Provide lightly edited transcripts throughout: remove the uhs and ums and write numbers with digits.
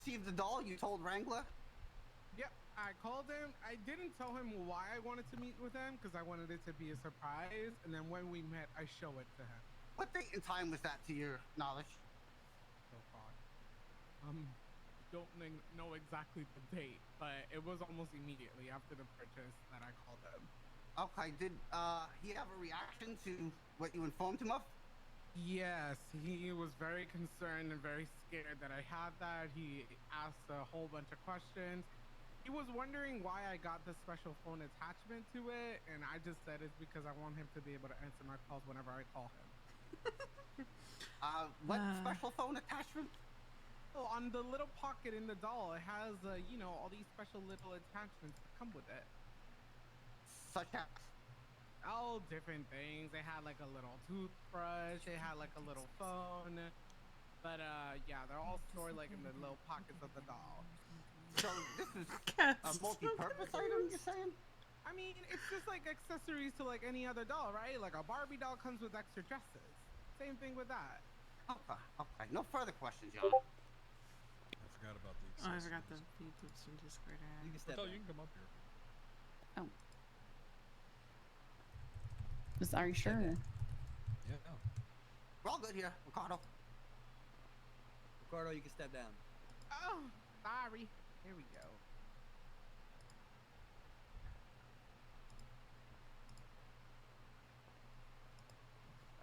received the doll, you told Wrangler? Yep, I called him. I didn't tell him why I wanted to meet with him because I wanted it to be a surprise. And then when we met, I show it to him. What date and time was that to your knowledge? Oh God. Don't know exactly the date, but it was almost immediately after the purchase that I called him. Okay, did he have a reaction to what you informed him of? Yes, he was very concerned and very scared that I had that. He asked a whole bunch of questions. He was wondering why I got the special phone attachment to it, and I just said it's because I want him to be able to answer my calls whenever I call him. What special phone attachment? Oh, on the little pocket in the doll, it has, you know, all these special little attachments that come with it. Such as? All different things. They had like a little toothbrush. They had like a little phone. But yeah, they're all stored like in the little pockets of the doll. So this is a multi-purpose item, you're saying? I mean, it's just like accessories to like any other doll, right? Like a Barbie doll comes with extra dresses. Same thing with that. Okay. No further questions, y'all. I forgot about the accessories. Oh, I forgot the Beatles from Discord. You can step you can come up here. Oh. Are you sure? Yeah. We're all good here, Ricardo. Ricardo, you can step down. Oh, sorry. Here we go.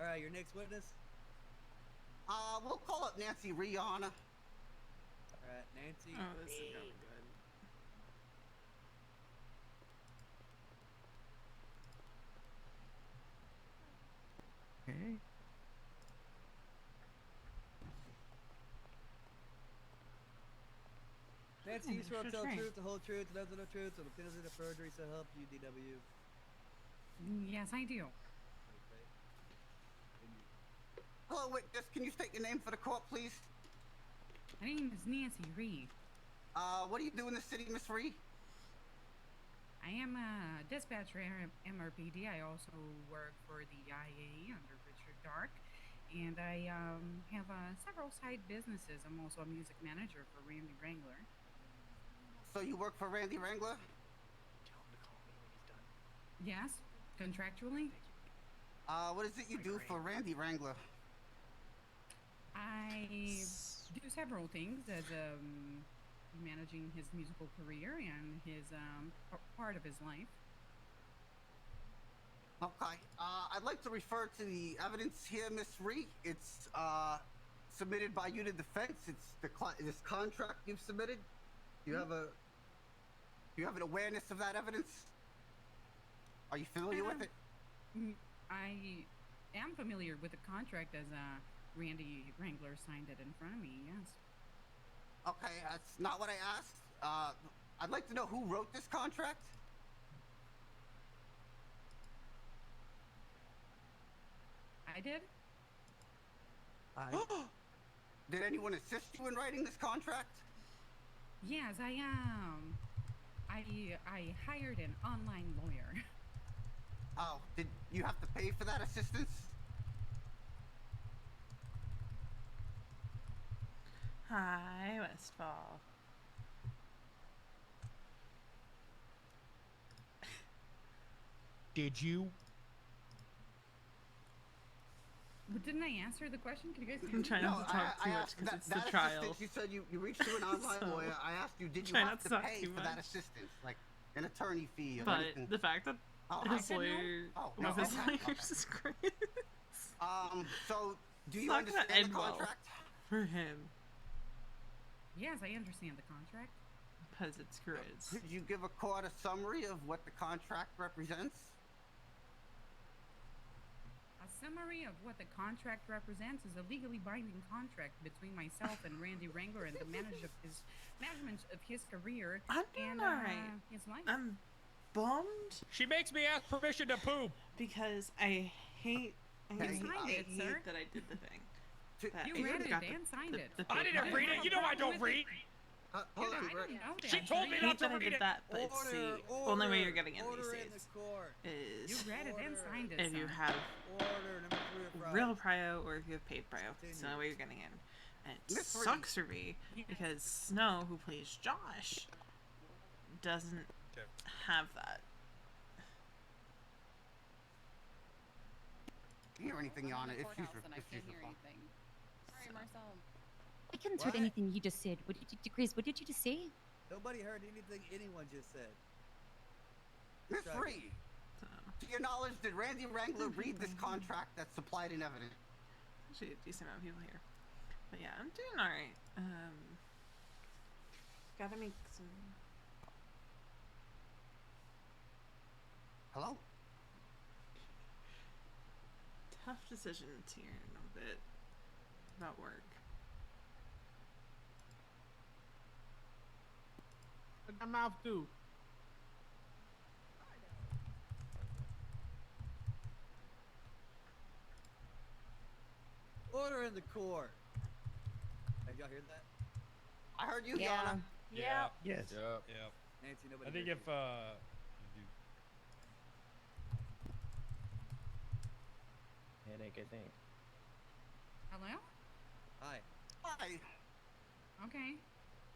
All right, your next witness. We'll call up Nancy Rihanna. All right, Nancy. Oh, this is gonna be good. Okay. Nancy, you swear to tell the truth, the whole truth, nothing but the truth, so the penalty of perjury, so help you, DW. Yes, I do. Okay. Hello, witness. Can you state your name for the court, please? My name is Nancy Reed. What do you do in the city, Miss Reed? I am a dispatcher at MRPD. I also work for the IA under Richard Dark. And I have several side businesses. I'm also a music manager for Randy Wrangler. So you work for Randy Wrangler? Tell him to call me when he's done. Yes, contractually. What is it you do for Randy Wrangler? I do several things as managing his musical career and his part of his life. Okay. I'd like to refer to the evidence here, Miss Ree. It's submitted by you to defense. It's this contract you've submitted. Do you have an awareness of that evidence? Are you familiar with it? I am familiar with the contract as Randy Wrangler signed it in front of me. Yes. Okay, that's not what I asked. I'd like to know who wrote this contract. I did. Did anyone assist you in writing this contract? Yes, I am. I hired an online lawyer. Oh, did you have to pay for that assistance? Hi, Westfall. Did you? But didn't I answer the question? Can you guys? I'm trying not to talk too much because it's the trial. You said you reached to an online So, lawyer. I asked you, did you try have not to to talk pay too for that much. assistance, like an attorney fee or But anything? the fact that I his said no. lawyer No, was his okay, lawyer okay. is great. So do you not gonna understand end the well contract? for him Yes, I understand the contract. because it's Grizz. Could you give a court a summary of what the contract represents? A summary of what the contract represents is a legally binding contract between myself and Randy Wrangler and the management of his career I'm doing and alright. his life. I'm bummed She makes me ask permission to poop. because I hate. I Hey, signed it, hate sir. that I did the thing. To- That You I read it got and signed it. I didn't read it. You know I don't read. hold on, I Rick. don't know that. She told me I not hate to that I read did it. that, but see, only way you're getting in these Order in days the court. is You read it and signed it. if you sir. have Order number 3 of real prio or if you have paid prio. It's the only way you're getting in. And it Miss Reed. sucks for me because Snow, who plays Josh, doesn't have that. Hear anything on it? If she's and I can't hear anything. Sorry, Marcel. I couldn't What? heard anything you just said. What did you, Chris? What did you just say? Nobody heard anything anyone just said. Miss Sorry. Reed, So, to your knowledge, did Randy Wrangler read this contract that's supplied in evidence? actually, a decent amount of people here. But yeah, I'm doing alright. Gotta make some. Hello? Tough decisions here in a bit about work. Shut your mouth too. Order in the court. Have y'all heard that? I heard you, Yeah. Yana. Yeah. Yes. Yep. Nancy, nobody I think heard if you. you Headache, I think. Hello? Hi. Hi. Okay.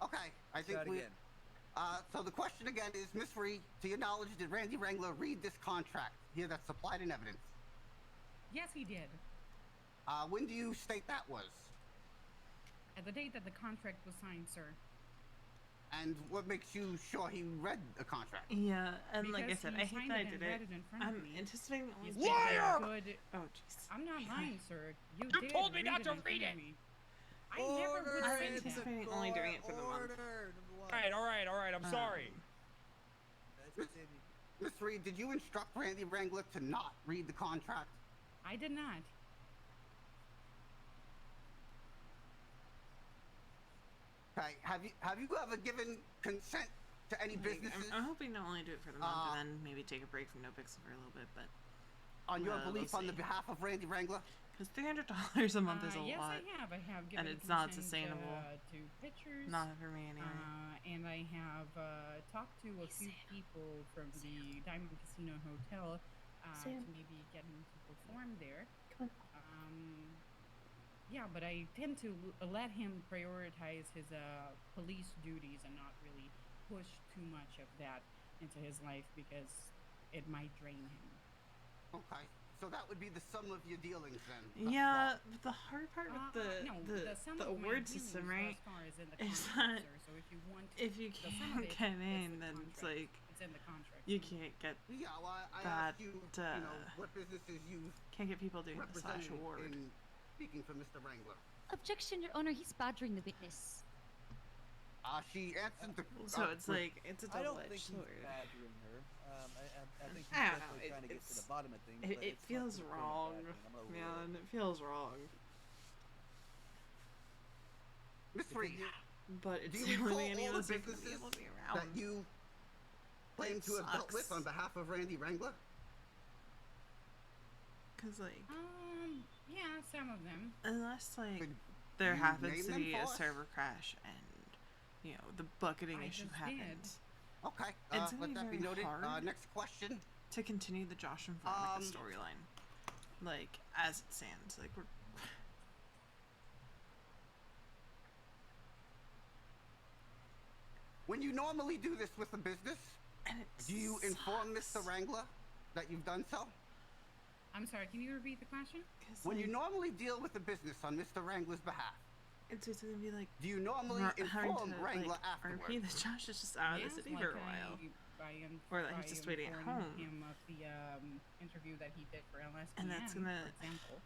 Okay, I think Try it we... again. So the question again is, Miss Reed, to your knowledge, did Randy Wrangler read this contract here that's supplied in evidence? Yes, he did. When do you state that was? At the date that the contract was signed, sir. And what makes you sure he read the contract? Yeah, and like I Because said, he I hate signed that I it did and it. read it in front of I'm me. anticipating only He's being been Liar! very good. Oh jeez. I'm not lying, sir. You You did told me read not it to in front read of it. me. I never would Order I'm say in the that. anticipating only court. doing it for the month. Order, number one. All right. I'm sorry. Let's continue. Miss Reed, did you instruct Randy Wrangler to not read the contract? I did not. Okay, have you ever given consent to any Like, businesses I'm hoping to only do it for the month and then maybe take a break from NoPixel for a little bit, but on your we'll belief on the see. behalf of Randy Wrangler? because $300 a month is a Yes, lot. I have. I have given it's not consent, sustainable. to pictures. Not for me anyway. And I have talked to a few people from the Diamond Casino Hotel to maybe get him to perform there. Come Yeah, but I tend to let him prioritize his police duties and not really push too much of that into his life because it might drain him. Okay, so that would be the sum of your dealings then. thus Yeah, far. but the hard part with No, sum the of my award dealings system, thus right? far is in the is contract, that sir. So if you want if you the sum of can't it, get it's in, the then it's contract. like It's in the contract. you can't get Yeah, well, I that, asked you, you know, what businesses you can't get people doing the slash represented award. in speaking for Mr. Wrangler. Objection, Your Honor. He's badgering the witness. She answered the... So it's like it's a I don't think double-edged he's sword. badgering her. I think he's I don't definitely know, trying to get to it's- the bottom of things. It, but it it's feels not to the point of wrong, badgering. I'm gonna overrule man. it. It feels wrong, Miss Reed, but it's do the you only recall way any all of the us are gonna be businesses able to be that around. you claim It to have dealt with sucks. on behalf of Randy Wrangler? Cause like Yeah, some of them. unless like Could there you happens name to them be for a us? server crash and you know the bucketing I issue just did. happens, Okay, It's gonna let be that be very noted. hard. Next question. to continue the Josh and Veronica storyline, like as it stands, like we're When you normally do this with a business, and it do you inform sucks. Mr. Wrangler that you've done so? I'm sorry, can you repeat the question? 'Cause, When you like, normally deal with a business on Mr. Wrangler's behalf, it's gonna be like do you normally having inform to Wrangler like afterwards? RP that Josh is just out of Yes, the city like for a while. Or that he's just waiting at informed home. him of the interview that he did for LSPN, And that's gonna- for example.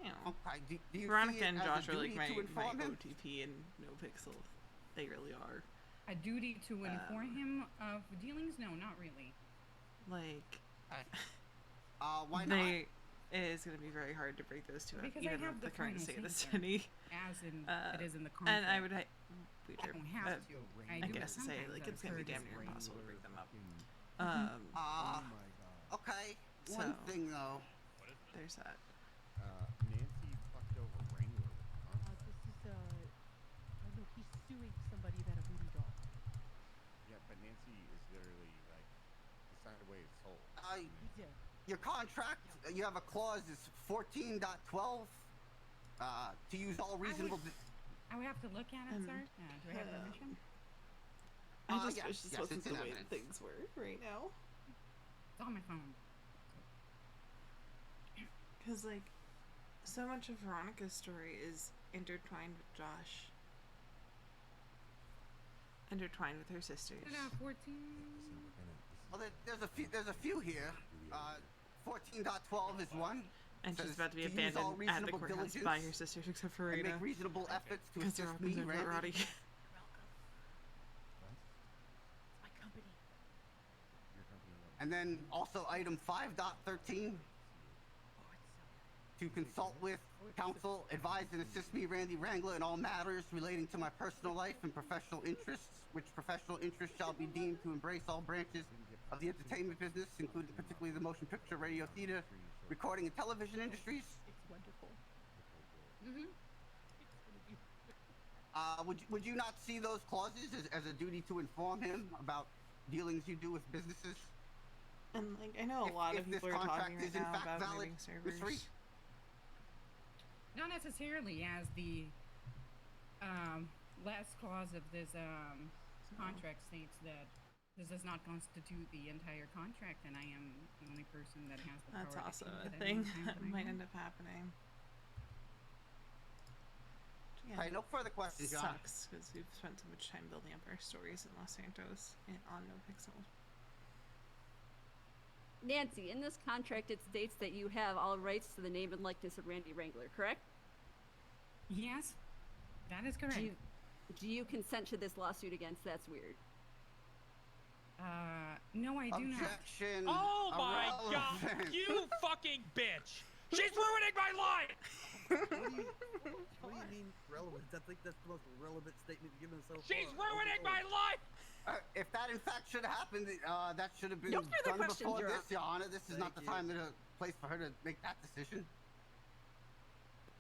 You know, Okay, do you see Veronica it and as a Josh are like duty my, to my inform him? OTP and NoPixel. They really are. A duty to inform him of dealings? No, not really. Like Why not? they it is gonna be very hard to break those two up, Because I even have with the the current final state of the say, sir. city. As in, it is in the And contract. I would I don't have to. I do, guess but say sometimes like that it's gonna be occurs. damn near impossible to break them up. Uh, okay. One So- thing though. There's that. Nancy fucked over Wrangler. This is oh no, he's suing somebody about a voodoo doll. Yeah, but Nancy is literally like decided away his soul. He's Your contract, you have a clause is 14.12 to use all reasonable. I would have to look at it, sir. Do I have permission? I just yes, wish this yes, wasn't it's the in way evidence. things were right now. It's on my phone. Because, like, so much of Veronica's story is intertwined with Josh. Intertwined with her sisters. 14. Well, there's a few here. 14.12 is one. And she's Says, about to be use all abandoned at the reasonable courthouse diligence by her sisters, except for and Rita. make reasonable efforts to Because they're all assist me, concerned about Randy. Roddy. My company. And then also item 5.13 to consult with counsel, advise and assist me, Randy Wrangler, in all matters relating to my personal life and professional interests, which professional interests shall be deemed to embrace all branches of the entertainment business, including particularly the motion picture, radio, theater, recording, and television industries. It's wonderful. Would you not see those clauses as a duty to inform him about dealings you do with businesses? And, like, I know a lot of If this people are contract talking right is in now fact about valid, moving Ms. servers. Reed? Not necessarily, as the last clause of this contract states that this does not constitute the entire contract, and I am the only person that has the That's power also to a change it at thing any time that I might want. end up happening. Yeah, All right, no further questions, John. sucks because we've spent so much time building up our stories in Los Santos and on NoPixel. Nancy, in this contract it states that you have all rights to the name and likeness of Randy Wrangler, correct? Yes, that is correct. Do you consent to this lawsuit against That's Weird? No, I do not. Objection. Oh my god, irrelevant. you fucking bitch! She's ruining my life! What do you mean relevant? I think that's the most relevant statement you've given so far. She's ruining my life! If that in fact should have happened, that should have been No further done questions, before Your this, Your Honor. This is not the Thank time or the place for her to make that decision.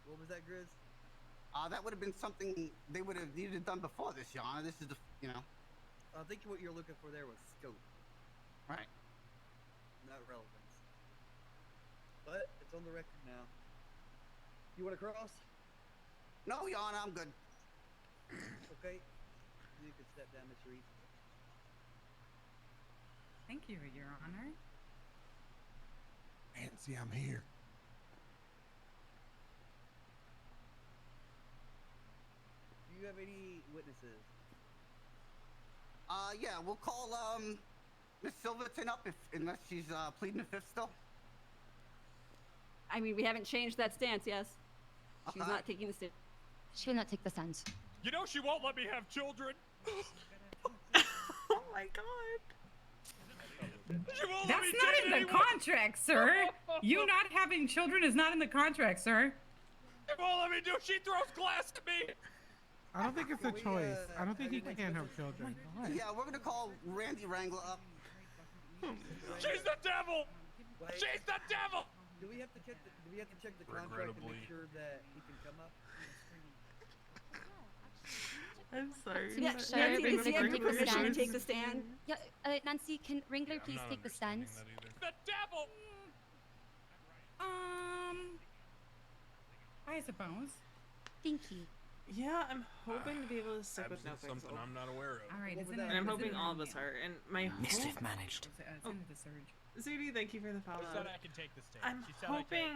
What was that, Grizz? That would have been something they would have needed done before this, Your Honor. This is the, I think what you're looking for there was scope, right. not relevance. But it's on the record now. You want to cross? No, Your Honor, I'm good. Okay. You can step down, Miss Reed. Thank you, Your Honor. Nancy, I'm here. Do you have any witnesses? Yeah, we'll call Miss Silverton up unless she's pleading the fifth still. I mean, we haven't changed that stance, yes? She's not taking the stance. She will not take the stance. You know she won't let me have children. Oh my god. She won't let That's me not date in the anyone. contract, sir. You not having children is not in the contract, sir. She won't let me do. She throws glass at me. I don't think it's a Can we, choice. I don't think have he your next can have witness? children. Yeah, we're gonna call Randy Wrangler up. She's the devil. Wait, She's the devil. do we have to check the contract to make Regrettably. sure that he can come up? I'm sorry. Yeah, Sure, Nancy, but does he have take any the permission to stance. take the stand? Yeah, Nancy, can Wrangler I'm please not take the understanding stance? that either. The devil. I suppose. Thank you. Yeah, I'm hoping to be able to stick with Absent something NoPixel. I'm not aware of. All right, What it's was in that? the, And I'm it's in hoping the all of us manual. are. And my hope... managed. It's in the surge. Zudi, thank you for the follow. She said I can take the stage. I'm She said I can. hoping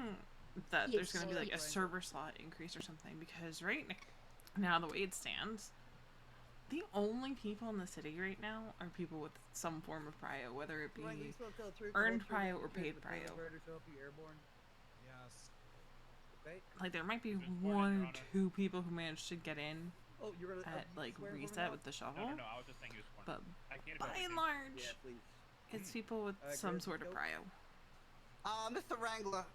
that there's Yes. going to be like a server slot increase or something, because right now, the way it stands, the only people in the city right now are people with some form of prio, whether it be Ryan, you just want to tell the truth, earned make sure prio that or you paid get the prio. predator to help you airborne. Yes. Okay. Like there might be Good morning, one Your or Honor. two people who managed to get in Oh, you're gonna at like swear for me reset now? with the shovel, No, I was just saying you was but I can't by and large, Yeah, please. it's people with Alright, some Chris, sort of go. prio. Mr. Wrangler,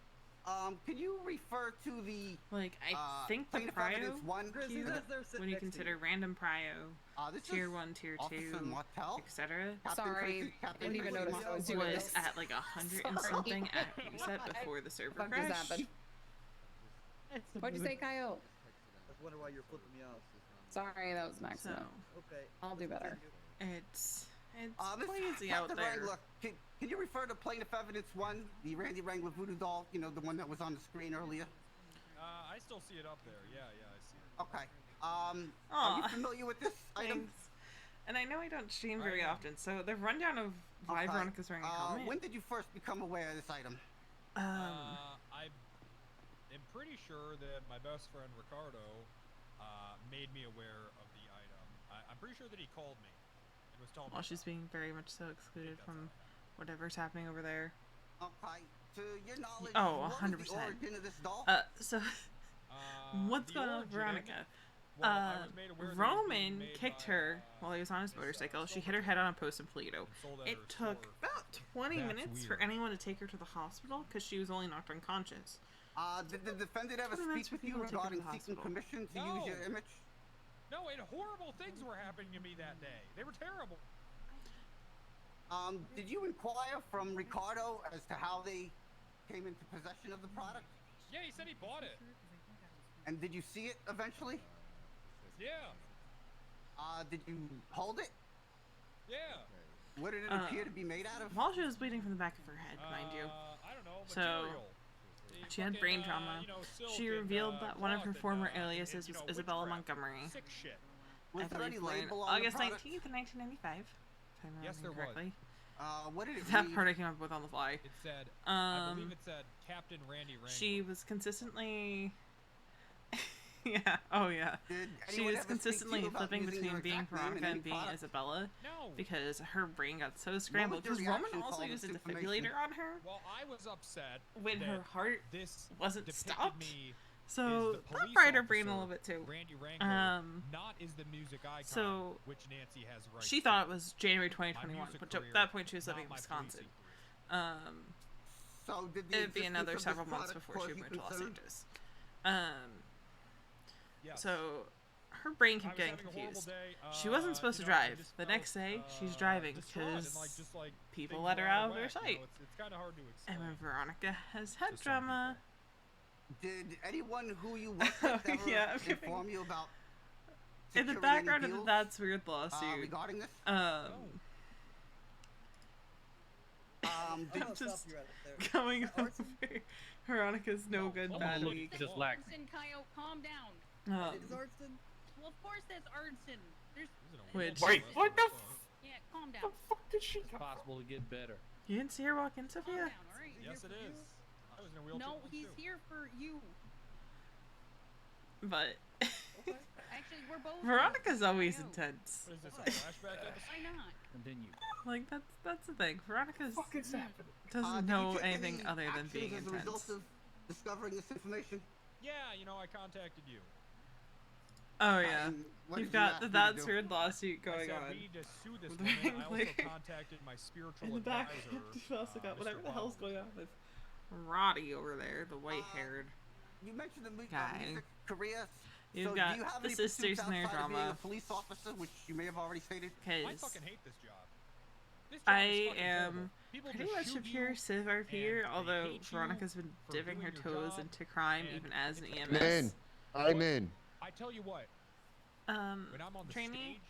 can you refer to the Like I think the plaintiff prio evidence one Chris, here, who's that there sitting when you next to consider random prio, this tier is 1, tier Officer 2, Martel. etc., Captain Sorry, Chrissy- I Captain didn't even Chrissy notice I Martel. was doing was this. at like 100 and Sorry. something at reset before the server What just crashed. happened? What'd you say, Kyle? I was wondering why you're flipping me off. Sorry, that was an So accident. Okay. I'll do better. it's Mr. crazy out Captain there. Wrangler, can you refer to plaintiff evidence one, the Randy Wrangler voodoo doll, the one that was on the screen earlier? I still see it up there. Yeah, I see it. Okay. Are you familiar with this item? Thanks. And I know I don't stream very often, so the rundown of why Veronica's wearing a helmet. When did you first become aware of this item? I am pretty sure that my best friend Ricardo made me aware of the item. I'm pretty sure that he called me and was telling me. Well, she's being very much so excluded from whatever's happening over there. Okay. To your knowledge, Oh, what was 100%. the origin of this doll? So what's going on with Veronica? Well, I was made aware that it was being Roman made kicked by, her while he was on his motorcycle. She hit her head on a post in Toledo. sold at It her took store. about 20 That's minutes for weird. anyone to take her to the hospital because she was only knocked unconscious. Did the defendant ever 20 minutes speak for with you people to take her to regarding the seeking hospital. permission to No. use your image? No, and horrible things were happening to me that day. They were terrible. Did you inquire from Ricardo as to how they came into possession of the product? Yeah, he said he bought it. And did you see it eventually? Yeah. Did you hold it? Yeah. What did it appear to be made out of? While she was bleeding from the back of her head, mind you. I don't know. So, Material. she had brain trauma. She revealed that one of her former aliases was Isabella Montgomery. Sick shit. Was I there any believe born label on August the product? 19th, 1995. If I'm Yes, there remembering correctly. What did it That read? part I came up with on the fly. It said, I believe it said Captain Randy Wrangler. She was consistently. Yeah. Oh, yeah. Did She anyone was ever speak to consistently you about flipping using between your being exact name in Veronica any and being product? Isabella No. because her brain got so scrambled. your Because Roman reaction also to all used a this defibrillator information? on her Well, I was upset when that her heart this wasn't depicted stopped. me So is the that police fried her brain a officer, little bit too. Randy Wrangler, not is the music icon, So which Nancy has rights she to. thought it was January My 2021, music but at career, that point she was not living in my Wisconsin. policing career. So did the It'd be existence another of this several months product before she cause you moved to Los concern? Angeles. Yes. So her brain I kept was getting having a horrible confused. day. She wasn't supposed to You know, I drive. just The felt, next day, she's driving distraught and, because just, like, people things let her were out of whack, their you know, sight. it's kind of hard to explain. And when Veronica has head to some trauma, Did anyone who you worked with ever Yeah, I'm giving- inform you about in the securing any background of the deals, That's Weird lawsuit, regarding this? I'm Did gonna stop just you right there. coming over Arson? Veronica's no good bad week. Just like Coyote, calm down. Is arson? Well, of course that's arson. There's Which Wait, what the? Yeah, calm down. It's possible to get better. you didn't see her walk in, Calm Sophia? down, all right? Yes, it is. I was in a wheelchair No, once, he's too. here for you. But Actually, we're both. Veronica's always I know. intense. What is this, a flashback episode? Why not? Continue. Like that's the thing. Veronica's happening? doesn't did you know take anything any other than actions being as a result intense. of discovering this information? Yeah, you know, I contacted you. Oh yeah, And what you've did you got ask the me to That's do? Weird lawsuit I going said on. we need to sue this with woman. I also Wrangler. contacted my spiritual In the back, advisor. you've also got Mr. whatever the hell's Wild. going on with Roddy over there, the white-haired. You mentioned the Guy. music career. You've so got do you have the any sisters pursuits and their outside of being drama. a police officer, which you may have already stated? I Because fucking hate this job. This job is I fucking am terrible. People pretty just much a shoot pure you, Civ RPer, and they although hate you Veronica's been for dipping her doing your toes job, into crime and even as an it's EMS. I'm in. I'm in. I tell you what, when I'm on the trainee, stage,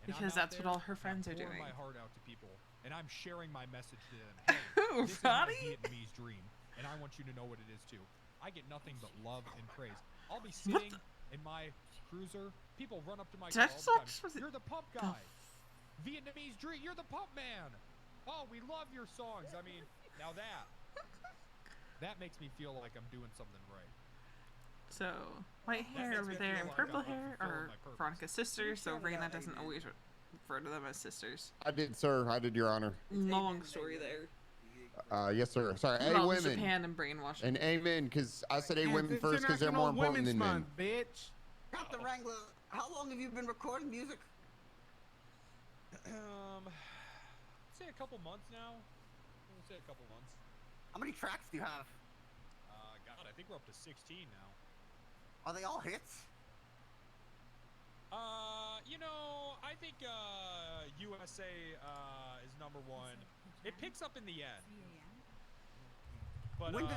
and because I'm out that's what there, all her and friends I'm are pouring doing. my heart out to people, and I'm sharing my message to them. Hey, Who, this is my Roddy? Vietnamese dream, and I want you to know what it is too. I get nothing but love and praise. I'll be sitting in my cruiser. People run up to my car all the time. You're the pump guy. Vietnamese dream. You're the pump man. Oh, we love your songs. I mean, now that makes me feel like I'm doing something right. So, white That hair makes over me there feel and like purple I'm hair fulfilling are my purpose. Veronica's sisters, so Shout it Raina out, doesn't Amen. always refer to them as sisters. I did, sir. I did, Your Honor. Long story there. Yes, sir. Sorry. A Involves women. Japan and brainwashing. And amen, because I said A And women it's first because they're more International important than Women's men. Month, bitch. Captain Wrangler, how long have you been recording music? Say a couple months now. We'll say a couple months. How many tracks do you have? God, I think we're up to 16 now. Are they all hits? You know, I think USA is number one. It picks up in the end. But When did-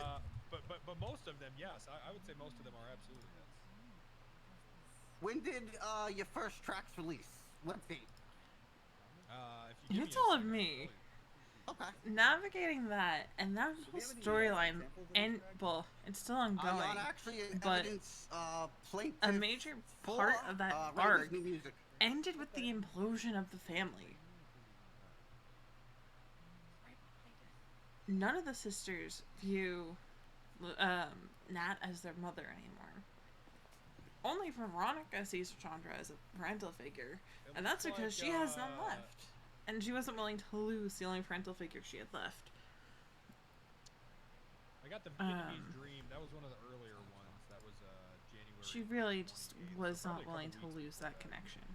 but most of them, yes, I would say most of them are absolutely hits. When did your first tracks release? What date? If you give You me a told second, me. Okay. navigating that and that Do whole we have any, storyline, examples of and this track? well, it's still Your ongoing. Honor, actually, but evidence plaintiff a major for, part of that Randy's arc new music. ended with the implosion of the family. None of the sisters view Nat as their mother anymore. Only Veronica sees Chandra as a parental figure, and that's because she has none left. And she wasn't willing to lose the only parental figure she had left. I got the Vietnamese Dream. That was one of the earlier ones. That was January. She really just 28th, was so not probably a willing couple to weeks lose that before connection.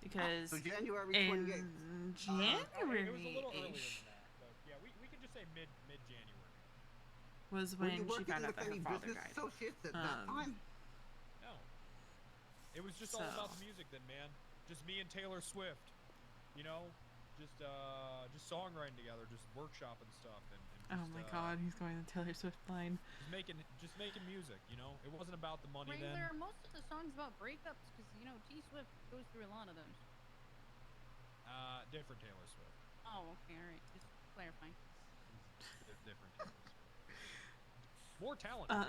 Because So January in 28th. It was a little earlier January-ish than that, but yeah, we can just say mid January. was Were when you she working found out with that her any father business died. associates at that time? No. It was just all about the music then, man. Just me and Taylor Swift. You know? Just songwriting together, just workshopping stuff and just, Oh my god, he's going to Taylor Swift line. just making music, you know? It wasn't about the money Wrangler, then. most of the songs about breakups, because you know T Swift goes through a lot of those. Different Taylor Swift. Oh, okay, all right, just clarifying. Different Taylor Swift. More talented.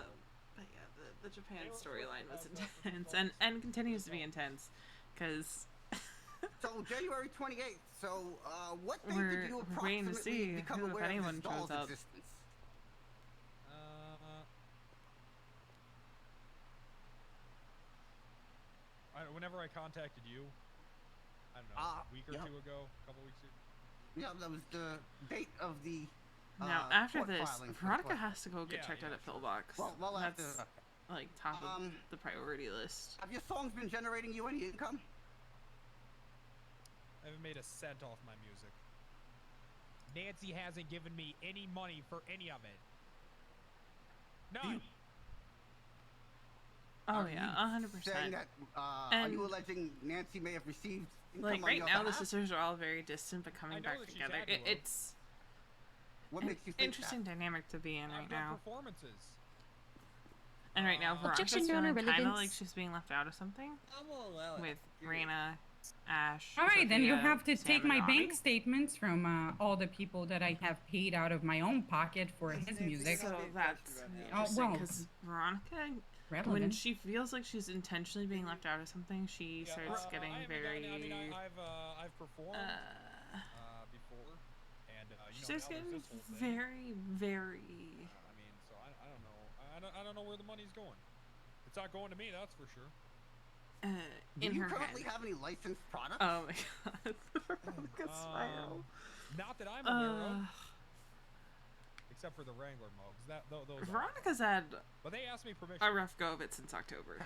But yeah, the Japan storyline was intense and continues to be intense, because So January 28th. So what date we're did you waiting to approximately see become who, if aware of anyone, this doll's shows up. existence? Whenever I contacted you, I don't know, a week or two ago, a couple weeks ago. Yeah, that was the date of the. Now, after court this, filing for Veronica court. has to go get checked out at Pillbox. Well, that's after- like top of the priority list. Have your songs been generating you any income? I haven't made a cent off my music. Nancy hasn't given me any money for any of it. None. Oh Are yeah, you 100%. saying that, are you alleging Nancy may have received income Like on right your now, the behalf? sisters are all very distant but I coming know back that she's together. had to have. It's What an makes you think interesting dynamic to be in I've right done now. performances. And right now, Veronica's Objection, Your Honor, feeling kind of relevance. like she's being left out of something. I will allow it. With Period. Raina, Ash. All right, then you Sophia, have to Sam, take and my Robbie. bank statements from all the people that I have paid out of my own pocket for his music. So that's Oh, interesting well, because Veronica, when relevant. she feels like she's intentionally being left out of something, she starts getting very. I've performed before, and She you know, starts now there's getting this whole thing. very. I mean, so I don't know. I don't know where the money's going. It's not going to me, that's for sure. Do In you her currently head. have any licensed products? Oh my god, Veronica smile. Not that I'm aware of. Except for the Wrangler mugs. Those Veronica's had but they asked me permission. a rough go of it since October.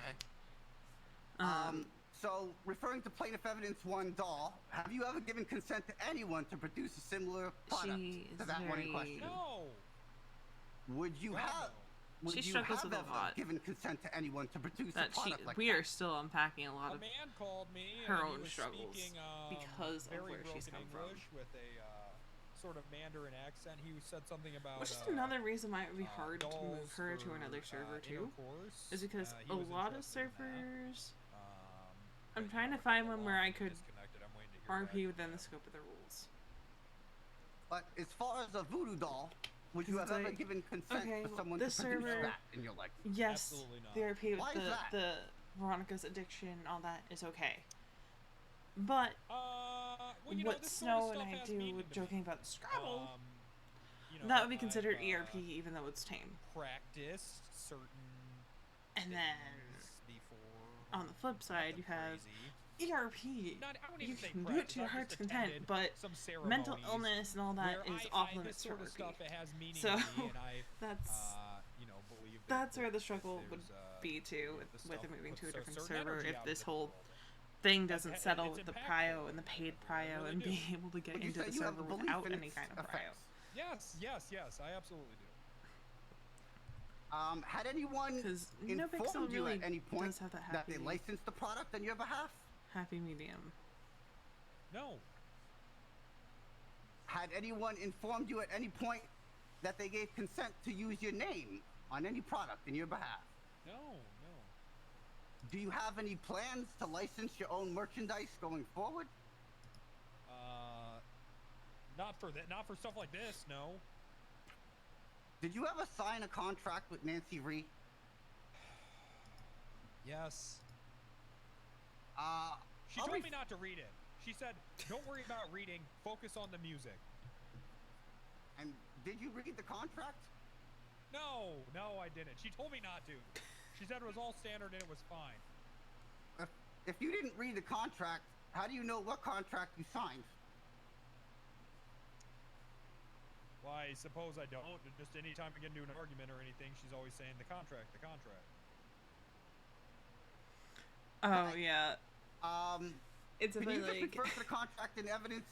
So, referring to Plaintiff Evidence 1 doll, have you ever given consent to anyone to produce a similar product She is to that one in very- question? No. Would you God, have? no. Would She you struggles have with a ever lot. given consent to anyone to produce That a product like we that? are still unpacking a lot A of man called me her and he own was struggles speaking, because of very where she's broken come from. English with a sort of Mandarin accent. He said something about Which is another reason why it would be hard to move dolls her to for, another server too. intercourse. Is because He a was lot of interested in that. servers. But, I'm you trying know, to find a one lot where I of could disconnected. I'm waiting to hear back RP from within them. the scope of the rules. But as far as a voodoo doll, would you have It's ever like, given consent okay, for well, someone to this produce server- that in your life? Yes, Absolutely not. the RP with Why is that? the Veronica's addiction, all that is okay. But Well, you know, what this Snow sort of and stuff I has do meaning with to me. joking about the Scrabble, You know, that would be considered I've, ERP even though it's tame. Practiced certain And then things before. on the flip side, you have ERP. Not, I wouldn't You even say can do it practice, to your I've heart's just content, attended but some mental ceremonies illness and all that where is I- off this limits sort for of stuff, RP. it has meaning So to me, and I, that's you know, believe that that's where the if struggle would there's, be too the with stuff it moving puts to a a different certain server energy if out this into the whole world. thing doesn't It's settle with the impactful. prio and the paid prio really and do. being able to get Would you into say the you have server a belief without in any its kind of prio. effects? Yes, I absolutely do. Had anyone Because informed NoPixel you really at any point does have that that they happy, licensed the product on your behalf? happy medium. No. Had anyone informed you at any point that they gave consent to use your name on any product in your behalf? No. Do you have any plans to license your own merchandise going forward? Not for that. Not for stuff like this. No. Did you ever sign a contract with Nancy Ree? Yes. She I'll told ref- me not to read it. She said, "Don't worry about reading. Focus on the music." And did you read the contract? No, I didn't. She told me not to. She said it was all standard and it was fine. If you didn't read the contract, how do you know what contract you signed? Well, I suppose I don't. Just anytime we get into an argument or anything, she's always saying the contract, the contract. Oh yeah. It's Can a you bit just like refer to the contract and evidence,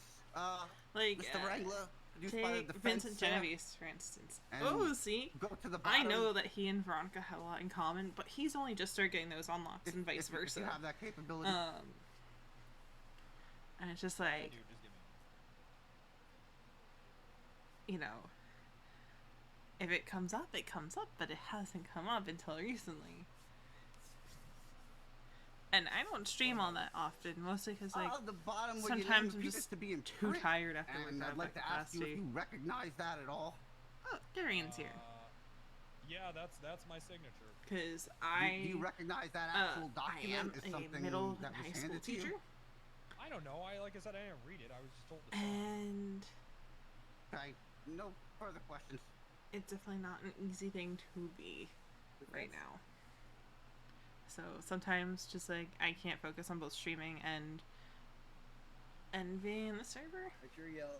like Mr. Wrangler, produced by the take defense? Vincent Genovese, for instance. And Oh, see, go to the I bottom. know that he and Veronica have a lot in common, but he's only just started getting those unlocks and vice versa. If you have that capability. And it's just like, Dude, just give me. you know, if it comes up, it comes up, but it hasn't come up until recently. And I don't stream all that often, mostly because like the bottom where sometimes your name I'm appears just to be in too print, tired after and work. I'd like to ask you if you recognize that at all. Oh, Darian's here. Yeah, that's my signature. Because Do you recognize that actual I document am as a something middle that high was school handed to you? teacher. I don't know. Like I said, I didn't read it. I was just told to. And Okay, no further questions. it's definitely not an easy thing to be right now. So sometimes just like I can't focus on both streaming and being in the server. Make sure you yell.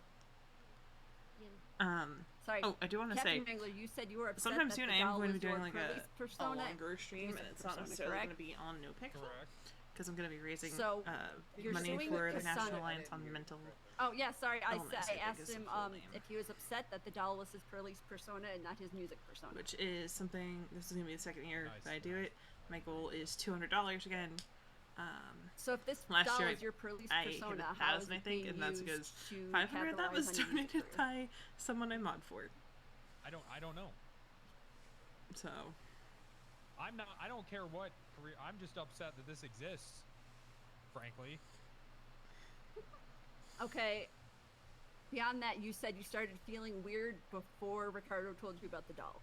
Sorry. Oh, I do want to say. Captain Wrangler, you said you were upset Sometimes that soon the I am doll going to was be doing your like police a persona, longer stream, and music it's not persona, necessarily correct? going to be on NoPixel. Correct. Because I'm going to be raising So, you're money suing for the Cassandra- National Alliance on Mental. Oh yeah, sorry. I illness, said I think I asked is the him full name. if he was upset that the doll was his police persona and not his music persona. Which is something. This is going to be the second year Nice, that I do it. My goal is $200 again. So if this Last doll year is your police I hit persona, 1,000, how is I it think, being and that's used because to 500 that was capitalize on your music donated career? by someone I mod for. I don't know. So I don't care what career. I'm just upset that this exists. Frankly. Okay. Beyond that, you said you started feeling weird before Ricardo told you about the doll.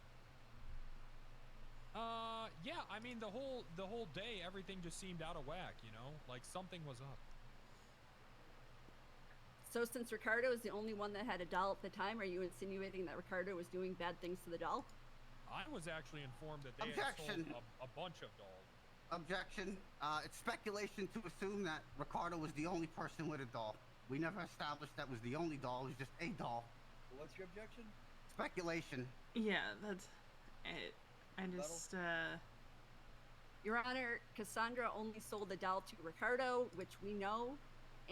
Yeah. I mean, the whole day, everything just seemed out of whack. You know, like something was up. So since Ricardo is the only one that had a doll at the time, are you insinuating that Ricardo was doing bad things to the doll? I was actually informed that they Objection. had sold a bunch of dolls. Objection. It's speculation to assume that Ricardo was the only person with a doll. We never established that was the only doll. It was just a doll. What's your objection? Speculation. yeah, that's it. I just Your Honor, Cassandra only sold the doll to Ricardo, which we know,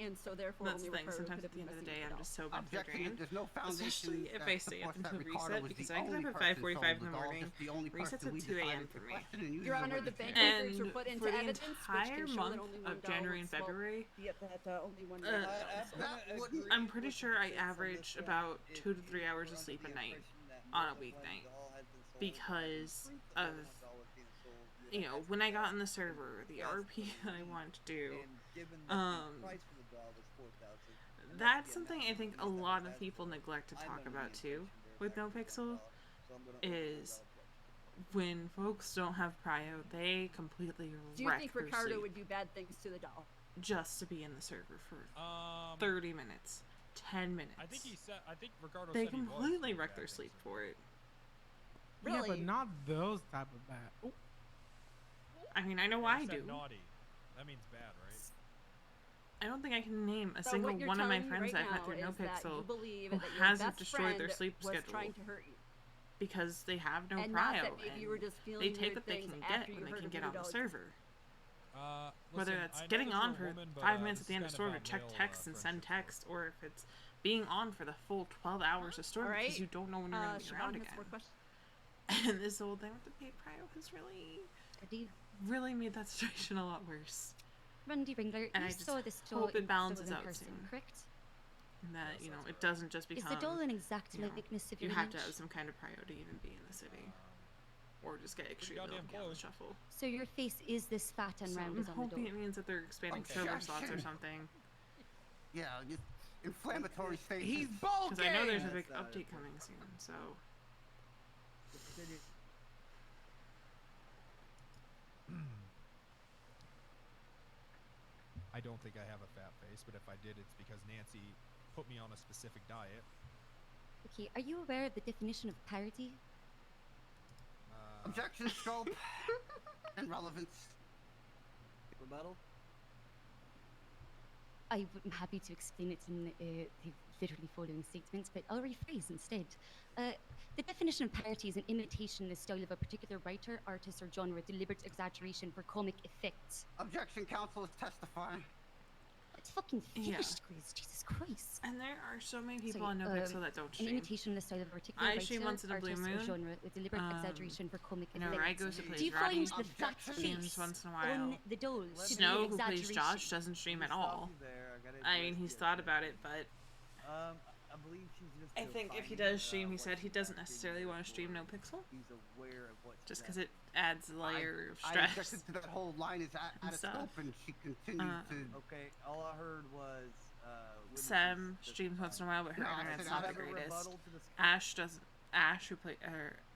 and so therefore that's only the thing. Ricardo Sometimes could at the end of the have day, I'm just so Objection. drained. There's no foundation Especially if that I stay up supports that until Ricardo reset was because the I get only up at person 5:45 in sold the the doll, morning. just the only Resets person at we 2 a.m. decided for to me. question and use Your as a Honor, the witness bank stand. records were And put into for the evidence, which entire can show that month only one of doll January and was sold. February, Yet that only one Uh, doll was sold. That wouldn't. I'm pretty sure I average about 2 to 3 hours of sleep a night on a weeknight because of, you know, when I got in the server, the RP that I wanted to do, that's something I think a lot of people neglect to talk about too with NoPixel, is when folks don't have prio, they completely Do you wreck think their Ricardo sleep would do bad things to the doll? just to be in the server for 30 minutes, 10 minutes. I think Ricardo They said he was completely doing wreck bad their things sleep to for it. Yeah, but Really? not those type of bad. Oh, I mean, I know He I said do. Naughty. That means bad, right? I don't think I can name a So single what you're one of my telling me friends right I've met now through is that you NoPixel believe who that your hasn't best destroyed their friend sleep was schedule trying to hurt you. because they have no And not prio that maybe you were and just feeling they take weird what they things can after get you when they heard can of get your on the dog's- server. Whether Listen, that's I know getting that you're on a for woman, but, 5 minutes this at the end of is storm kind to of check about text male, and send friendship text, or if it's being on for the full 12 hours of storm All right. because you don't know when you're going to be around Siobhan has again. more questions. And this whole thing with the paid prio has really made that situation a lot worse. Randy Wrangler, And you I just saw this doll hope it in balances stolen out person, soon. correct? And that, you know, it doesn't just Is become, the doll an exact you know, likeness of you your have to image? have some kind of prio to even be in the city. Or just get extremely goddamn lucky on the close. shuffle. So your face is this fat and So round I'm as on the hoping doll. it means that they're expanding Okay. server slots or something. Yeah, inflammatory statements. He's bulking. Because I know there's a big That's not update it. coming soon, so. Continue. I don't think I have a fat face, but if I did, it's because Nancy put me on a specific diet. Okay, are you aware of the definition of parity? Objection, scope, and relevance. Rebuttal? I'm happy to explain it in the literally following statements, but I'll rephrase instead. The definition of parity is an imitation in the style of a particular writer, artist, or genre, deliberate exaggeration for comic effect. Objection, counsel is testifying. It's fucking Yeah. finished, Grace. Jesus Christ. And there are so many people Sorry, on NoPixel that don't An stream. imitation in the style of a particular I writer, stream once in a blue artist, or moon. genre, with deliberate exaggeration for comic You know, effect. Ragos who Do plays you Roddy find the fat streams face once in a on while. the dolls to be Snow, an who plays exaggeration? Josh, doesn't stream at all. I mean, he's thought about it, but I believe she's just. I think if he does stream, he said he doesn't necessarily want to stream NoPixel. He's aware of what. Just because it adds a layer of I stress. objected to that whole line is out of stuff. scope, and she continued to. Okay, all I heard was. Sam streams once in a while, but her No, I internet's said not I the have a greatest. rebuttal to this- Ash doesn't. Ash, who plays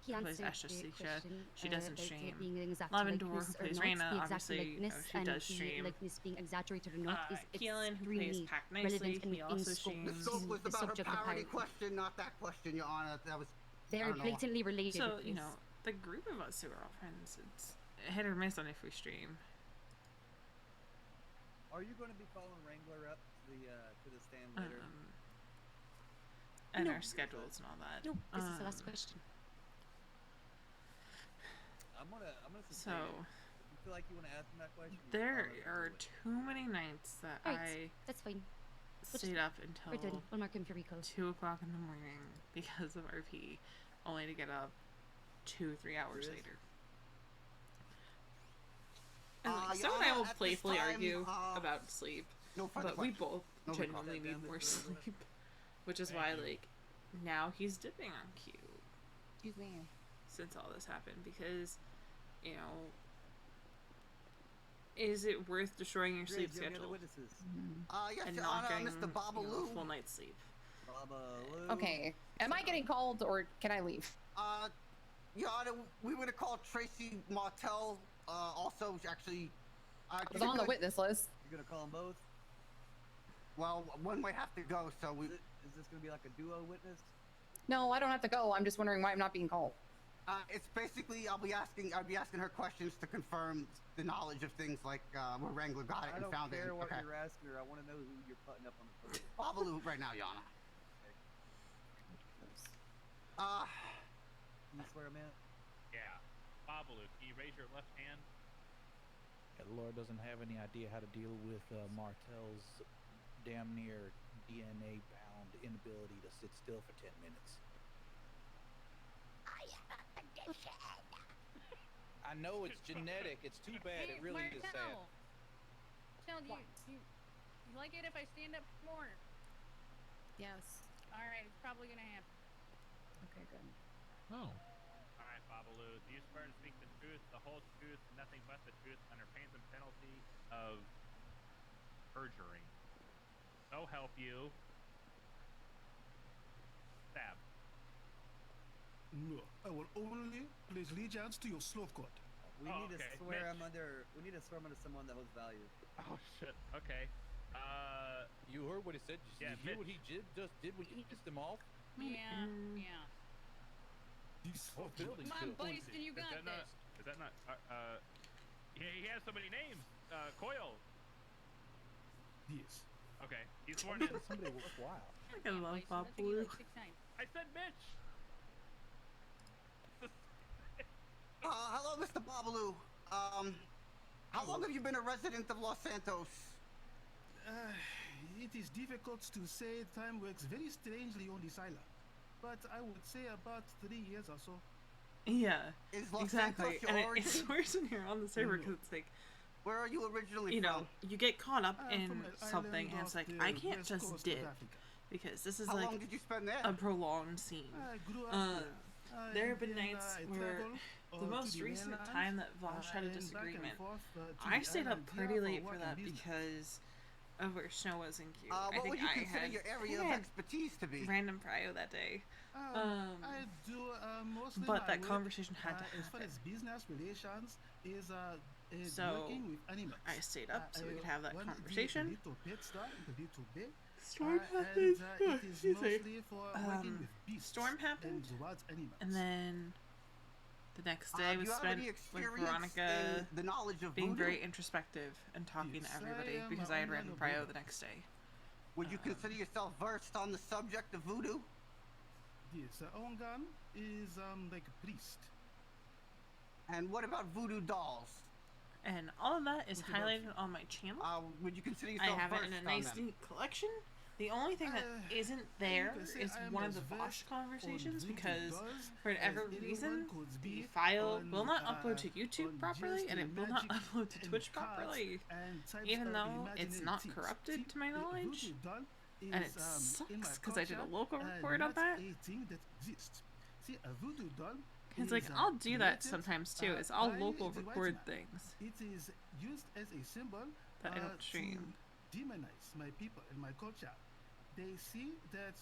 He plays answered Ash the Justicia, question, she doesn't about it stream. being an exact Lavendor, likeness who or plays not, Reina, the exact obviously, likeness, she and does the stream. likeness being exaggerated or not is Keelan, who plays extremely Pack relevant Nicely, and he within also scope streams. The scope was to the about her subject of parody parity. question, not that question, Your Honor. That was. They're I don't know. blatantly related. So, you please. know, the group of us who are all friends, it's hit or miss on if we stream. Are you going to be calling Wrangler up to the stand later? And No. our schedules and all that. No, this is the last question. I'm gonna So, sustain it. If you feel like you want to ask him that question, you can there call him are and do it. too many nights that Right, that's fine. stayed up We're done. until We'll mark him for recall. 2 o'clock in the morning because of RP, only to get up 2-3 hours There is- later. And like, Your so and I Honor, will at this playfully time, argue about sleep, no further but we questions. both No genuinely questions. need more sleep, which is why like now he's dipping on Q Excuse me. since all this happened because, you know, is it worth destroying your sleep Grizz, you have any other schedule witnesses? Yes, and Your not Honor, getting Mr. Babalu. you know, full night's sleep? Babalu. Okay. Am I getting called or can I leave? Your Honor, we would have called Tracy Martell. Also, actually, I was on the witness list. You're gonna call them both? Well, one might have to go, so we. Is this gonna be like a duo witness? No, I don't have to go. I'm just wondering why I'm not being called. It's basically I'll be asking her questions to confirm the knowledge of things like where Wrangler got it I and don't found care it. what Okay. you're asking her. I want to know who you're putting up on the podium. Babalu right now, Your Honor. Can you swear a minute? Yeah. Babalu, can you raise your left hand? Yeah, Laura doesn't have any idea how to deal with Martell's damn near DNA-bound inability to sit still for 10 minutes. I have a condition. I know it's genetic. It's too bad. It really is sad. Martell, do you like it if I stand up more? Yes. All right, it's probably gonna happen. Okay, good. Oh. All right, Babalu. Do you swear to speak the truth, the whole truth, and nothing but the truth under pains and penalty of perjury? So help you. Stab. No, I will only pledge allegiance to your slave code. We Oh, need to okay. swear him under. We need to swear him under someone that holds value. Oh shit. Okay. You heard what he said. Did Yeah, you hear what Mitch. he just did when he pissed him off? Yeah, yeah. This Whole building's Come on, built. Bison, you got Is that not? this. Is that not? He has so many names. Coyle. Yes. Okay. He's sworn in. Somebody worthwhile. I love Bison, I think you Babalu. like 6 times. I said Mitch. Hello, Mr. Babalu. How long have you been a resident of Los Santos? It is difficult to say. Time works very strangely on this island. But I would say about 3 years or so. Yeah, Is Los exactly. Santos your And origin? it's worse in here on the server because it's like, Where are you originally you know, from? you get caught up in from an something, island and it's off like the I can't west just coast of dip Africa. because this is How like long did you spend there? a prolonged scene. I grew up Uh, there. there have been And then nights I where traveled, the to most the recent mainland, time that Vosh had a and back and disagreement, forth, to I the stayed up island pretty here late for work that and business. because of where Snow was in Q. I What think would you I consider had your area of expertise to be? random prio that day. I do mostly But my that work, conversation had to as far happen. as business relations is So working with animals. I stayed up so we could have that run conversation. The little pet store, the little bit. Storm and happened. it is Excuse me. mostly for working with beasts Storm happened, and wild animals. and then the next day was do you have spent any with experience Veronica in the knowledge of being voodoo? very introspective and talking Yes, to I everybody am because a I had man random of prio voodoo. the next day. Would you consider yourself versed on the subject of voodoo? Yes, Ongan is like a priest. And what about voodoo dolls? And all of that is What's about highlighted on my channel. Would you consider I yourself have it versed in a on nice them? neat collection. The only thing that isn't there can say is I am one of as the versed Bosch conversations on voodoo because dolls for whatever as anyone reason could the be file on, will not upload to on YouTube properly just and the it will not magic upload to and Twitch cards properly, and types even of though it's imaginary not things. corrupted See, to my the knowledge. voodoo doll And it is, in my sucks because I did a culture, local report on not that. a thing that exists. See, a voodoo doll It's like is, I'll do that created, sometimes too. Is I'll by local the white record man. things It is used as a symbol that I don't stream. to demonize my people and my culture. They see that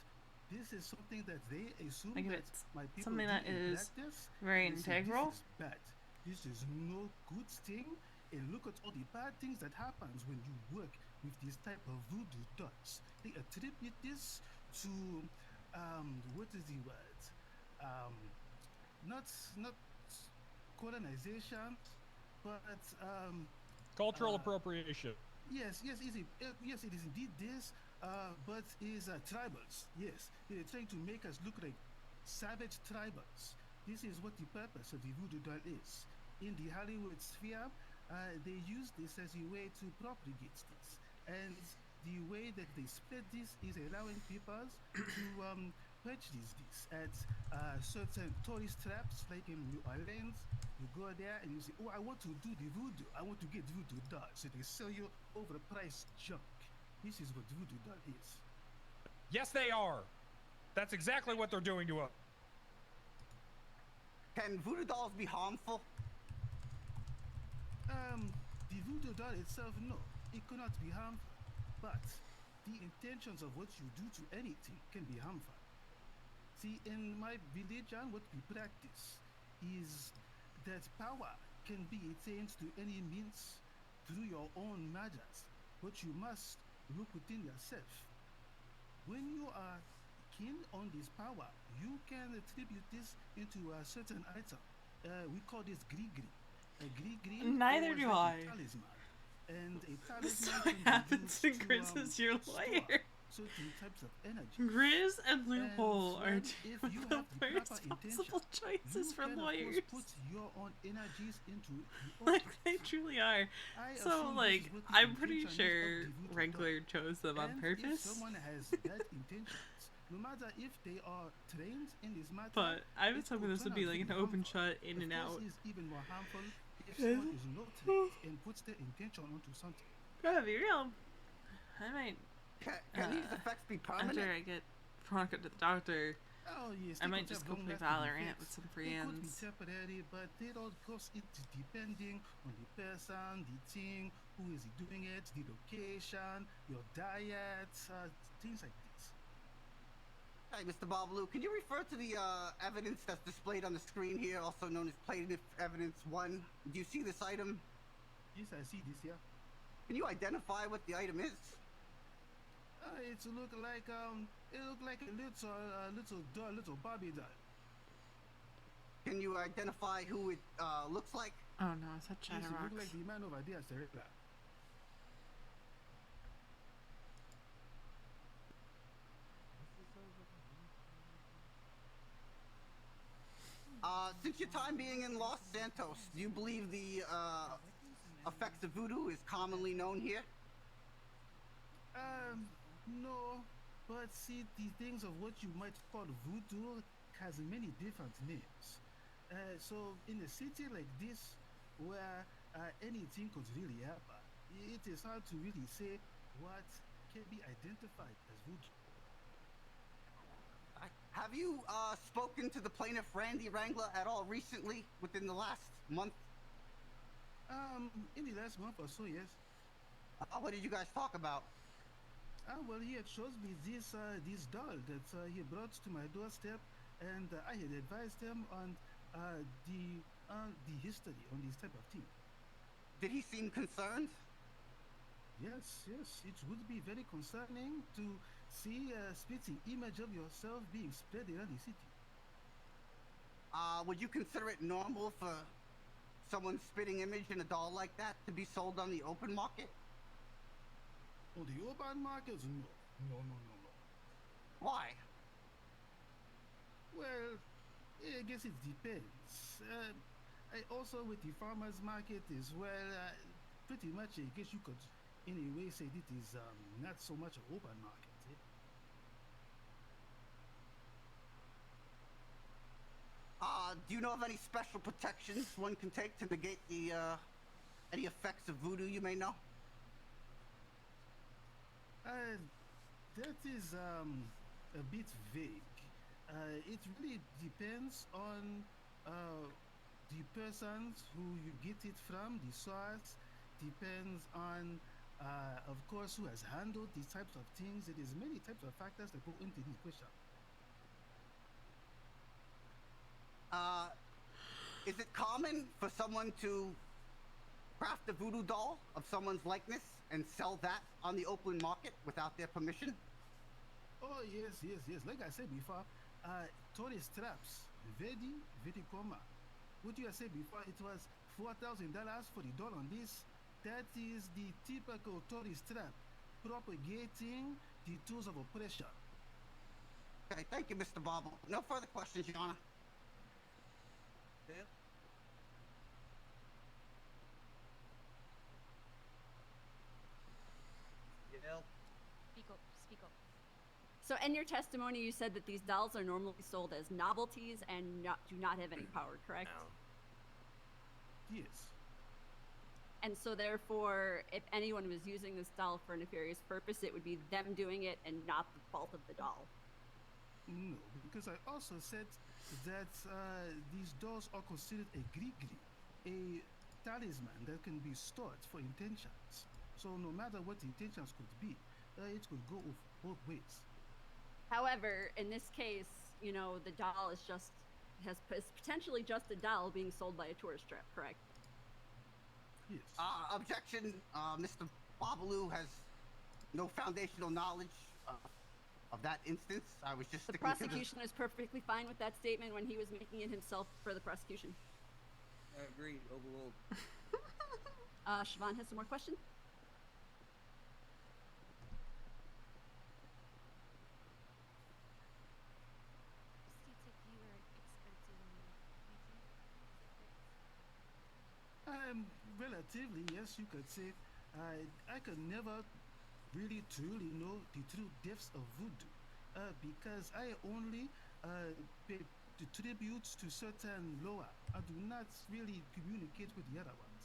this is something that they assume Like if that it's my people something do that in is practice, very they say, integral. This is bad. This is no good thing. And look at all the bad things that happens when you work with this type of voodoo dolls. They attribute this to what is the word? Not colonization, but Cultural appropriation. Yes, it is indeed this, but is tribals. Yes, they're trying to make us look like savage tribals. This is what the purpose of the voodoo doll is. In the Hollywood sphere, they use this as a way to propagate this, and the way that they spread this is allowing people to purchase this at certain tourist traps, like in New Orleans. You go there and you say, "Oh, I want to do the voodoo. I want to get voodoo dolls." So they sell you overpriced junk. This is what voodoo doll is. Yes, they are. That's exactly what they're doing to us. Can voodoo dolls be harmful? The voodoo doll itself, no, it cannot be harmful. But the intentions of what you do to anything can be harmful. See, in my religion, what we practice is that power can be attained to any means through your own measures, but you must look within yourself. When you are keen on this power, you can attribute this into a certain item. We call this gree-gree. A gree-gree Neither is do like I. a talisman. And a This talisman so can be happens used to Grizz as your store lawyer. certain types of energy. Grizz and Loophole are when, two if of you the have the worst proper possible intention, choices you for can, of lawyers. course, put your own energies into the Like object. they truly are. I So assume this like is what the I'm pretty intention is of sure the voodoo Regular doll. chose them on And if purpose. someone has bad intentions, no matter if they are trained in this matter, But I was it hoping could this turn would be out like to an be open harmful. shut in Of and course, out. it is even more harmful if someone is not trained and puts their intention onto something. Gotta be real. I might. Can these effects be permanent? After I get Veronica to the doctor, Oh yes, I they might could just have go long play lasting Valorant effects. with some They could be friends. temporary, but they don't cost it depending on the person, the thing, who is doing it, the location, your diet, things like this. Hey, Mr. Babalu, can you refer to the evidence that's displayed on the screen here, also known as plaintiff evidence 1? Do you see this item? Yes, I see this here. Can you identify what the item is? It look like a little doll, little Barbie doll. Can you identify who it looks like? Oh no, is that Yes, it Chatterbox? look like the man over there, sir. Since your time being in Los Santos, do you believe the effects of voodoo is commonly known here? No, but see, the things of what you might call voodoo has many different names. So in a city like this, where anything could really happen, it is hard to really say what can be identified as voodoo. Have you spoken to the plaintiff Randy Wrangler at all recently, within the last month? In the last month or so, yes. What did you guys talk about? Well, he had shows me this doll that he brought to my doorstep, and I had advised him on the history on this type of thing. Did he seem concerned? Yes, yes, it would be very concerning to see a spitting image of yourself being spread around the city. Would you consider it normal for someone's spitting image in a doll like that to be sold on the open market? On the open market? No. Why? Well, I guess it depends. I also with the farmers market as well, pretty much I guess you could in a way say it is not so much an open market. Do you know of any special protections one can take to negate the any effects of voodoo you may know? That is a bit vague. It really depends on the persons who you get it from, the source, depends on, of course, who has handled these types of things. It is many types of factors that go into this question. Is it common for someone to craft a voodoo doll of someone's likeness and sell that on the open market without their permission? Oh, yes. Like I said before, tourist traps, very common. What you said before, it was $4,000 for the doll on this. That is the typical tourist trap, propagating the tools of oppression. Okay, thank you, Mr. Bobble. No further questions, Your Honor. Dale? Dale? Speak up. So in your testimony, you said that these dolls are normally sold as novelties and do not have any power, correct? Yes. And so therefore, if anyone was using this doll for a nefarious purpose, it would be them doing it and not the fault of the doll. No, because I also said that these dolls are considered a grigri, a talisman that can be stored for intentions. So no matter what the intentions could be, it could go both ways. However, in this case, you know, the doll is potentially just a doll being sold by a tourist trap, correct? Yes. Objection. Mr. Babalu has no foundational knowledge of that instance. I was just The sticking to prosecution is perfectly fine with that statement when he was making it himself for the prosecution. Agreed. Overruled. Siobhan has some more questions. Relatively, yes, you could say. I could never really truly know the true depths of voodoo because I only pay the tributes to certain loa. I do not really communicate with the other ones.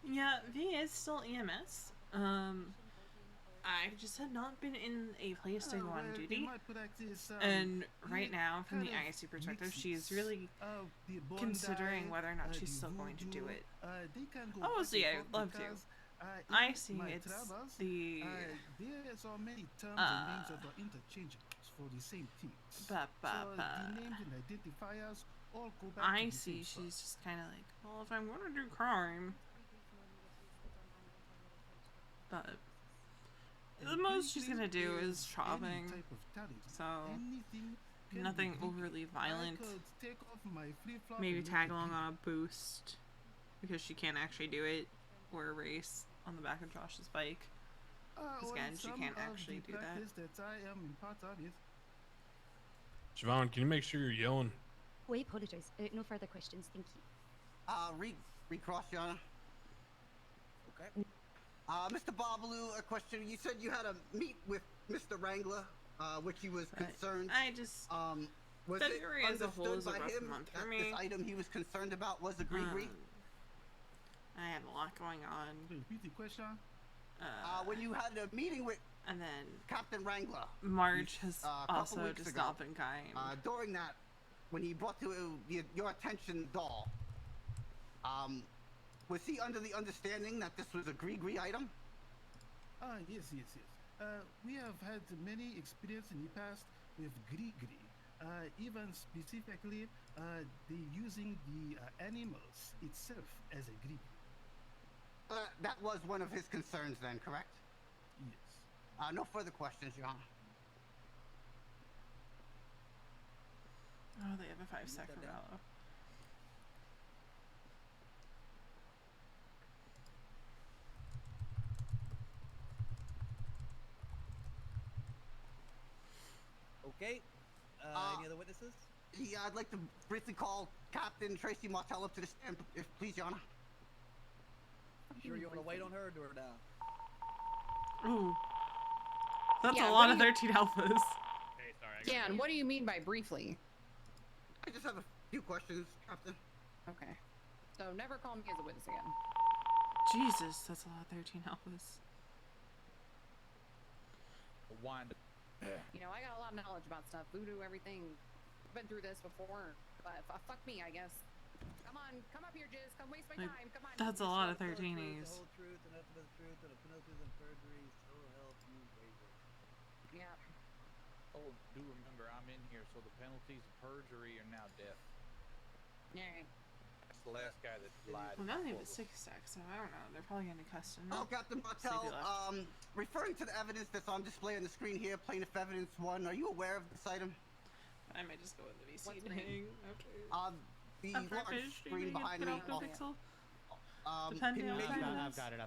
Yeah, V is still EMS. I just had not been in a place to go on duty. And right now, from the ISC perspective, she's really considering whether or not she's still going to do it. Obviously, I would love to. I see it's the there are many terms and names that are interchangeable for the same things. So the names and identifiers all go back I to the see same she's just kind of like, well, if I'm going to do crime, but the most she's gonna do is shopping, so nothing overly violent. Maybe tag along on a boost because she can't actually do it, or a race on the back of Josh's bike. Because again, she can't actually do that. Siobhan, can you make sure you're yelling? Oh, I apologize. No further questions. Thank you. Recross, Your Honor. Okay. Mr. Babalu, a question. You said you had a meet with Mr. Wrangler, which he was concerned. I just was February it as a whole is a by rough him month for that me. this item he was concerned about was a gree-gree? I had a lot going on. Repeat the question. When you had a meeting with and then Captain Wrangler, Marge has also weeks just ago, not been kind. During that, when he brought to your attention the doll, was he under the understanding that this was a gree-gree item? Ah, yes, yes, yes. We have had many experience in the past with Grigri. Even specifically, they using the animals itself as a Grigri. That was one of his concerns then, correct? Yes. No further questions, Your Honor. Oh, they have a 5-sec for Mallow. Okay. Any other witnesses? Yeah, I'd like to briefly call Captain Tracy Martell up to the stand, if please, Your Honor. You sure you want to wait on her or do her now? Ooh. That's Yeah, a lot what of do you- 13 alphas. Hey, sorry. Yeah, and what do you mean by briefly? I just have a few questions, Captain. Okay. So never call me as a witness again. Jesus, that's a lot of 13 alphas. Wind. You know, I got a lot of knowledge about stuff, voodoo, everything. I've been through this before, but fuck me, I guess. Come on, come up here, Jizz. Come waste my Like, time. Come on. that's a lot of The truth, 13s. the whole truth, and nothing but the truth, and the penalties and perjury, so help you waver. Yeah. Oh, do remember, I'm in here, so the penalties of perjury are now death. Yeah. That's the last guy that lied. Well, now they have a 6-sec, so I don't know. They're probably going to custom. Oh, Captain Martell, referring to the evidence that's on display on the screen here, plaintiff evidence 1, are you aware of this item? I might just go in the VC What's to the hang after. The After I large finish screen streaming behind and me. put out the pixel. Can you make I've got it.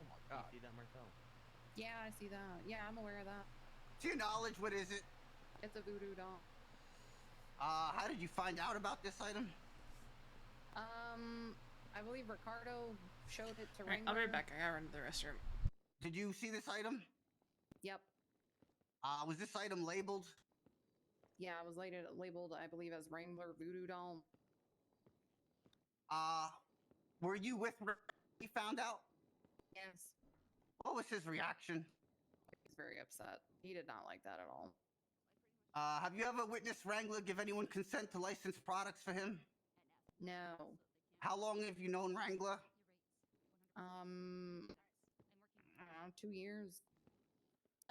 Oh my god. You see that, Marcel? Yeah, I see that. Yeah, I'm aware of that. To your knowledge, what is it? It's a voodoo doll. How did you find out about this item? I believe Ricardo showed it to Alright, Ring. I'll be right back. I gotta run to the restroom. Did you see this item? Yep. Was this item labeled? Yeah, it was labeled, I believe, as Wrangler Voodoo Doll. Were you with Rick when he found out? Yes. What was his reaction? He's very upset. He did not like that at all. Have you ever witnessed Wrangler give anyone consent to license products for him? No. How long have you known Wrangler? I don't know, 2 years.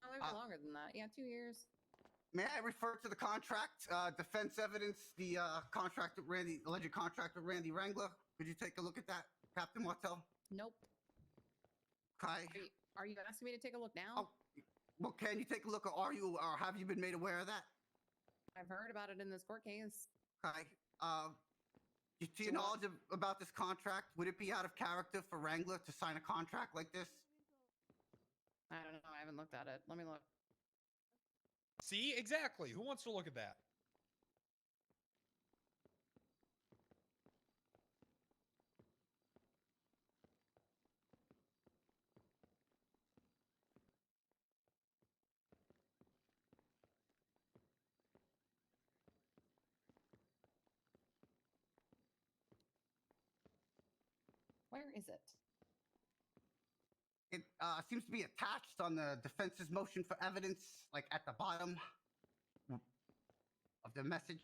No, maybe longer than that. Yeah, 2 years. May I refer to the contract, defense evidence, the contract with Randy, alleged contract with Randy Wrangler? Could you take a look at that, Captain Martell? Nope. Okay. Are you asking me to take a look now? Oh, well, can you take a look, or have you been made aware of that? I've heard about it in this court case. Okay. To your knowledge about this contract, would it be out of character for Wrangler to sign a contract like this? I don't know. I haven't looked at it. Let me look. See, exactly. Who wants to look at that? Where is it? It seems to be attached on the defense's motion for evidence, like at the bottom of the message.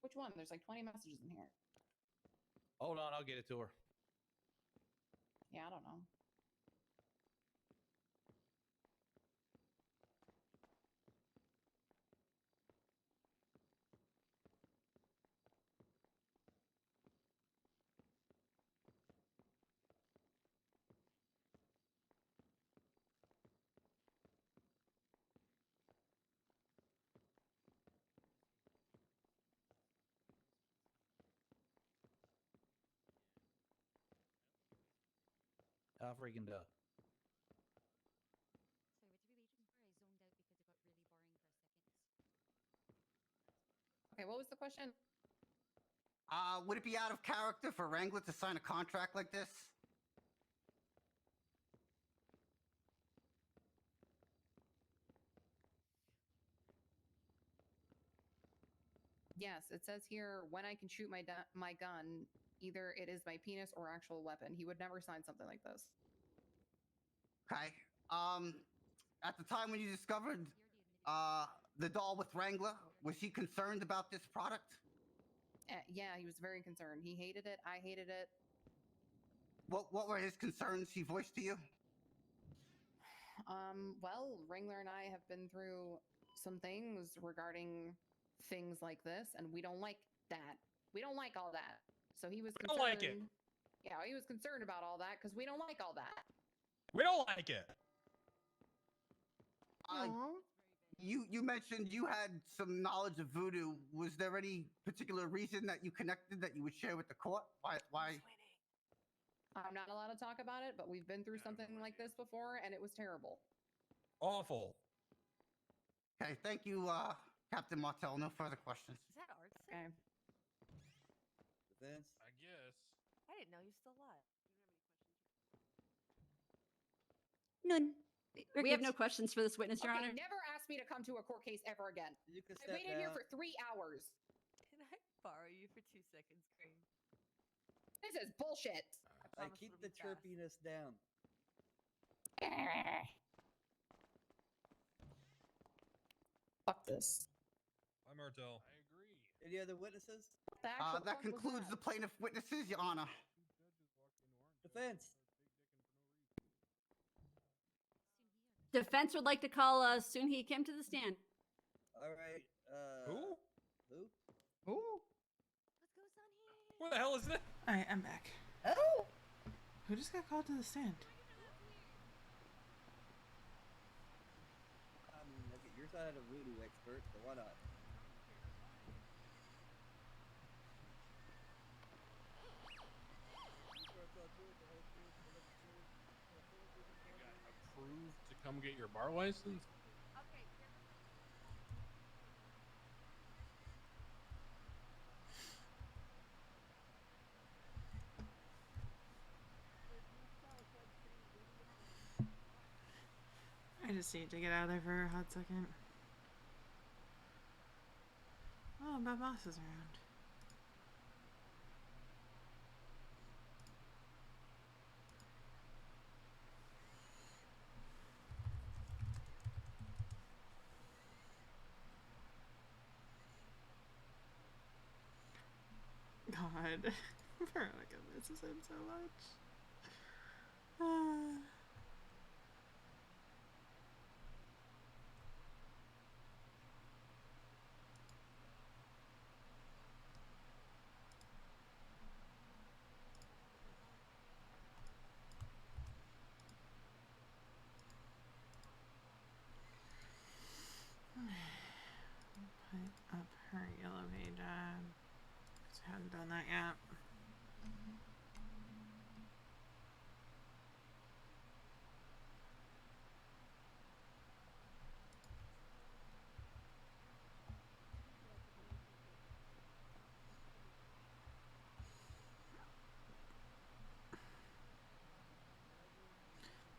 Which one? There's like 20 messages in here. Hold on, I'll get it to her. Yeah, I don't know. How freaking duh. Okay, what was the question? Would it be out of character for Wrangler to sign a contract like this? Yes, it says here when I can shoot my gun, either it is my penis or actual weapon. He would never sign something like this. Okay. At the time when you discovered the doll with Wrangler, was he concerned about this product? Yeah, he was very concerned. He hated it. I hated it. What were his concerns he voiced to you? Well, Ringler and I have been through some things regarding things like this, and we don't like that. We don't like all that. So he was We concerned. don't like it. Yeah, he was concerned about all that because we don't like all that. We don't like it. You mentioned you had some knowledge of voodoo. Was there any particular reason that you connected that you would share with the court? Why? I'm not allowed to talk about it, but we've been through something like this before, and it was terrible. Awful. Okay, thank you, Captain Martell. No further questions. Is that Arts? Okay. Defense. I guess. I didn't know you're still alive. None. We have no questions for this witness, Your Okay, Honor. never ask me to come to a court case ever again. You can I step waited here down. for 3 hours. Can I borrow you for 2 seconds, Cream? This is bullshit. I keep the chirpiness down. Fuck this. I'm Martel. I agree. Any other witnesses? That concludes the plaintiff witnesses, Your Honor. Defense. Defense would like to call Soon-Hee Kim to the stand. All right. Who? Who? Who? What the hell is that? Alright, I'm back. Oh! Who just got called to the stand? I mean, okay, you're not a voodoo expert, so why not? Approved to come get your bar license? I just need to get out of there for a hot second. Oh, my boss is around. God, Veronica misses him so much. Put up her yellow page ad. I hadn't done that yet.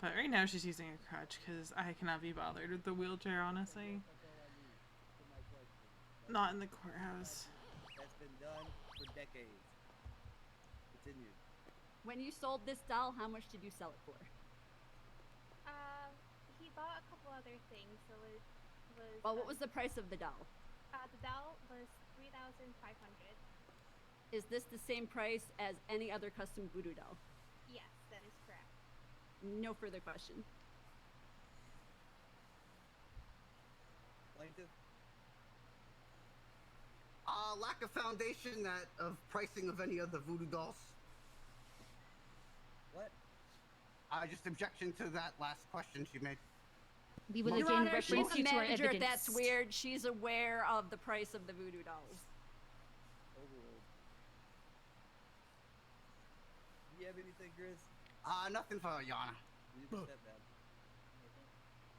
But right now she's using a crutch because I cannot be bothered with the wheelchair, honestly. Not in the courthouse. That's been done for decades. Continue. When you sold this doll, how much did you sell it for? He bought a couple other things, so it was. Well, what was the price of the doll? The doll was $3,500. Is this the same price as any other custom voodoo doll? Yes, that is correct. No further question. Plaintiff? Lack of foundation that of pricing of any other voodoo dolls. What? Just objection to that last question she made. We will Your again Honor, she's reference the you to our manager. evidence. That's weird. She's aware of the price of the voodoo dolls. Overruled. Do you have anything, Grizz? Nothing for Your Honor. You can step down.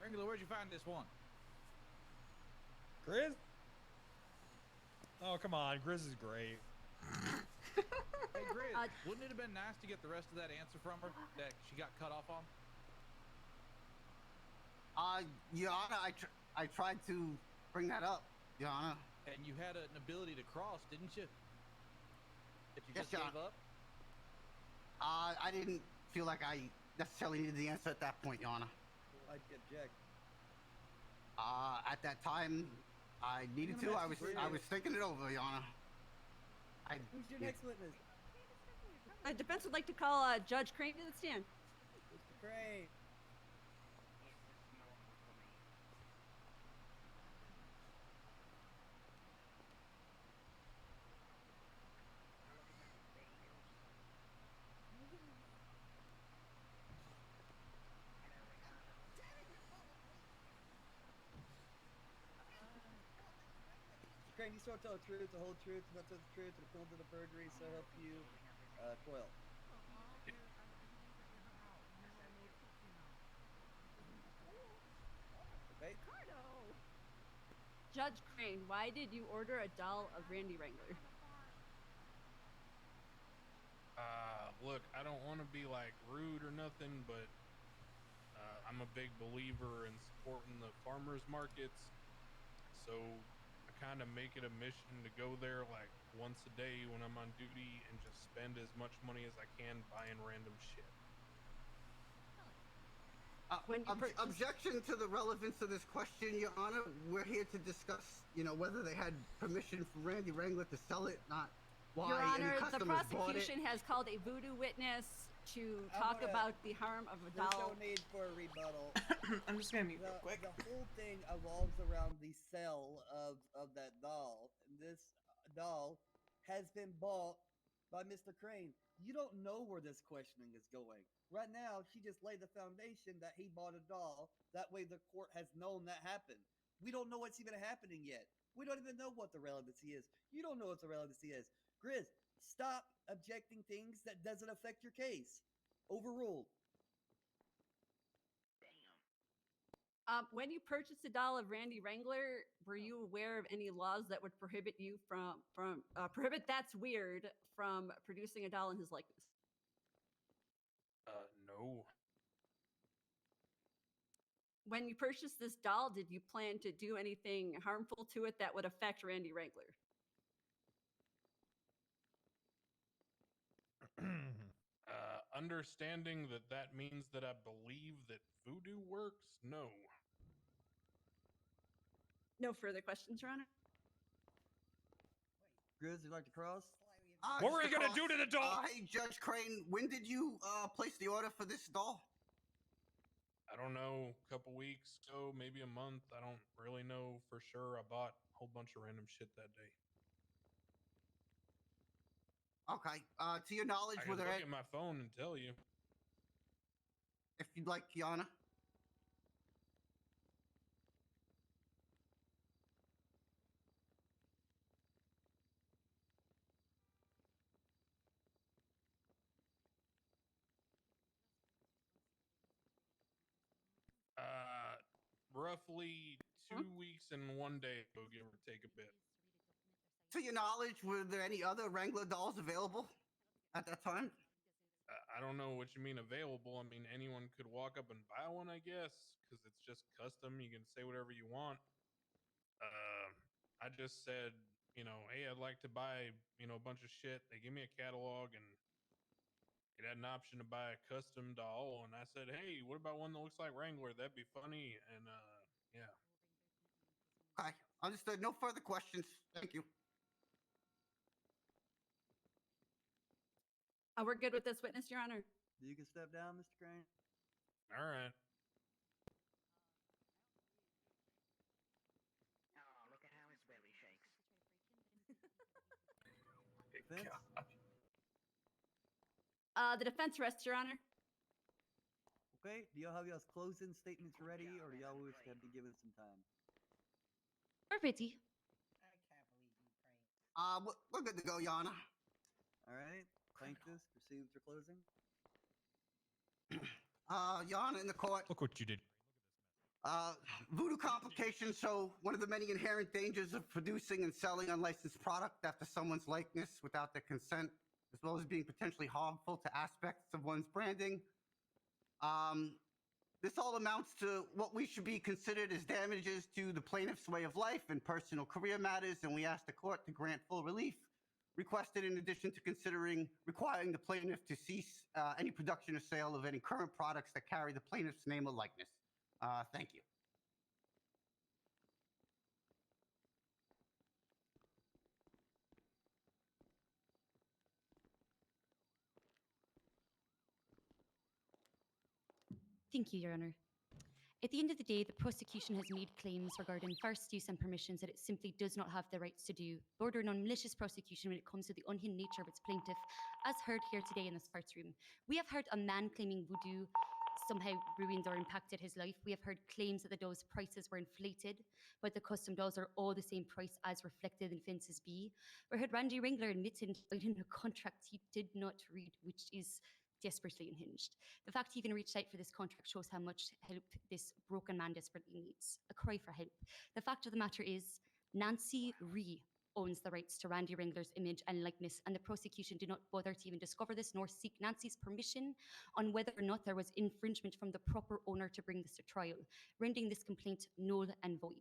Regular, where'd you find this one? Grizz? Oh, come on. Grizz is great. Hey, Grizz, wouldn't it have been nice to get the rest of that answer from her that she got cut off on? Your Honor, I tried to bring that up, Your Honor. And you had an ability to cross, didn't you? That you Yes, just Your gave Honor. up? I didn't feel like I necessarily needed the answer at that point, Your Honor. I object. At that time, I needed to. I was thinking it over, Your Honor. Who's your next witness? Defense would like to call Judge Crane to the stand. Mr. Crane. Crane, you swear to tell the truth, the whole truth, and not just the truth, and appeal to the perjury, so help you, Coyle. Okay. Judge Crane, why did you order a doll of Randy Wrangler? Look, I don't want to be like rude or nothing, but I'm a big believer in supporting the farmers markets, so I kind of make it a mission to go there like once a day when I'm on duty and just spend as much money as I can buying random shit. Objection to the relevance of this question, Your Honor. We're here to discuss, whether they had permission from Randy Wrangler to sell it, not why Your Honor, any the customers bought it. prosecution has called a voodoo witness to talk about the harm of a There's doll. no need for a rebuttal. I'm just gonna mute real quick. The whole thing revolves around the sale of that doll. This doll has been bought by Mr. Crane. You don't know where this questioning is going. Right now, she just laid the foundation that he bought a doll. That way the court has known that happened. We don't know what's even happening yet. We don't even know what the relevancy is. You don't know what the relevancy is. Grizz, stop objecting things that doesn't affect your case. Overruled. When you purchased a doll of Randy Wrangler, were you aware of any laws that would prohibit you from prohibit That's Weird from producing a doll in his likeness? No. When you purchased this doll, did you plan to do anything harmful to it that would affect Randy Wrangler? Understanding that means that I believe that voodoo works? No. No further questions, Your Honor. Grizz, you like to cross? What were you gonna do to the doll? Hey, Judge Crane, when did you place the order for this doll? I don't know, a couple weeks ago, maybe a month. I don't really know for sure. I bought a whole bunch of random shit that day. Okay. To your knowledge, I can were there look at my phone and tell you. if you'd like, Kiana? Roughly 2 weeks and 1 day ago, give or take a bit. To your knowledge, were there any other Wrangler dolls available at that time? I don't know what you mean available. I mean, anyone could walk up and buy one, I guess, because it's just custom. You can say whatever you want. I just said, hey, I'd like to buy, a bunch of shit. They give me a catalog, and it had an option to buy a custom doll. And I said, hey, what about one that looks like Wrangler? That'd be funny. And yeah. Okay, understood. No further questions. Thank you. We're good with this witness, Your Honor. You can step down, Mr. Crane. All right. Oh, look at how his belly shakes. Defense? The defense rests, Your Honor. Okay, do y'all have y'all's closing statements ready, or do y'all wish to be given some time? We're ready. We're good to go, Your Honor. All right, plaintiffs, proceed with your closing. Your Honor, in the court. Look what you did. Voodoo complications show one of the many inherent dangers of producing and selling unlicensed product after someone's likeness without their consent, as well as being potentially harmful to aspects of one's branding. This all amounts to what we should be considered as damages to the plaintiff's way of life and personal career matters, and we ask the court to grant full relief, requested in addition to requiring the plaintiff to cease any production or sale of any current products that carry the plaintiff's name or likeness. Thank you. Thank you, Your Honour. At the end of the day, the prosecution has made claims regarding first use and permissions that it simply does not have the rights to do, bordering on malicious prosecution when it comes to the unhinged nature of its plaintiff, as heard here today in this court room. We have heard a man claiming voodoo somehow ruined or impacted his life. We have heard claims that the doll's prices were inflated, but the custom dolls are all the same price as reflected in Fences B. We heard Randy Wrangler admitting in a contract he did not read, which is desperately unhinged. The fact he even reached out for this contract shows how much help this broken man desperately needs. A cry for help. The fact of the matter is, Nancy Rhee owns the rights to Randy Wrangler's image and likeness, and the prosecution did not bother to even discover this nor seek Nancy's permission on whether or not there was infringement from the proper owner to bring this to trial, rendering this complaint null and void.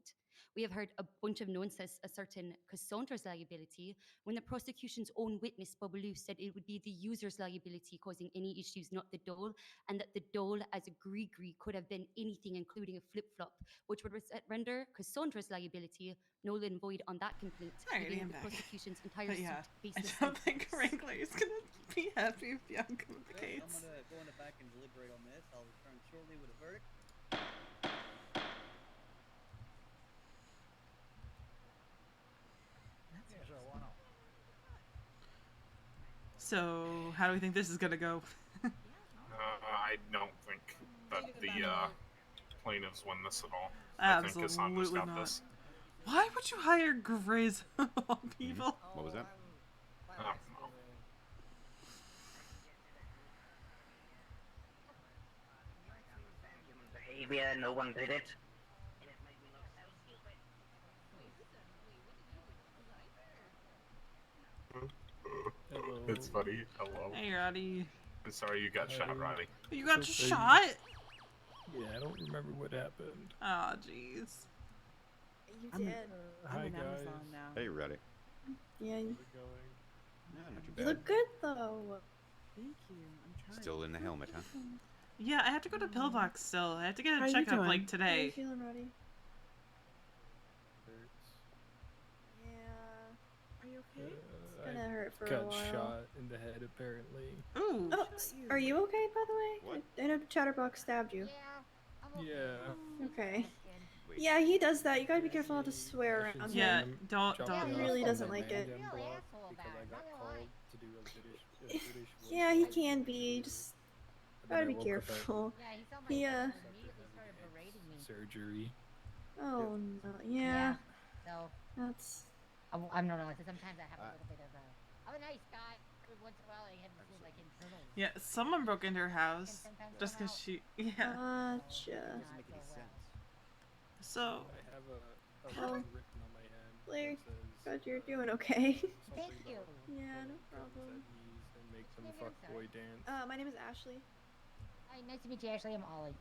We have heard a bunch of nonsense asserting Cassandra's liability when the prosecution's own witness, Babalu, said it would be the user's liability causing any issues, not the doll, and that the doll as a gree-gree could have been anything, including a flip-flop, which would render Cassandra's liability null and void on that complaint, Alrighty, I'm the back. prosecution's entire But yeah, suit I baseless don't and think false. Wrangler is gonna be happy with the outcome of the Okay, case. I'm gonna go in the back and deliberate on this. I'll return shortly with a verdict. So, how do we think this is gonna go? I don't think that the plaintiffs win this at all. I think Cassandra's Absolutely got not. this. Why would you hire Grizz of all people? What was that? I don't know. Behavior, no one did it. It's funny. Hello. Hey, Roddy. I'm sorry you got shot, Roddy. You got It's okay. shot? Yeah, I don't remember what happened. Oh, jeez. You I'm did. Hi, I'm an guys. Amazon now. Hey, ready? Yeah, you Yeah, not too you bad. look good though. Thank you. I'm trying. Still in the helmet, huh? Yeah, I have to go to Pillbox still. I have to get How a you checkup doing? like How you today. feeling, Roddy? Yeah. Are you okay? It's I gonna hurt for a got while. shot in the head, apparently. Ooh. Oh, are you okay, by the way? I know Chatterbox stabbed you. Yeah. Okay. Yeah, he does that. You gotta be careful not to swear around Yeah, him. don't. He really doesn't like it. Because I got called to do a British Yeah, he can be. Just then gotta I be woke up at- careful. He He surgery. Oh no. Yeah. So That's. I'm not honest. Sometimes I have a little bit of a. I'm a nice guy. Every once in a while, I have this like internal. Yeah, someone broke into her house just because she. Yeah. Gotcha. So. I have a Oh. line written on my hand. Blair, that says glad you're doing okay. something you. about Yeah, no putting guns problem. at knees and make them fuckboy dance. My name is Ashley. Hi, nice to meet you, Ashley. I'm Ollie.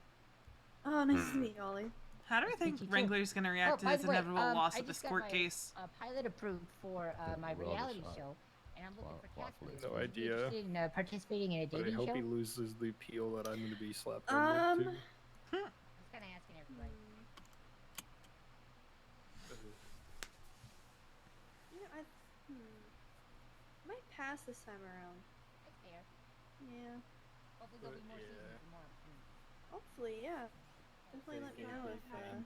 Oh, nice to meet you, Ollie. How do we think you too. Wrangler's gonna react to by this the way, inevitable loss I of this just got court my, case? Pilot approved for my We're all reality just, show, and I'm looking for cast members. No Would you be idea. interested in participating in a But I dating hope show? he loses the appeal that I'm going to be slapped on with too. Just kind of asking everybody. You know, might pass this time around. That's fair. Yeah. Hopefully there'll be more seasons and more opportunities. Hopefully, yeah. Definitely let me know if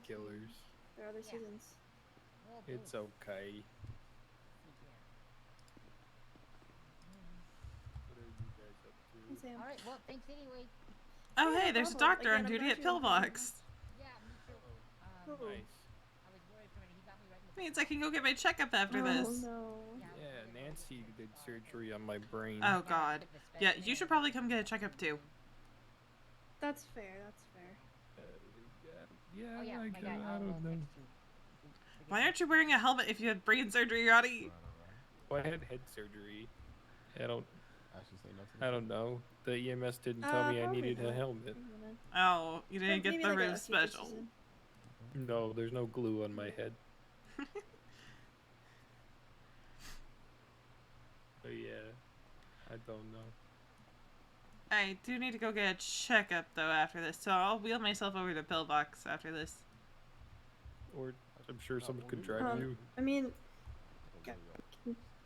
Killers. there are other seasons. It's okay. What are you guys up to? Hey, Sam. All right. Well, thanks anyway. Oh, Yeah, hey, no there's a problem. doctor on Again, I'm duty glad at you enjoyed it. Pillbox. Yeah, me too. Oh. Nice. I was worried for a minute. He got me right in the. Means I can go get my checkup after Oh, this. no. Yeah, Nancy did surgery on my brain. Oh God. Yeah, you should probably come get a checkup too. That's fair. That's fair. Yeah, Oh, yeah, I, my guy, I don't know. Why aren't you wearing a helmet if you had brain surgery, Roddy? Well, I had head surgery. I don't know. The EMS didn't tell me I probably needed a not. helmet. Oh, you didn't get Maybe the like a roof future special. season. No, there's no glue on my head. But yeah, I don't know. I do need to go get a checkup though after this, so I'll wheel myself over to Pillbox after this. Or I'm sure someone could drive you. I mean,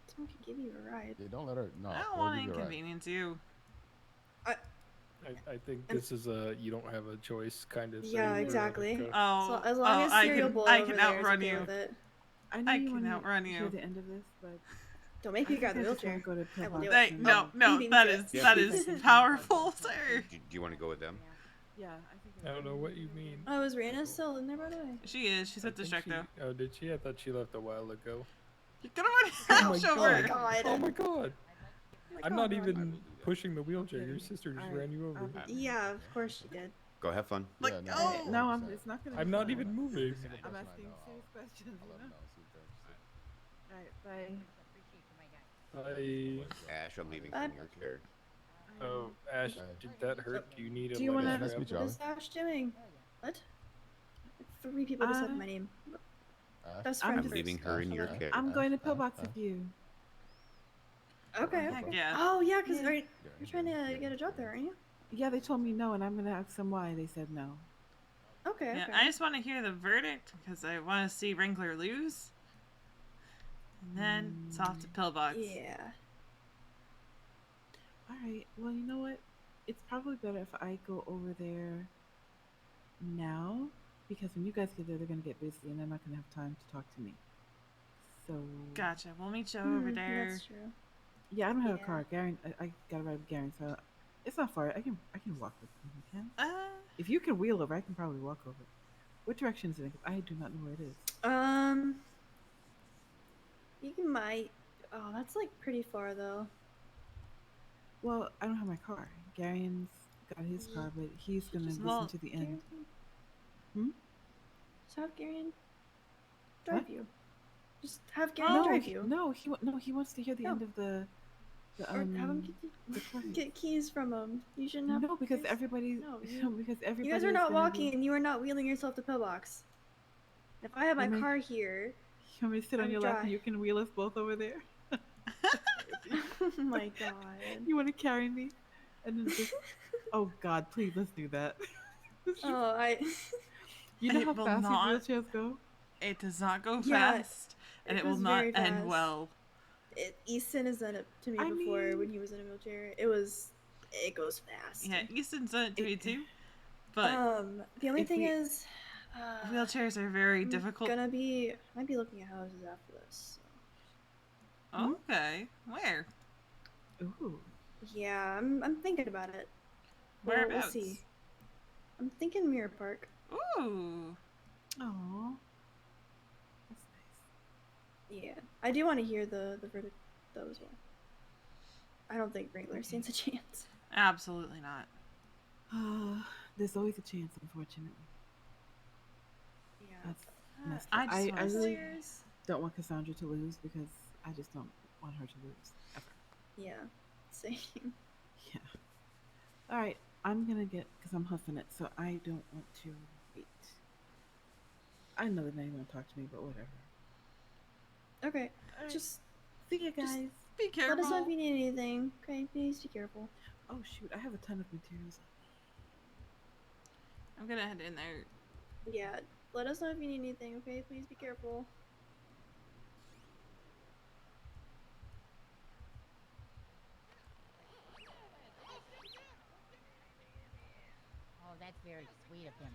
someone could give you a ride. Yeah, don't let her. No. I don't we'll want to give you a ride. inconvenience you. I I think this is a you don't have a choice kind of thing. Yeah, exactly. Veronica. So as long as Cereal Bowl I over can there is outrun okay you. with it. I know I you can want outrun to you. hear the end of this, but Don't make me I grab the think I just wanna wheelchair. go to I will do Pillbox it. and- No, Beat me that to is it. that is powerful, sir. Do you want to go with them? Yeah, I think. I don't know what you mean. Oh, is Raina still in there, by the way? She is. She's at I think Distracto. Oh, did she? I thought she left a while ago. You're gonna run out, show her. Oh my god. I'm not God. even pushing the wheelchair. Your sister just ran you over. Yeah, of course she did. Go have fun. Like, oh. No, it's not gonna. I'm be not fun. even moving. I'm asking serious questions. Alright, bye. Bye. Ash, I'm leaving Bye. from your care. Oh, Ash, did that hurt? Do you need a Do you want to? leg What is Ash doing? What? 3 people just said my name. Best friend I'm first. leaving her in your care. I'm going to Pillbox with you. Okay. Heck yeah. Oh yeah, because you're trying to get a job there, aren't you? Yeah, they told me no, and I'm gonna ask them why they said no. Okay. Yeah, okay. I just want to hear the verdict because I want to see Wrangler lose. And then it's off to Pillbox. Yeah. All right. Well, you know what? It's probably better if I go over there now, because when you guys get there, they're gonna get busy, and they're not gonna have time to talk to me. So. Gotcha. We'll meet you over there. That's true. Yeah, I don't have a car. Garen, I gotta ride with Garen, so it's not far. I can walk with him. You can? If you can wheel over, I can probably walk over. What direction is it? 'Cause I do not know where it is. You might. Oh, that's like pretty far though. Well, I don't have my car. Garen's got his car, but he's gonna listen to the end. Just have Garen drive you. Just have Garen drive you. No, he wants to hear the end of the Or have him get keys from him. You shouldn't have. No, because keys. everybody. No, because everybody. You guys are is not gonna walking, be- and you are not wheeling yourself to Pillbox. If I have my You may- car here, You want me to sit on I'm your lap dry. and you can wheel us both over there? oh my god. You want to carry me? And then just. Oh God, please let's do that. Oh, You know It how will fast not- these wheelchairs go? It does not go Yeah, fast, and it it will goes not very end fast. well. Easton has done it to me before when he was in a wheelchair. It goes fast. Yeah, Easton's done it to me too. But the only if thing we- is, wheelchairs are very I'm difficult. might be looking at houses after this. Okay, where? Ooh. Yeah, I'm thinking about it. We'll Whereabouts? see. I'm thinking Mirror Park. Ooh. Aww. Yeah, I do want to hear the verdict though as well. I don't think Wrangler stands a chance. Absolutely not. There's always a chance, unfortunately. Yeah. That's messed I up. just wanna really see- don't want Cassandra to lose because I just don't want her to lose ever. Yeah, same. Yeah. All right, I'm gonna get because I'm huffing it, so I don't want to wait. I know that now you want to talk to me, but whatever. Okay, just see you guys. Be Let us know if careful. you need anything. Okay, please be careful. Oh shoot, I have a ton of materials. I'm gonna head in there. Yeah, let us know if you need anything. Okay, please be careful. Oh, that's very sweet of him.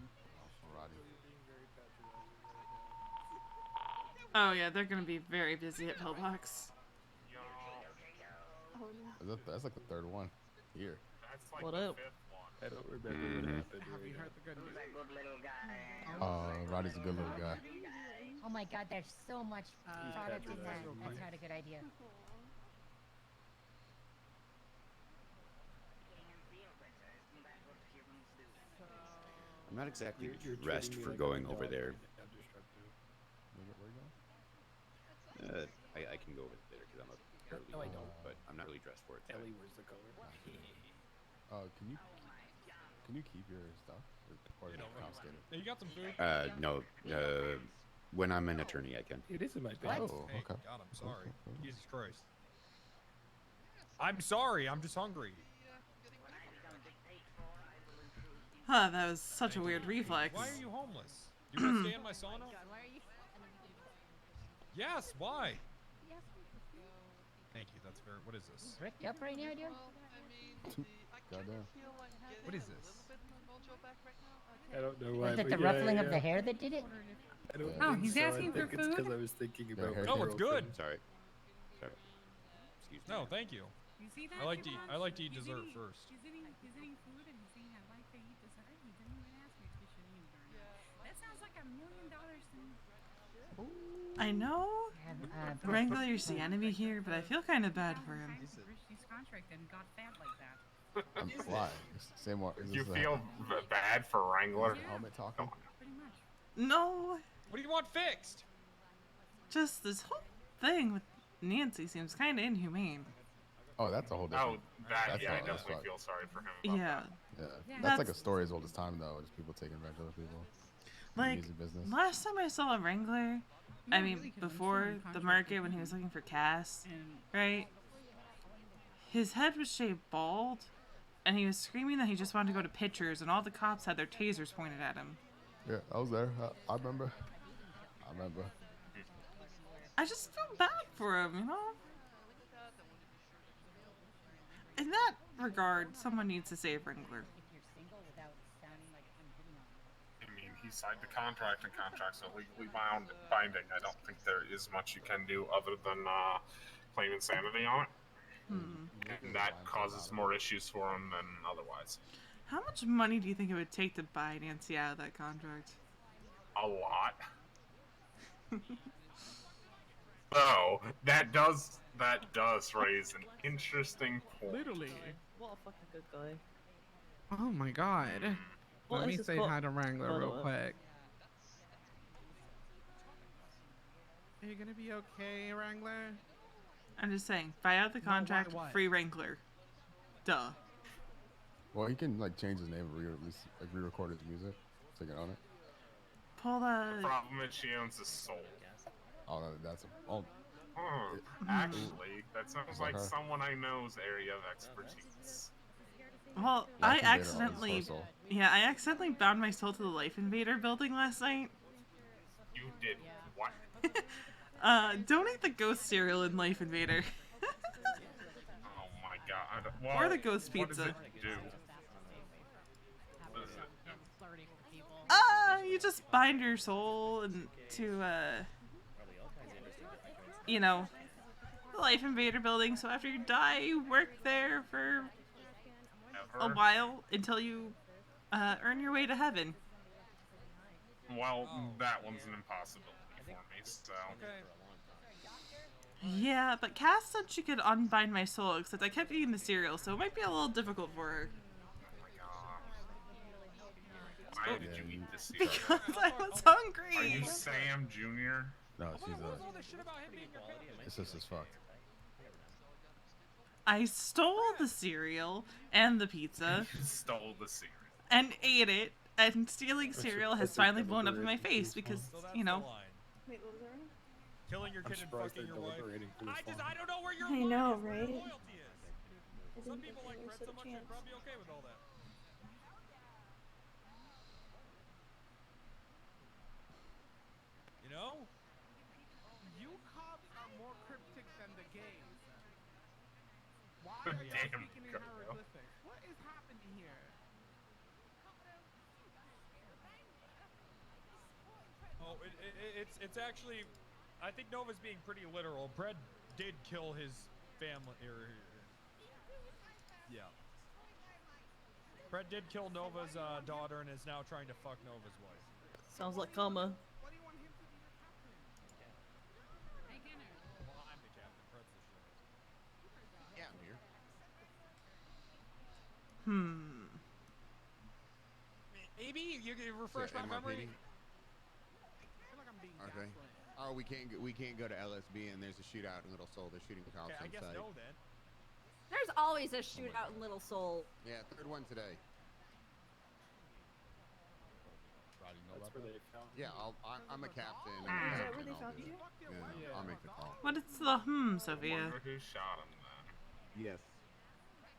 Oh yeah, they're gonna be very busy at Pillbox. Oh no. That's like the third one here. That's like What the up? fifth one. I don't remember what happened. Have you heard the good news? Roddy's a good little guy. Oh my God, there's so much product in that. real That's quick. not a good idea. I'm not exactly You're dressed treating me for like going I'm a over dog there. right now, Destructo. I can go over there because I'm a paralegal, No, I don't. but I'm not really dressed for it. Ellie, where's the color? Can you keep your stuff or is it confiscated? Hey, you got some food? No. When I'm an attorney, I can. It is in my What? bag. Oh, Hey, okay. God, I'm sorry. Jesus Christ. I'm sorry. I'm just hungry. Huh, that was such a weird reflex. Why are you homeless? You want to stay in my sauna? Yes. Why? Thank you. That's very. What is this? Bricked up right now, dude? Goddamn. What is this? I don't know Was why. it the but ruffling yeah, of the hair that did it? I don't Oh, think he's so. asking I think for it's food? because I was thinking about my No, it's good. girlfriend. Sorry. Excuse me. No, thank you. You see that? I like to Javon? I like to eat He's dessert eating- first. He's eating food and he's saying, I like to eat dessert. He didn't even ask me if we should eat it or not. That sounds like $1 million to me. I know Wrangler's the enemy here, but I feel kind of bad for him. He's contract and got fat like that. Why? Say more. Is You this feel bad for Wrangler? Helmet talking? Pretty much. No, What do you want fixed? just this whole thing with Nancy seems kind of inhumane. Oh, that's a whole different. That, yeah, I that's definitely fucked. feel sorry for him. About Yeah. Yeah, that's like a story as old as time, though. Just people taking advantage of other people. Like, Music business. last time I saw a Wrangler, I mean, before the market when he was looking for Cass, right? His head was shaved bald, and he was screaming that he just wanted to go to pictures, and all the cops had their tasers pointed at him. Yeah, I was there. I remember. I just feel bad for him, you know? In that regard, someone needs to save Wrangler. I mean, he signed the contract, and contracts are legally binding. I don't think there is much you can do other than claim insanity on it. And that causes more issues for him than otherwise. How much money do you think it would take to buy Nancy out of that contract? A lot. Oh, that does raise an interesting point. Literally. What a fucking good guy. Oh my god. What Let me is this say called? hi to Wrangler real Follow up. quick. Are you gonna be okay, Wrangler? I'm just saying, buy out the contract, why? free Wrangler. Duh. Well, he can like change his name and re-record his music, so you can own it. Pull The the... problem is she owns his soul. Oh, that's oh. Actually, that sounds like her? someone I know's area of expertise. Well, Life I Invader owns accidentally... her soul. Yeah, I accidentally bound my soul to the Life Invader building last night. You did what? Donate the ghost cereal in Life Invader. Oh my god. Well, Or the ghost what does pizza. it do? What does it do? You just bind your soul into, you know, the Life Invader building, so after you die, you work there for a while until you earn your way to heaven. Well, that one's an impossibility for me, so... Yeah, but Cass said she could unbind my soul, except I kept eating the cereal, so it might be a little difficult for her. Why did you eat this cereal? Because I was hungry. Are you Sam Jr.? No, she's it's just as fucked. I stole the cereal and the pizza. You stole the cereal. And ate it, and stealing cereal has finally blown up in my face because, you know. Wait, what was that? Killing your I'm kid and surprised fucking they're your wife. deliberating for this I don't know where your I know, right? loyalty is. Some people like Brett so much they're probably okay with all that. You know? You cops are more cryptic than the gays. Why are you Damn, speaking in Kurt, hieroglyphics? What is happening here? Oh, it's actually, I think Nova's being pretty literal. Brett did kill his family. Yeah. Brett did kill Nova's daughter and is now trying to fuck Nova's wife. Sounds like karma. Well, I'm the captain. Brett's the sheriff. Yeah, I'm here. Maybe you can refresh my memory. Okay. Oh, we can't go to LSB and there's a shootout in Little Seoul. They're shooting cops Okay, I on guess site. no then. There's always a shootout in Little Seoul. Yeah, third one today. That's where they found Yeah, I'm a captain. Is that where they found you? Yeah, I'll make the call. What is the Sophia? Wonder who shot him then. Yes.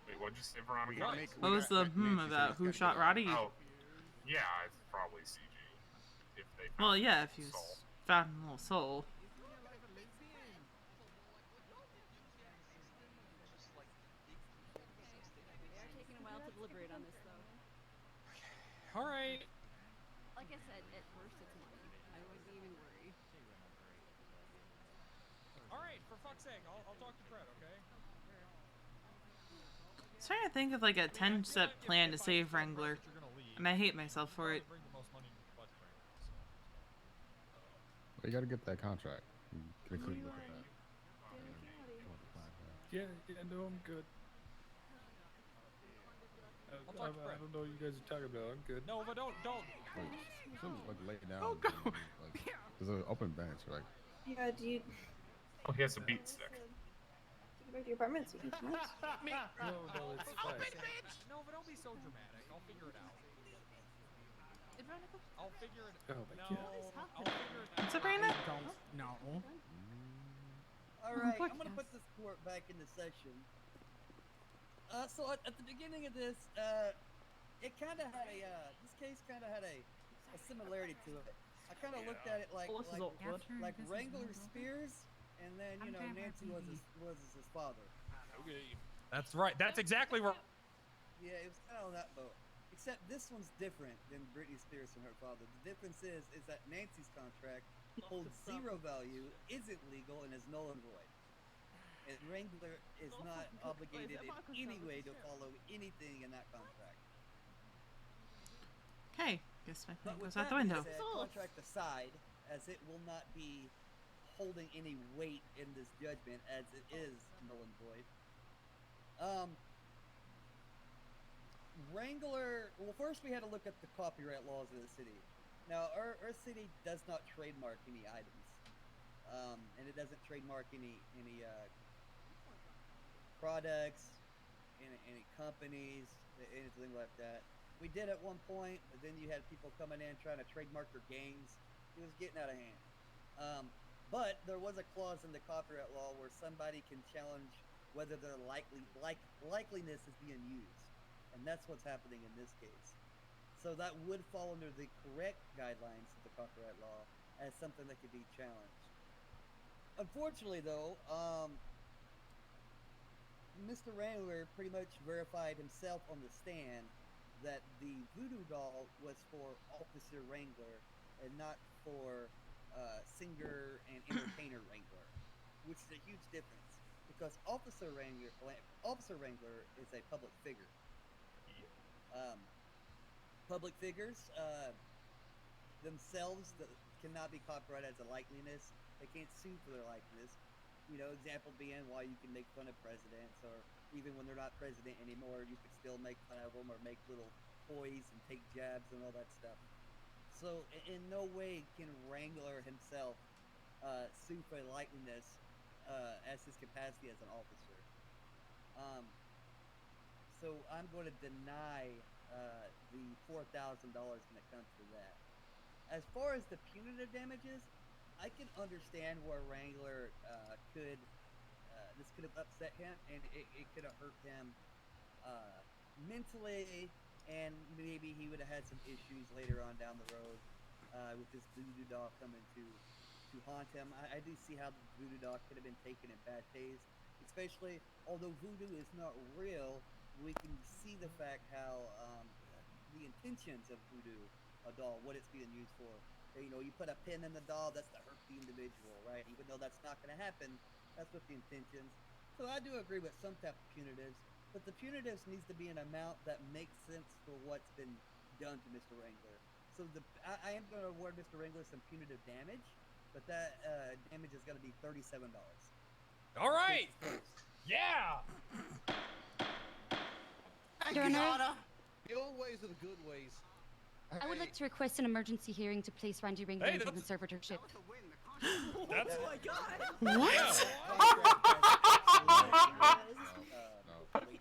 Wait, what'd you say, Veronica? What was the about? Who shot Roddy? Oh, yeah, it's probably CG. If they found Well, yeah, if he was Soul. found in Little Soul. Taking a while to All right. Like I said, at worst it's money. I wouldn't even worry. All right, for fuck's sake, I'll talk to Fred, okay? I was trying to think of like a 10-step plan to save Wrangler, and I hate myself for it. Well, you gotta get that contract. Get a quick look at that. Yeah, no, I'm good. I don't know what you guys are talking about. I'm good. No, but don't. Like lay down. Oh, God. Like, there's an open bench, like. Yeah, do you... Oh, he has a beat stick. Take it back to your apartment so you can No, it's fine. No, but don't be so dramatic. I'll figure it out. Did Veronica? I'll figure it out. Oh my God. I'll figure it out. Sabrina? I don't know. All right, I'm gonna put this court back into session. So at the beginning of this, it kind of had this case kind of had a similarity to it. I kind of looked at it like Wrangler Spears, and then Nancy was his father. Okay. That's right. That's exactly where. Yeah, it was kind of on that boat. Except this one's different than Britney Spears and her father. The difference is that Nancy's contract holds zero value, isn't legal, and is null and void. And Wrangler is not obligated in any way to follow anything in that contract. Okay, guess my thing But with goes out the that being window. said, contract aside, as it will not be holding any weight in this judgment, as it is null and void. Wrangler. Well, first we had to look at the copyright laws of the city. Now, our city does not trademark any items, and it doesn't trademark any products, any companies, anything like that. We did at one point, but then you had people coming in trying to trademark their games. It was getting out of hand. But there was a clause in the copyright law where somebody can challenge whether their likeliness is being used, and that's what's happening in this case. So that would fall under the correct guidelines of the copyright law as something that could be challenged. Unfortunately, though, Mr. Wrangler pretty much verified himself on the stand that the voodoo doll was for Officer Wrangler and not for singer and entertainer Wrangler, which is a huge difference because Officer Wrangler is a public figure. Public figures themselves cannot be copyrighted as a likeliness. They can't sue for their likeness. Example being why you can make fun of presidents, or even when they're not president anymore, you could still make fun of them or make little toys and take jabs and all that stuff. So in no way can Wrangler himself sue for likeness as his capacity as an officer. So I'm going to deny the $4,000 when it comes to that. As far as the punitive damages, I can understand where Wrangler this could have upset him, and it could have hurt him mentally, and maybe he would have had some issues later on down the road with this voodoo doll coming to haunt him. I do see how the voodoo doll could have been taken in bad taste, especially although voodoo is not real, we can see the fact how the intentions of voodoo, a doll, what it's being used for. You put a pin in the doll, that's to hurt the individual, right? Even though that's not going to happen, that's what the intentions. So I do agree with some type of punitives, but the punitives needs to be an amount that makes sense for what's been done to Mr. Wrangler. So I am going to award Mr. Wrangler some punitive damage, but that damage is going to be $37. All right. Yeah. Thank Your you, Honor. Honor. The old ways are the good ways. I would like to request an emergency hearing to place Randy Wrangler into conservatorship. That's oh my god! What?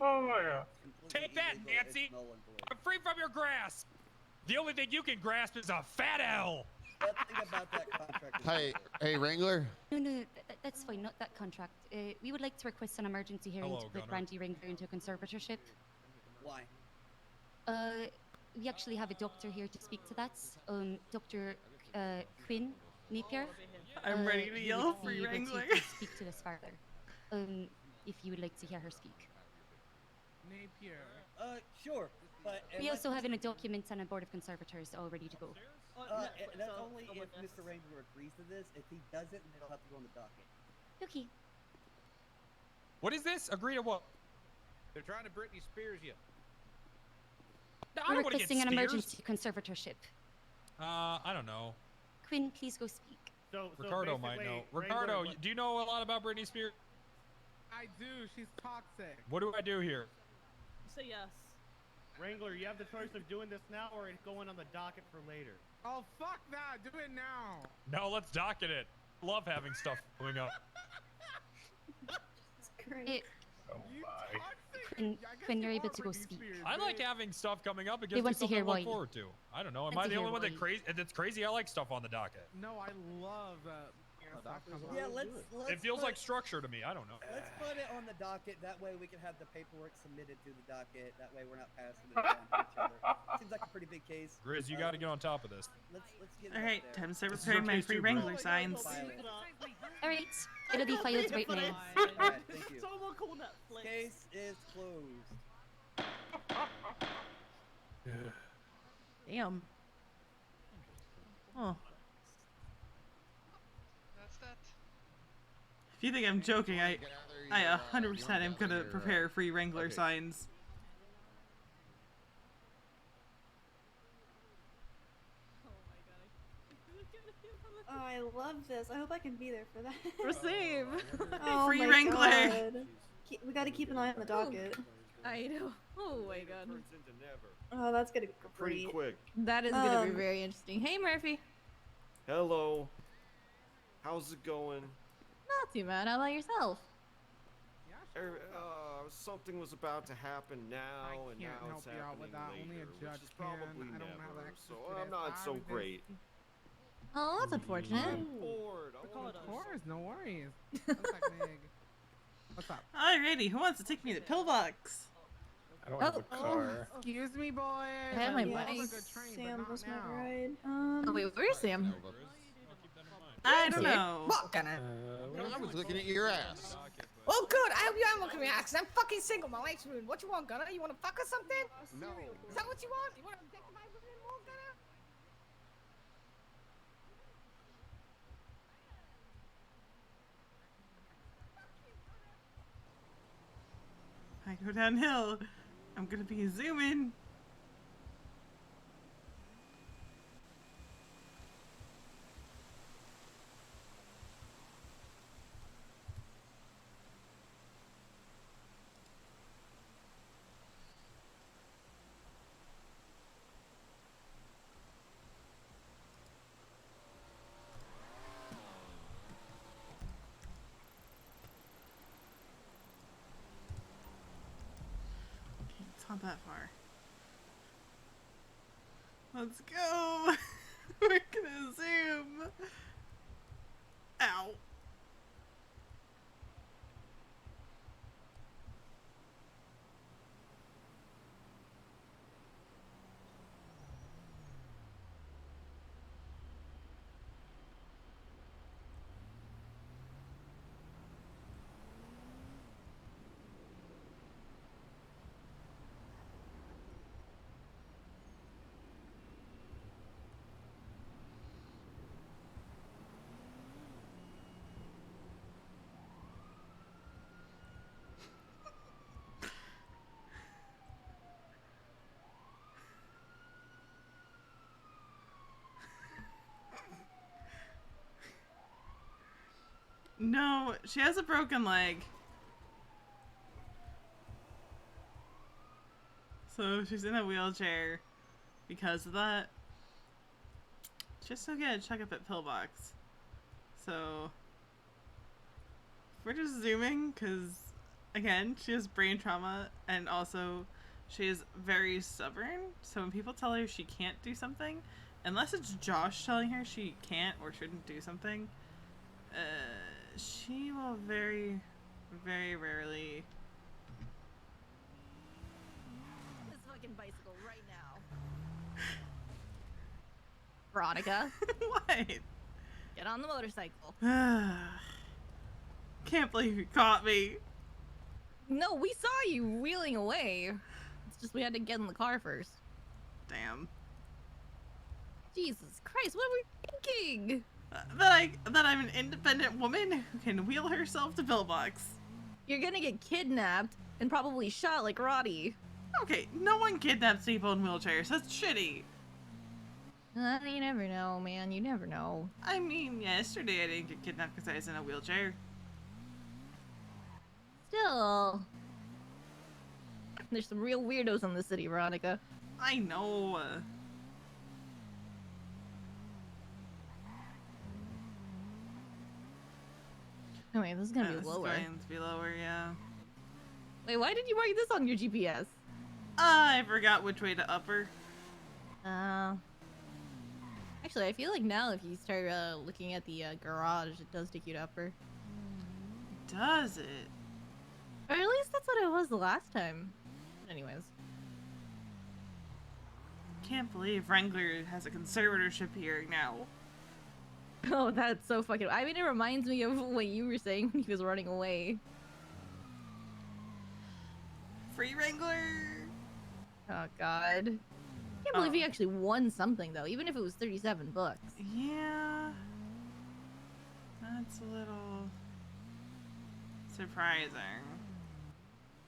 Oh my god. Take that, Nancy! I'm free from your grasp! The only thing you can grasp is a fat L! Hey, Wrangler. No, that's fine. Not that contract. We would like to request an emergency hearing to put Randy Wrangler into conservatorship. Why? We actually have a doctor here to speak to that. Dr. Quinn Napier. I'm ready to yell for you, Wrangler. To speak to this further. If you would like to hear her speak. Napier. Sure. We also have a document and a board of conservators all ready to go. That's only if Mr. Wrangler agrees to this. If he doesn't, then it'll have to go on the docket. Okay. What is this? Agree to what? They're trying to Britney Spears you. No, I We're don't want to get requesting an Spears. emergency conservatorship. I don't know. Quinn, please go speak. So Ricardo might know. Ricardo, do you know a lot about Britney Spears? I do. She's toxic. What do I do here? Say yes. Wrangler, you have the choice of doing this now or it's going on the docket for later. Oh, fuck that. Do it now. No, let's docket it. Love having stuff going up. Quinn, you're able to go speak. I like having stuff coming up. It They gives me want to something hear to look why. forward to. I don't know. Am Want I to the hear only one why. that's crazy? I like stuff on the docket. No, I love Yeah, let's It feels put- like structure to me. I don't know. Let's put it on the docket. That way we can have the paperwork submitted to the docket. That way we're not passing it down to each other. Seems like a pretty big case. Grizz, you got to get on top of this. Let's get it All up right, there. time to start This is preparing your my case free too, Wrangler Grizz. signs. All right, it'll be filed right now. Alright, thank you. Someone call Netflix. Case is closed. Damn. Oh. If you think I'm joking, I 100% am gonna prepare free Wrangler signs. Oh, I love this. I hope I can be there for that. Receive. Oh Free my Wrangler. God. We gotta keep an eye on the docket. I know. Oh my god. Oh, that's gonna go Pretty quick. That is gonna be very interesting. Hey, Murphy. Hello. How's it going? Not too bad. How about yourself? Something was about to happen now, and can't now it's help you out happening with that. later, Only a which judge is probably can. I don't have never. access So to I'm this. not so I'm just- great. Oh, that's unfortunate. I'm bored. Of course, no worries. One sec, Meg. What's up? Alrighty, who wants to take me to Pillbox? I don't have a car. Excuse me, boy. I have my money. Sam was my ride. Oh, wait, where's Sam? I don't know. What gonna? I was looking at your ass. Oh, good. I hope you aren't looking at me because I'm fucking single. My life's ruined. What you want, Gunner? You want to fuck or something? No. Is that what you want? You want to objectify women more, Gunner? I go downhill. I'm gonna be zooming. It's not that far. Let's go. We're gonna zoom. Ow. No, she has a broken leg. So she's in a wheelchair because of that. Just so get a checkup at Pillbox. So we're just zooming because, again, she has brain trauma and also she is very stubborn. So when people tell her she can't do something, unless it's Josh telling her she can't or shouldn't do something, she will very, very rarely. This fucking bicycle right now. Veronica. What? Get on the motorcycle. Can't believe you caught me. No, we saw you wheeling away. just we had to get in the car first. Damn. Jesus Christ, what were we thinking? That I'm an independent woman who can wheel herself to pillbox. You're gonna get kidnapped and probably shot like Roddy. Okay, no one kidnaps people in wheelchairs. That's shitty. You never know, man. You never know. I mean, yesterday I didn't get kidnapped because I was in a wheelchair. Still, there's some real weirdos in the city, Veronica. I know. Anyway, this is gonna be This is lower. going to be lower, yeah. Wait, why did you mark this on your GPS? I forgot which way to upper. Actually, I feel like now if you start looking at the garage, it does take you to upper. Does it? Or at least that's what it was the last time. Anyways. Can't believe Wrangler has a conservatorship hearing now. Oh, that's so fucking... I mean, it reminds me of what you were saying when he was running away. Free Wrangler! Oh, God. I can't believe he actually won something, though, even if it was 37 bucks. Yeah. That's a little... surprising.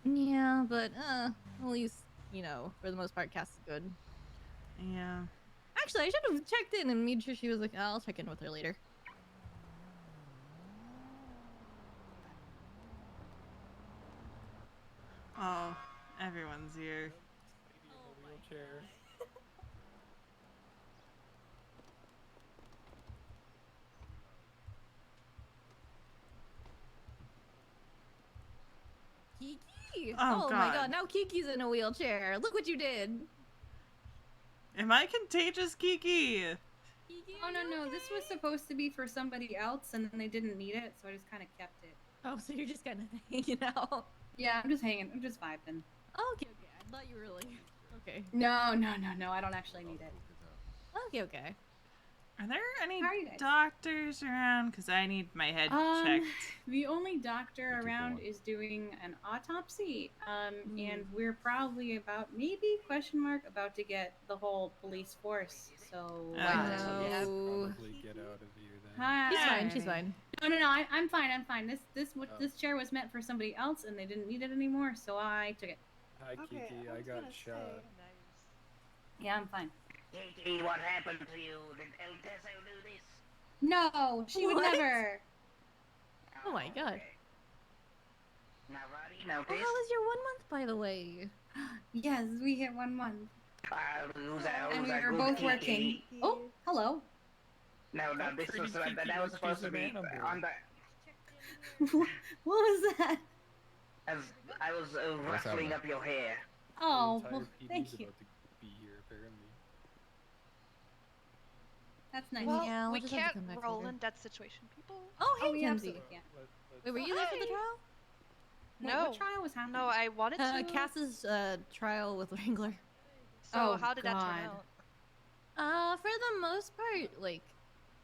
Yeah, but, at least, you know, for the most part, Cass is good. Yeah. Actually, I should have checked in and made sure she was like, I'll check in with her later. Oh, everyone's here. Wheelchair. Kiki! Oh, my God. god, now Kiki's in a wheelchair. Look what you did. Am I contagious, Kiki? Oh no, this was supposed to be for somebody else, and then they didn't need it, so I just kind of kept it. Oh, so you're just kind of hanging out. Yeah, I'm just hanging. I'm just vibing. Oh, okay. I thought you were like... Okay. No, I don't actually need it. Okay. Are there any How are you guys? doctors around? Because I need my head checked. The only doctor around is doing an autopsy, and we're probably about about to get the whole police force. So Probably get out of here then. Hi. She's fine. No, I'm fine. This chair was meant for somebody else, and they didn't need it anymore, so I took it. Hi, Kiki. I got shot. Yeah, I'm fine. Kiki, what happened to you? Did El Teso do this? No, she would What? never. Oh my god. Now, Roddy, Well, notice. how was your 1 month, by the way? Yes, we hit 1 month. Who's And we a were good both Kiki? working. Oh, hello. No, this was that was supposed to be on the. What was that? As I was ruffling up your hair. Oh, well, thank you. About to be here, apparently. That's nice. Well, Yeah, we'll we just have to can't come back roll later. in death situation, people. Oh, hey, we Kenzie. absolutely can't. Wait, were you there for the Hi. trial? Wait, No. what trial was happening? No, I wanted to. Cass's trial with Wrangler. So Oh, how did that turn God. out? For the most part, like,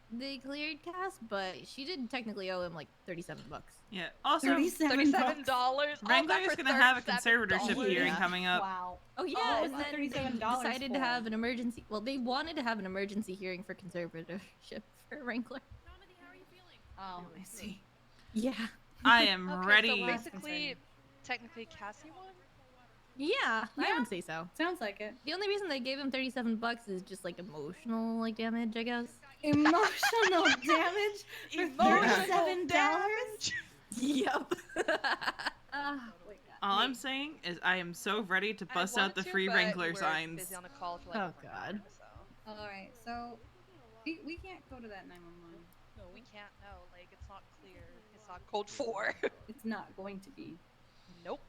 they cleared Cass, but she did technically owe him like 37 bucks. Yeah. Also, $37. Wrangler's gonna have a conservatorship $37. hearing coming up. Wow. Oh yeah, Oh, and what's then the they $37 decided to for? have an emergency. Well, they wanted to have an emergency hearing for conservatorship for Wrangler. Oh, I see. Yeah. I am Okay, ready. so basically, technically Cassie won? Yeah, I would say so. Sounds like it. The only reason they gave him 37 bucks is just like emotional like damage, I guess. Emotional damage for $37? Yep. All I'm saying is I am so ready to bust out the free Wrangler signs. Busy on a call for, like, Oh god. All right, so we can't go to that 911. No, we can't. No, like it's not clear. It's not code 4. It's not going to be. Nope.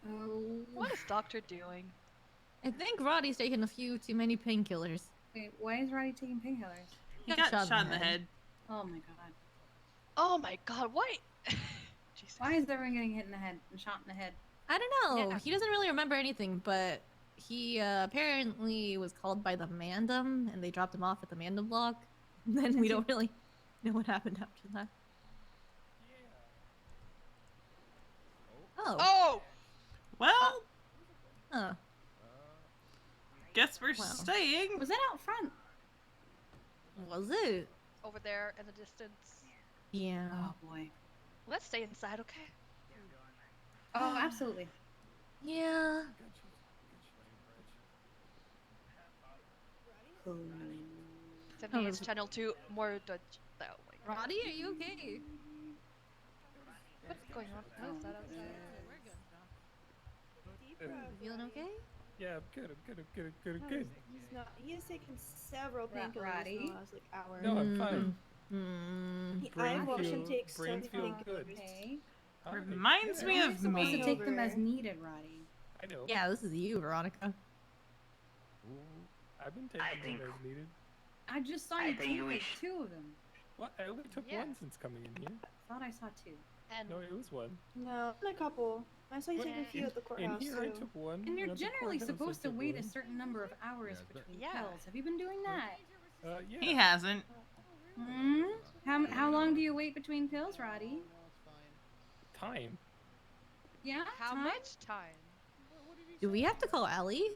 Oh. What is Doctor doing? I think Roddy's taken a few too many painkillers. Wait, why is Roddy taking painkillers? He got shot in the head. Oh my god. Oh my god, what? Why is everyone getting hit in the head and shot in the head? I don't know. He doesn't really remember anything, but he apparently was called by the Mandem, and they dropped him off at the Mandem block. And then we don't really know what happened after that. Oh! Well. Huh. Guess we're Wow. staying. Was that out front? Was it? Over there in the distance. Yeah. Oh boy. Let's stay inside, okay? Oh, absolutely. Yeah. It's channel 2, more Dutch. Oh my God. Roddy, are you okay? What's going on? What is that outside? You feeling okay? Yeah, I'm good. I'm good. He's not. He has taken several painkillers Roddy? in the last like hour. No, I'm fine. I've watched him take so brain many feel painkillers. good. Okay. Reminds me You're of supposed me. to take them as needed, Roddy. I know. Yeah, this is you, Veronica. I've been taking them as needed. I just saw you take like 2 of them. What? I only took one since coming in here. I thought I saw 2. And No, it was one. No, a couple. I saw you take a few at the In courthouse here, too. I took one. And you're at the generally courthouse, I supposed to took wait a one. certain number of hours between pills. Have you been doing that? Yeah. He hasn't. Hmm? How long do you wait between pills, Roddy? Time. Yeah? How time? much time? Do we have to call Ellie?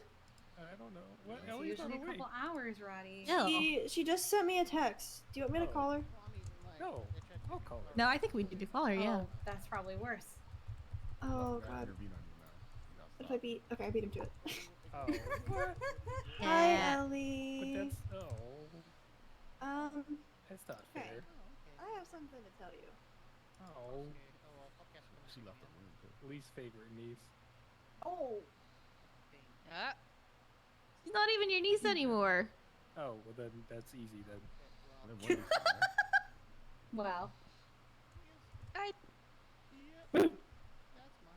I don't know. What? It's Ellie's not usually a awake. couple hours, Roddy. No. She just sent me a text. Do you want me to call her? No. I'll call her. No, I think we need to call her, yeah. Oh, that's probably worse. Oh god. What if I beat? Okay, I beat him to it. Oh. What? Hi, Yeah. Ellie. But that's that's not okay. fair. I have something to tell you. Oh. She left the room too. Least favorite niece. Oh. She's not even your niece anymore. Oh, well then that's easy then. Wow.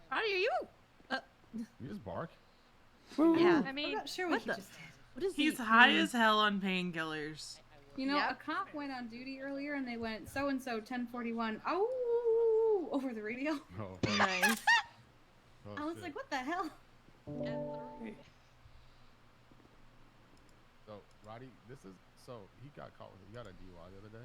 How are you? You just bark. Yeah. I mean, I'm not sure what what the? just did. What is He's he? high as hell on painkillers. You know, Yep. a cop went on duty earlier and they went so and so 1041. Oh, over the radio. Oh, Nice. oh, I was shit. like, what the hell? So, Roddy, he got caught with, he got a DUI the other day.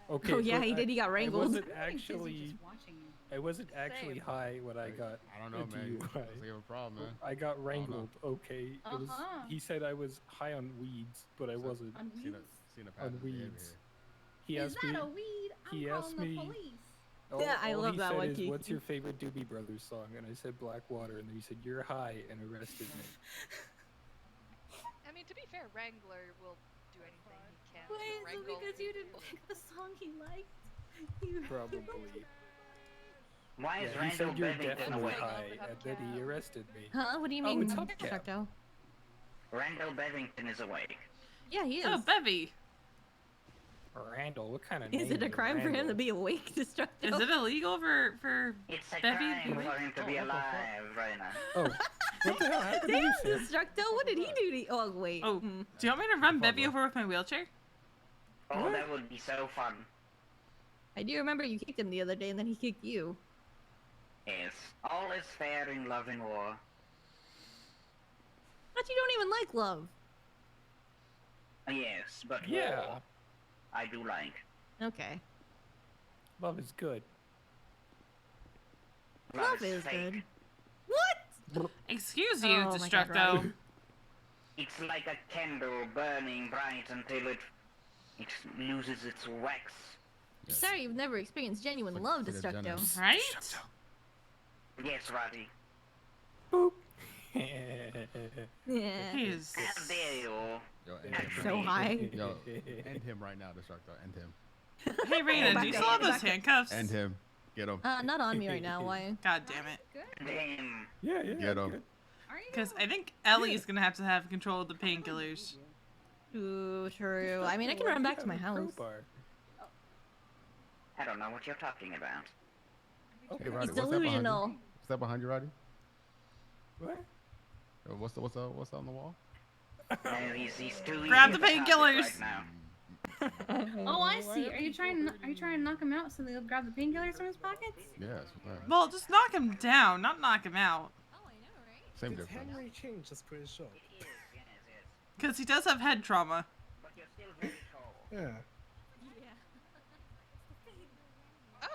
Okay. Oh yeah, but he did. He got I wrangled. wasn't I'm really busy actually. just watching you. I wasn't actually high when I got. I don't know, a man. DUI. That's like a problem, man. I got wrangled. Okay. It was. He said I was high on weeds, but I wasn't. On Seen weeds? a On pattern behavior weeds. here. He Is asked that me. a weed? I'm he calling asked the me- police. Yeah, I all love he that said one, is, Keith. "What's your favorite Doobie Brothers song?" And I said Blackwater, and then he said, "You're high," and arrested me. I mean, to be fair, Wrangler will do anything he can to Wait, so wrangle because you didn't people. pick the song he liked? You Probably. Why is Yeah, he Randall said you're Bevington definitely awake? high, and then he arrested me. Huh? What do you Oh, mean, it's Hubcap. Destructo? Randall Bevington is awake. Yeah, he is. Oh, Bevy. Randall, what kind of Is name it a crime for him to be awake, Destructo? Is it illegal for It's a Bevy? crime for him to be alive right now. Oh, what the hell happened to Damn, you, Sam? Destructo, what did he do to you? Oh, wait. Oh, do you want me to run Bevy over with my wheelchair? Oh, that would be so fun. I do remember you kicked him the other day, and then he kicked you. Yes, all is fair in love and war. But you don't even like love. Yes, but Yeah. war, I do like. Okay. Love is good. Love is fake. good. What? Excuse you, Oh my God, Destructo. Roddy. It's like a candle burning bright until it loses its wax. Sorry, you've never experienced genuine love, like a Destructo. Genesis. Right? Yes, Roddy. Yeah. He is How dare you? Yo, end him. So high. Yo, end him right now, Destructo. End him. Hey, Raina, do you still have those handcuffs? End him. Get him. Not on me right now, why? God damn it. Damn. Yeah, yeah. Get him. Because I think Ellie's gonna have to have control of the painkillers. Ooh, true. I mean, I can run back to my house. I don't know what you're talking about. Hey, Roddy, He's what's that behind you? delusional. What's that behind you, Roddy? What? What's that on the wall? No, he's too Grab easy the to target painkillers. right now. Oh, I see. Are you trying to knock him out so they'll grab the painkillers from his pockets? Yeah, that's what that. Well, just knock him down, not knock him out. Same Did difference. Henry change this pretty short? Because he does have head trauma. Yeah.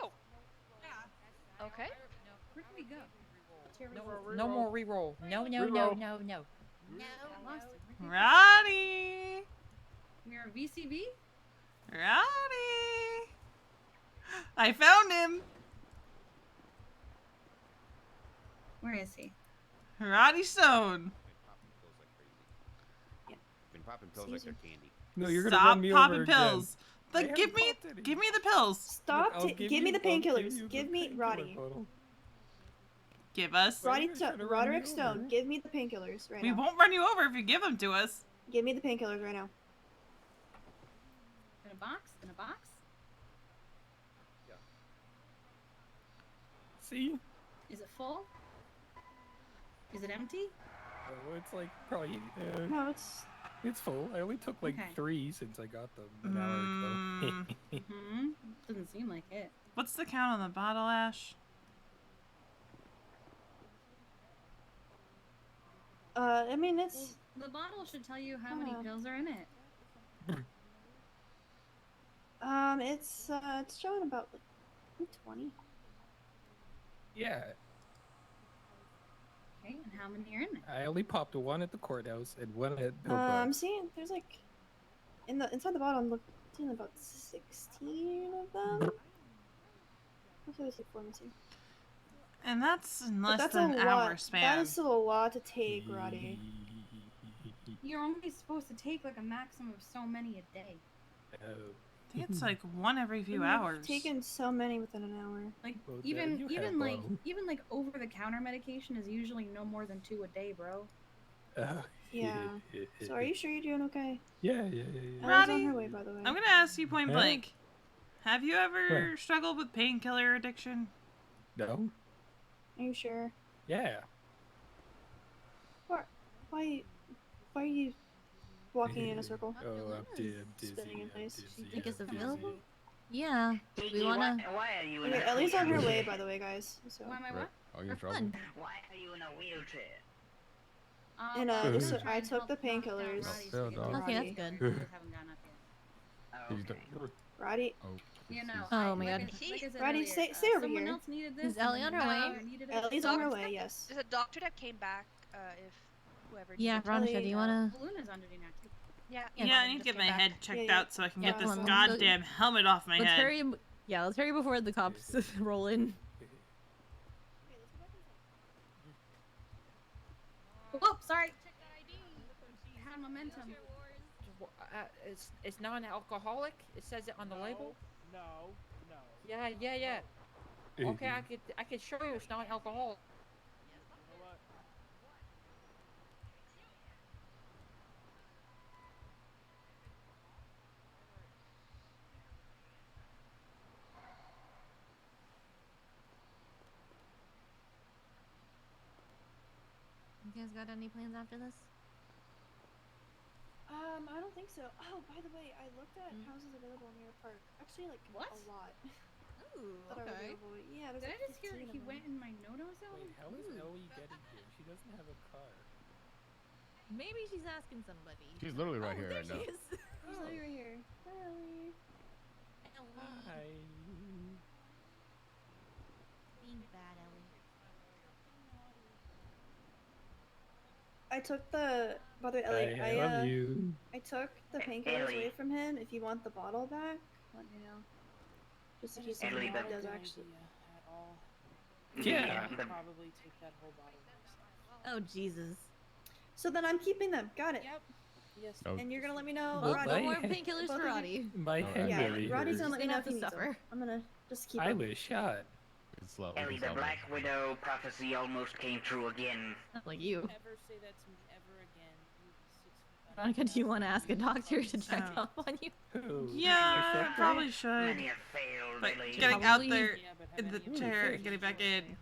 Oh. Okay. Where did we No more reroll. No, no, no, no, no. I lost it. Roddy! We're on VCB? Roddy! I found him! Where is he? Roddy Stone! Been popping pills like they're candy. No, you're gonna Stop run me popping over pills! Again. Like, give me the pills! Stop. I'll give Give me you- the I'll give painkillers. you Give the me painkiller Roddy. bottle. Give us. Roderick Stone. Give me the painkillers right We now. won't run you over if you give them to us. Give me the painkillers right now. In a box? In a box? See? Is it full? Is it empty? Oh, it's like probably. No, It's full. I only took like Okay. 3 since I got them an hour ago. Mm-hmm. Doesn't seem like it. What's the count on the bottle, Ash? I mean it's. The bottle should tell you how many pills are in it. It's showing about like 20. Yeah, Okay, and how many are in it? I only popped 1 at the courthouse and 1 at Pillbox. I'm seeing there's like inside the bottle. I'm seeing about 16 of them. Actually, there's like 4 missing. And that's in But less that's than a an hour lot. span. That is still a lot to take, Roddy. You're only supposed to take like a maximum of so many a day. I think it's like one every few You've hours. taken so many within an hour. Like Well, even you have even like both. even like over the counter medication is usually no more than 2 a day, bro. Yeah. So are you sure you're doing okay? Yeah. Ellie's Roddy, on her way, by the way. I'm gonna ask you point Huh? blank. Have you ever What? struggled with painkiller addiction? No? Are you sure? Yeah. Why are you walking in a circle? Oh, I'm dizzy. Spinning in place. Do you think it's available? Yeah. Do we wanna? Why are you in Okay, a Ellie's on her way, by the way, guys. So. Why am I Right. what? Oh, you're in For trouble. fun. Why are you in a wheelchair? And we're just gonna so try I and took help the knock down painkillers. Roddy's Oh, to get dog. to Okay, Roddy. that's good. We just haven't gotten up yet. He's done. Roddy. Oh. You know. Oh my like god. like I said Roddy, earlier, stay over someone here. else needed this. Is Ellie on her way? Ellie's on her way, yes. There's a doctor that came back. If whoever. Yeah, needed Veronica, to- do you wanna? Balloon on duty now too. Yeah. Yeah, I need to just get came my back. head checked Yeah. out so I can get this Come on, goddamn helmet off my Let's head. hurry. Yeah, let's hurry before the cops roll in. Oh, sorry. I had momentum. It's non-alcoholic. It says it on the label. No. Yeah. Okay, I could show you it's non-alcoholic. You guys got any plans after this? I don't think so. Oh, by the way, I looked at houses available near a park. Actually, like What? a lot. Ooh, that are okay. available. Yeah, there's Did I like just hear 15 of he them. went in my no-no zone? Wait, how is Ellie getting here? She doesn't have a car. Maybe she's asking somebody. She's literally right Oh, here there right now. she is. She's literally right here. Hi, Ellie. Hi. Being bad, Ellie. I took the. By the way, Ellie, I love you. I took the painkillers Ellie. away from him. If you want the bottle back, let me know. Just in case Ellie, something but- does actually. Yeah. Probably take that whole bottle myself. Oh Jesus. So then I'm keeping them. Got it. Yep. Yes. Oh. And you're gonna let me know, Well, Roddy. No more Hey. painkillers Both for of you- Roddy. My head Yeah, really Roddy's hurts. gonna let me know if he He's needs gonna them. have to I'm gonna just keep I them. was shot. It's slow. Ellie, It's the slow. Black Widow prophecy almost came true again. Not like you. Ever say that to me ever again? You 6 foot Veronica, do you want to ask a doctor to check Oh. up on you? Who? Yeah, I Yourself, probably right? should. Many have failed But lately. getting out Probably- there Yeah, but have in the any of chair you and getting back in.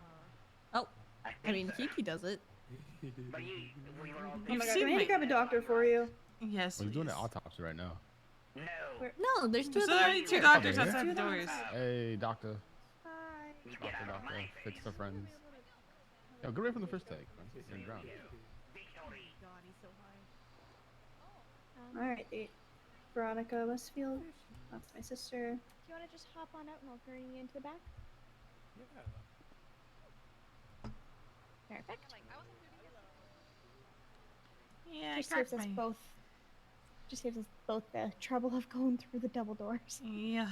Oh, I I think mean, so. Kiki does it. But we were all Oh You've my god, seen can I need me. to grab a doctor for you? Yes, Well, he's doing please. an autopsy right now. No. No, there's two So of there them are right only two here. doctors Oh, there outside the is? doors. Hey, doctor. Hi. You get Doctor, out of doctor. my Fix face. the friends. Yo, get away from the fish tank, man. You're gonna drown. Victory. God, he's so high. Alright, Veronica Westfield. That's my sister. Do you want to just hop on out and I'll carry you into the back? Yeah. Perfect. Yeah, Just I cracked saves us my... both. Just saves us both the trouble of going through the double doors. Yeah.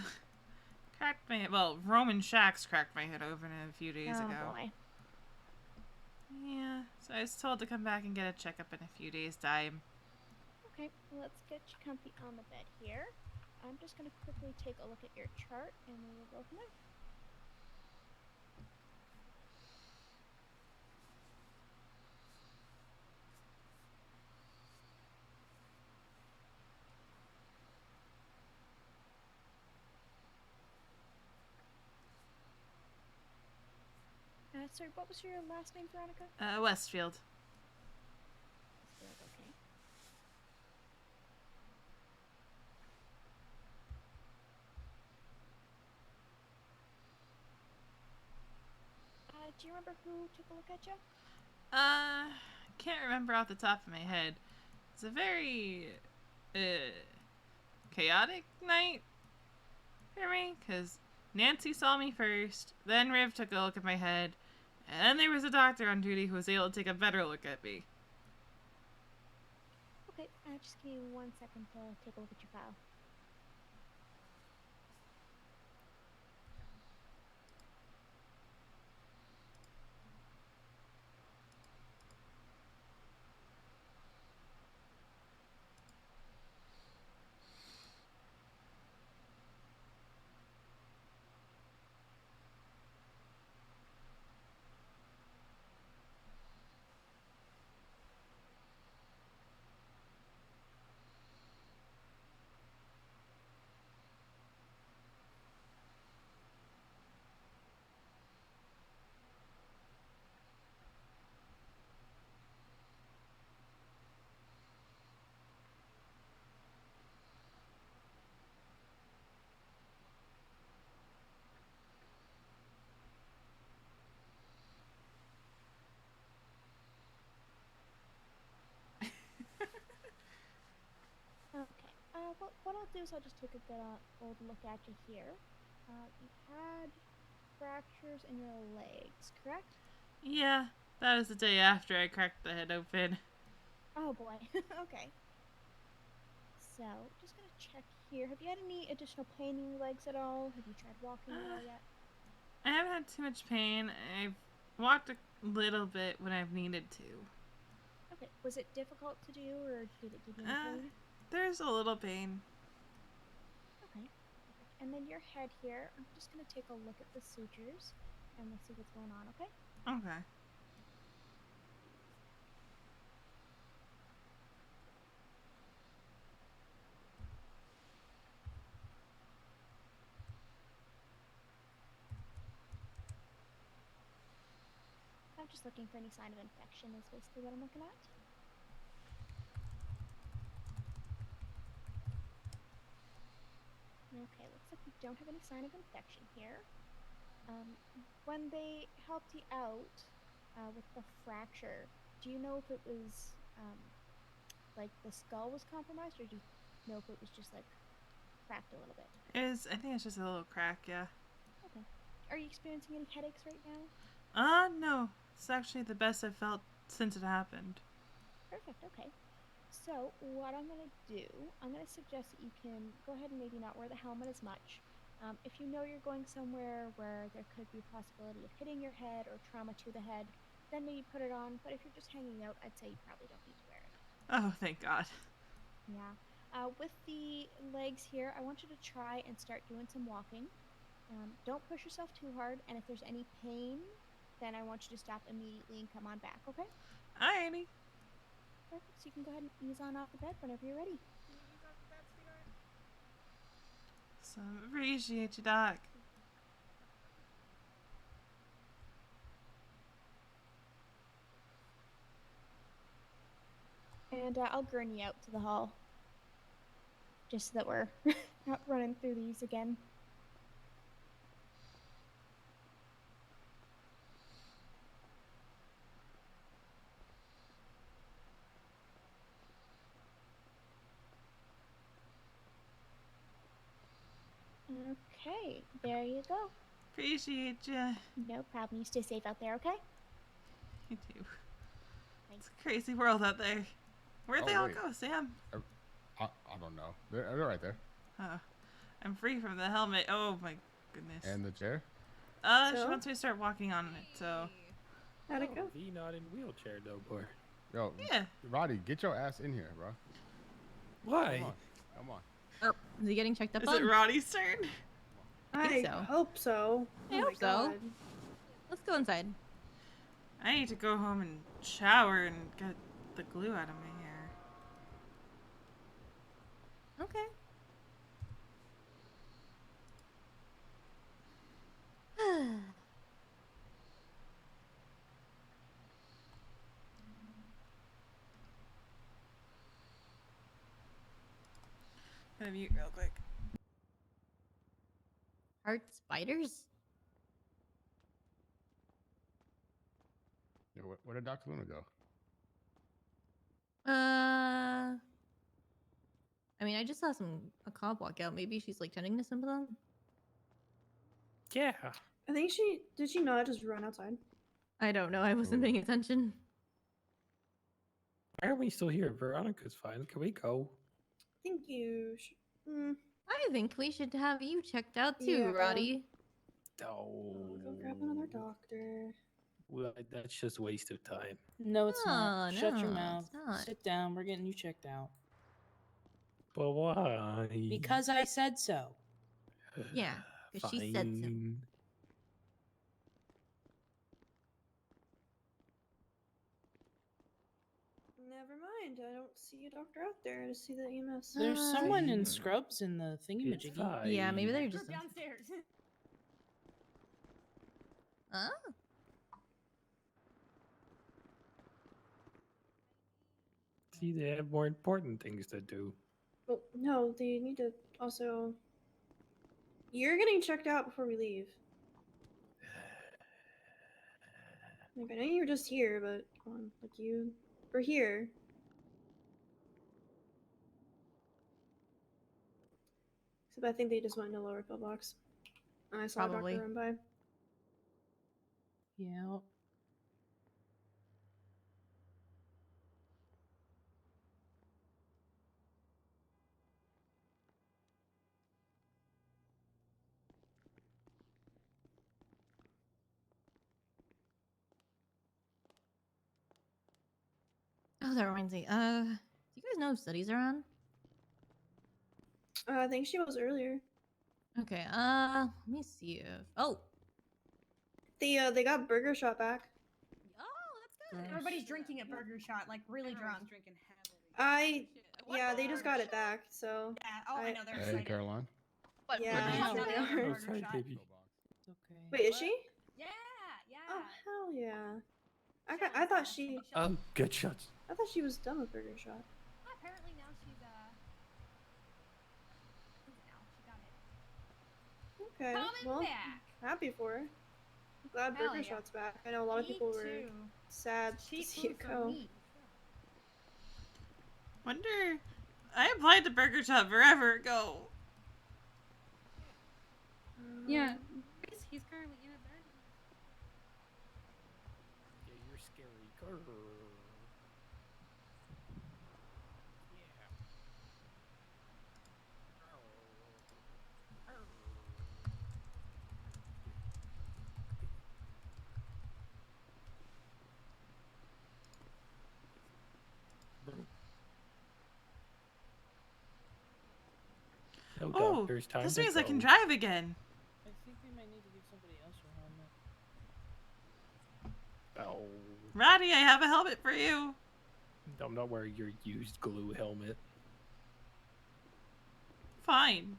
Cracked my... Well, Roman Shacks cracked my head open a few days ago. Oh boy. Yeah, so I was told to come back and get a checkup in a few days' time. Okay, let's get you comfy on the bed here. I'm just going to quickly take a look at your chart and we will go from there. Sorry, what was your last name, Veronica? Westfield. Westfield, okay. Do you remember who took a look at you? Can't remember off the top of my head. It's a very, chaotic night for me, because Nancy saw me first, then Riv took a look at my head, and then there was a doctor on duty who was able to take a better look at me. Okay, just give me 1 second to take a look at your file. Okay, what I'll do is I'll just take a good old look at you here. You've had fractures in your legs, correct? Yeah, that was the day after I cracked the head open. Oh boy, okay. So, just gonna check here. Have you had any additional pain in your legs at all? Have you tried walking at all yet? I haven't had too much pain. I've walked a little bit when I've needed to. Okay, was it difficult to do, or did it give you any pain? There's a little pain. Okay, perfect. And then your head here, I'm just gonna take a look at the sutures, and we'll see what's going on, okay? Okay. I'm just looking for any sign of infection is basically what I'm looking at. Okay, looks like we don't have any sign of infection here. When they helped you out with the fracture, do you know if it was like the skull was compromised, or do you know if it was just like cracked a little bit? I think it's just a little crack, yeah. Okay. Are you experiencing any headaches right now? No. It's actually the best I've felt since it happened. Perfect, okay. So, what I'm going to do, I'm going to suggest that you can go ahead and maybe not wear the helmet as much. If you know you're going somewhere where there could be a possibility of hitting your head or trauma to the head, then maybe put it on. But if you're just hanging out, I'd say you probably don't need to wear it. Oh, thank God. Yeah. With the legs here, I want you to try and start doing some walking. Don't push yourself too hard, and if there's any pain, then I want you to stop immediately and come on back, okay? Alrighty. Perfect, so you can go ahead and ease on off the bed whenever you're ready. So, appreciate you, Doc. And I'll gurney out to the hall. Just so that we're not running through these again. Okay, there you go. Appreciate you. No problem. You stay safe out there, okay? You do. It's a crazy world out there. Where'd they all go, Sam? I don't know. They're right there. Oh, I'm free from the helmet. Oh my goodness. And the chair? She wants me to start walking on it, so. How'd it go? V not in wheelchair though, boy. Yo, yeah. Roddy, get your ass in here, bro. Why? Come on. Oh, is he getting checked up Is on? it Roddy's turn? I think so. hope so. I Oh hope my God. so. Let's go inside. I need to go home and shower and get the glue out of my hair. Okay. Gotta mute real quick. Heart spiders? Yo, where did Dr. Luna go? I mean, I just saw a cop walk out. Maybe she's like tending to some of them. Yeah. I think did she not just run outside? I don't know. I wasn't paying attention. Why are we still here? Veronica's fine. Can we go? I think you should. I think we should have you checked out too, Yeah. Roddy. Oh. Go grab another doctor. Well, that's just a waste of time. No, it's not. No, Shut your no, mouth. it's not. Sit down. We're getting you checked out. But why? Because I said so. Yeah, because she said so. Fine. Never mind. I don't see a doctor out there. I just see the EMS. There's someone in scrubs in the thingamajiggy. fine. Yeah, maybe they're just. downstairs. Huh? See, they have more important things to do. Well, no, they need to also. You're getting checked out before we leave. Like, I know you were just here, but come on, like we're here. Except I think they just went in the lower pillbox. And I saw Probably. a doctor run by. Yeah. Oh, that reminds me. Do you guys know if studies are on? I think she was earlier. Okay. Let me see if. Oh. They got Burger Shot back. Oh, that's good. Everybody's drinking at Burger Shot, like really drunk. Yeah, they just got it back, so. Yeah. Oh, I know they're Hey, excited. Caroline. But Yeah, I'm sure they are. Oh, sorry, baby. Okay. Wait, is she? Yeah, yeah. Oh hell yeah! I thought she. Good shots. I thought she was done with Burger Shot. Apparently now she's now she got it. Okay, Coming well, back. happy for her. I'm glad Hell Burger yeah. Shot's back. I know a lot of Me people were too. sad to Cheap see it food for go. me. Wonder. I applied to Burger Shot forever ago. Yeah. He's currently in a bed. Yeah, you're scary. Grrr. No Oh, doctors, time this to means I can go. drive again. I think we might need to give somebody else a helmet. Oh. Roddy, I have a helmet for you. I'm not wearing your used glue helmet. Fine.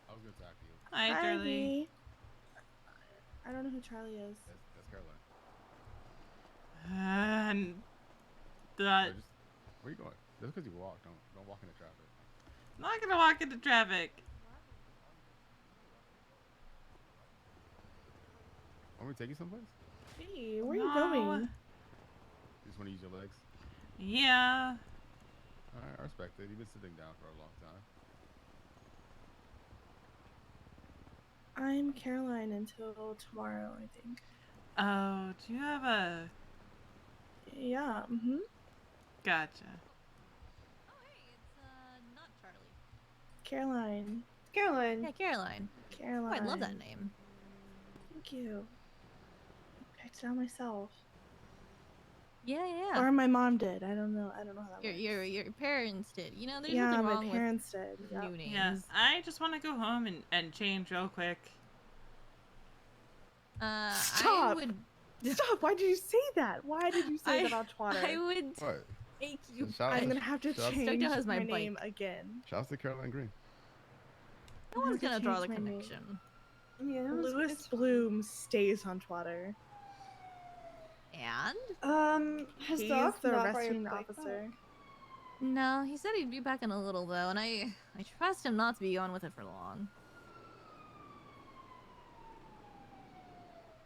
I was gonna talk to you. Hi, Charlie. I don't know who Charlie is. That's Caroline. And that. Where you going? Just because you walk, don't walk into traffic. I'm not gonna walk into traffic. Want me to take you someplace? Hey, where are you No. going? You just want to use your legs? Yeah. Alright, I respect it. You've been sitting down for a long time. I'm Caroline until tomorrow, I think. Oh, do you have a... Yeah, mm-hmm. Gotcha. Oh, hey, it's not Charlie. Caroline. Caroline. Yeah, Caroline. Caroline. Oh, I love that name. Thank you. I picked it out myself. Yeah, yeah. Or my mom did. I don't know. I don't know how that works. Your parents did. You know, there's Yeah, nothing my wrong parents with did. Yep. new names. Yeah, I just want to go home and change real quick. Stop! I would... Stop! Why did you say that? Why did you say that about Twitter? I would What? make you... I'm gonna have to change has my my name bike. again. Shouts to Caroline Green. No I'm one's gonna gonna draw the change my name. connection. Yeah, Lewis Bloom stays on Twitter. And? Has He's Doc the not brought your arresting bike officer. No, he said he'd be back in a little though, and I trust him not to be going with it for long.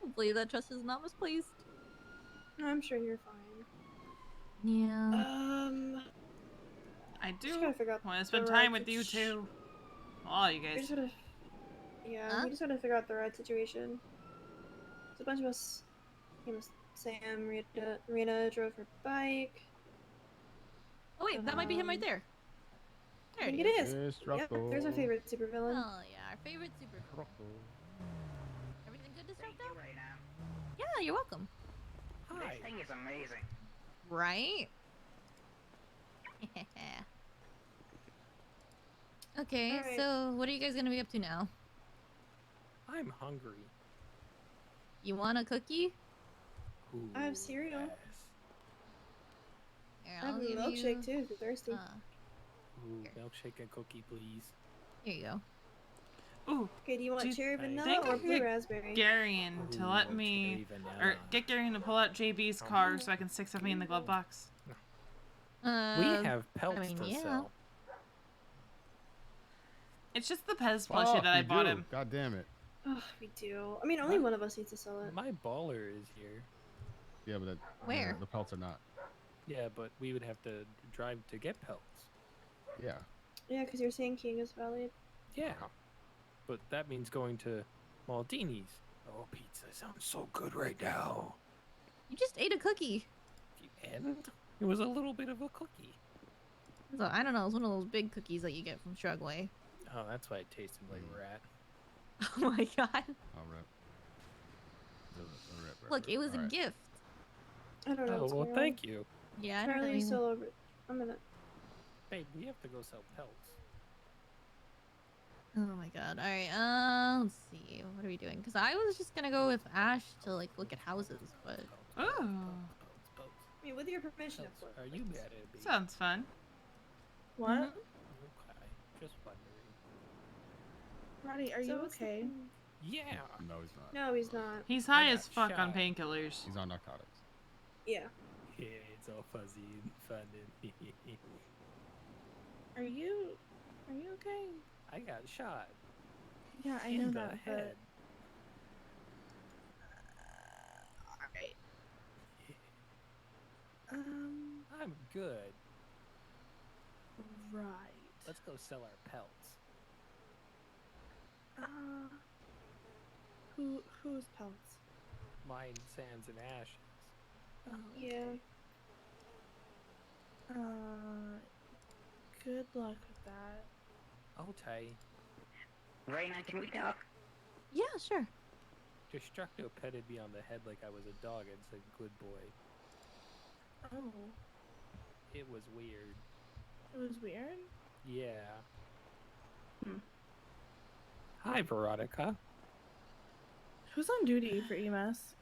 Hopefully that trust is not misplaced. No, I'm sure you're fine. Yeah. I do just gotta figure out want to the spend right time with you two. All you We guys. just gotta, yeah, we just gotta figure out the right situation. There's a bunch of us. You know, Sam, Rita drove her bike. Oh wait, that might be him right there. I There think it it is. is. Yep, there's our favorite supervillain. Oh yeah, our favorite super. Everything good, Destructo? Yeah, you're welcome. This thing is amazing. Right? Okay, Alright. so what are you guys gonna be up to now? I'm hungry. You want a cookie? Ooh, I have cereal. yes. Here, I have I'll a give milkshake you... too if you're thirsty. Ooh, milkshake and cookie, please. Here you go. Ooh. Okay, do you want cherry Think vanilla or of blue the raspberry? Garion to let me, or get Garion to pull out JB's car so I can stick something in the glove box. We have pelts to yeah. sell. It's just the Pez plushie that I bought him. God damn it. Oh, we do. I mean, only one of us needs to sell it. My baller is here. Yeah, but Where? the pelts are not. Yeah, but we would have to drive to get pelts. Yeah. Yeah, because you're saying King is valid. Yeah. But that means going to Maldini's. Oh, pizza sounds so good right now. You just ate a cookie. And it was a little bit of a cookie. So I don't know, it's one of those big cookies that you get from Shrugway. Oh, that's why it tasted like rat. Oh my god. I'll rip. Look, it was a Alright. gift. I don't know. Oh, what's well, going thank you. Yeah, I on. don't know. Charlie's either. still over. I'm gonna. Babe, we have to go sell pelts. Oh my god. Alright, let's see. What are we doing? Because I was just gonna go with Ash to, like, look at houses, but... Oh. I mean, with your permission, of course. Are you mad at me? Sounds fun. What? Okay, just wondering. Roddy, are So you what's the okay? plan? Yeah. No, he's not. No, he's not. He's high I as got fuck on shot. painkillers. He's on narcotics. Yeah. Yeah, it's all fuzzy and fun and Are you okay? I got shot. Yeah, I in know the that. head. Alright. I'm good. Right. Let's go sell our pelts. Whose pelts? Mine, Sam's, and Ash's. Oh, Yeah. Good luck with that. Okay. Raina, can we talk? Yeah, sure. Destructo petted me on the head like I was a dog and said, "Good boy." Oh, It was weird. it was weird. Yeah. Hi, Veronica. Who's on duty for EMS?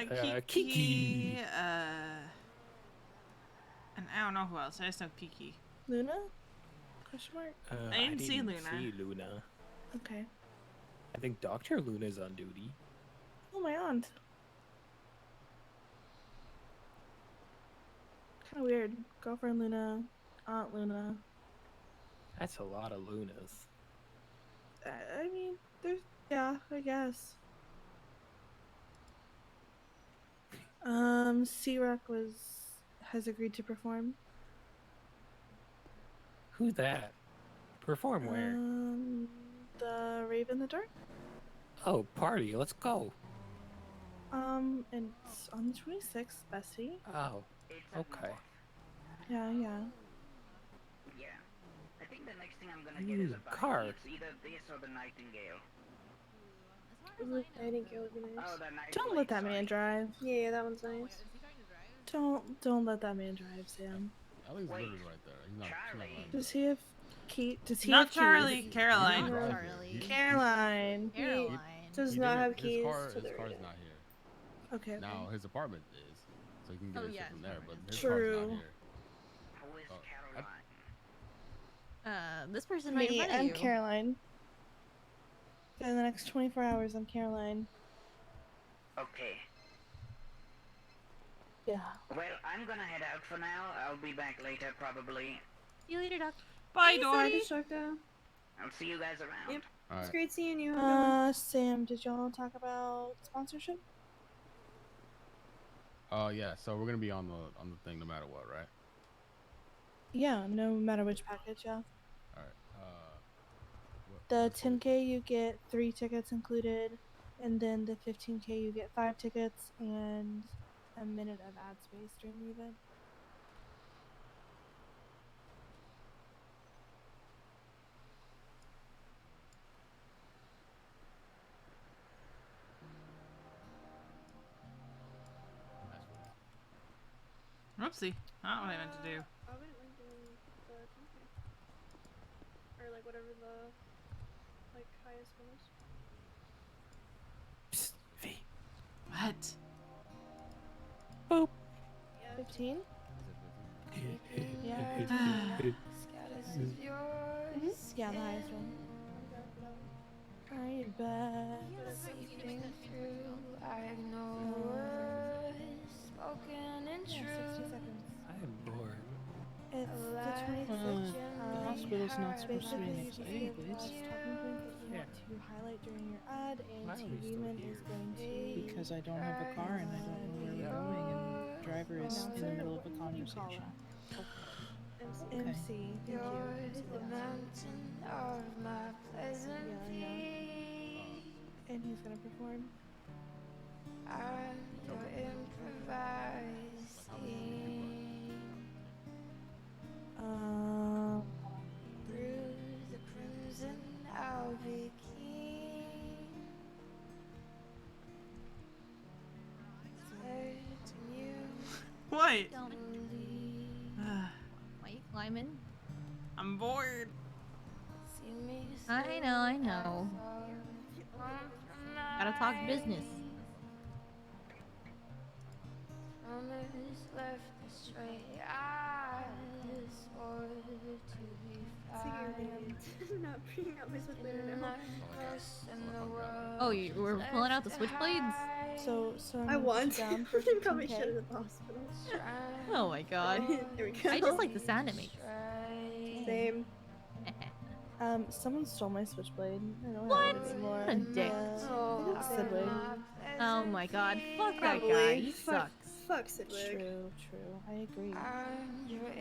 Kiki. Kiki. And I don't know who else. I just know Kiki. Luna? Question mark? I didn't see Luna. See Luna. Okay. I think Dr. Luna's on duty. Oh, my aunt. Kind of weird. Girlfriend Luna, Aunt Luna. That's a lot of Lunas. I mean, there's, yeah, I guess. C-Rock has agreed to perform. Who that? Perform where? The Rave in the Dark. Oh, party. Let's go. And it's on the 26th, Bessie. Oh, okay. Yeah. Yeah. I think the next thing I'm gonna get is a bike. car. It's either this or the Nightingale. Nightingale would be nice. Oh, the Nightingale. Don't let that man drive. Yeah, that one's nice. Don't let that man drive, Sam. Ellie's literally right there. He's not right. Does he have key? Does he Not have Charlie, keys? Caroline. Not Charlie. Caroline. Caroline. Does He not didn't- have keys to His the car's radio. not here. Okay. Now his apartment is, so he can get Oh, his yeah, shit from there. But his True. car's not here. Who is Oh, Caroline? This person right in Me, front of I'm you. Caroline. In the next 24 hours, I'm Caroline. Okay. Yeah. Well, I'm gonna head out for now. I'll be back later, probably. See you later, Doc. Bye, Hey, Dory. Shaka. I'll see you guys around. Yep. All It's right. great seeing you. Have a good one. Sam, did y'all talk about sponsorship? Yeah. So we're gonna be on the thing no matter what, right? Yeah, no matter which package, yeah. All right. The 10K you get 3 tickets included, and then the 15K you get 5 tickets and a minute of ad space during the event. Whoopsie. Not what I meant to do. I wouldn't like doing the 10K. Or like whatever the highest one is. Psst, V. What? Boop. 15? Yeah. Yeah, the highest one. Right back. Yeah, 60 seconds. I'm bored. It's the 26th. The hospital's not supposed to be basically next you to you, just give please. talking points that you Yeah. want to highlight during your ad, and Why are we TV still Man here? is going to Because I don't have a car and I don't know where we're going, and the driver is in the middle of a conversation. MC. Thank you. And he's gonna perform. What? Why are you climbing? I'm bored. I know. Gotta talk business. Not bringing out my switchblade now. Oh, you were pulling out the switchblades? So I I'm want. down for I probably 15K. should at the hospital. Oh my god. There we go. I just like the sound it makes. Same. Someone stole my switchblade. I don't What? have it anymore. What a dick. Yeah. Oh, Sidwig. Oh my god. Fuck that Probably. guy. He Fuck- sucks. Fuck Sidwig. True. I agree.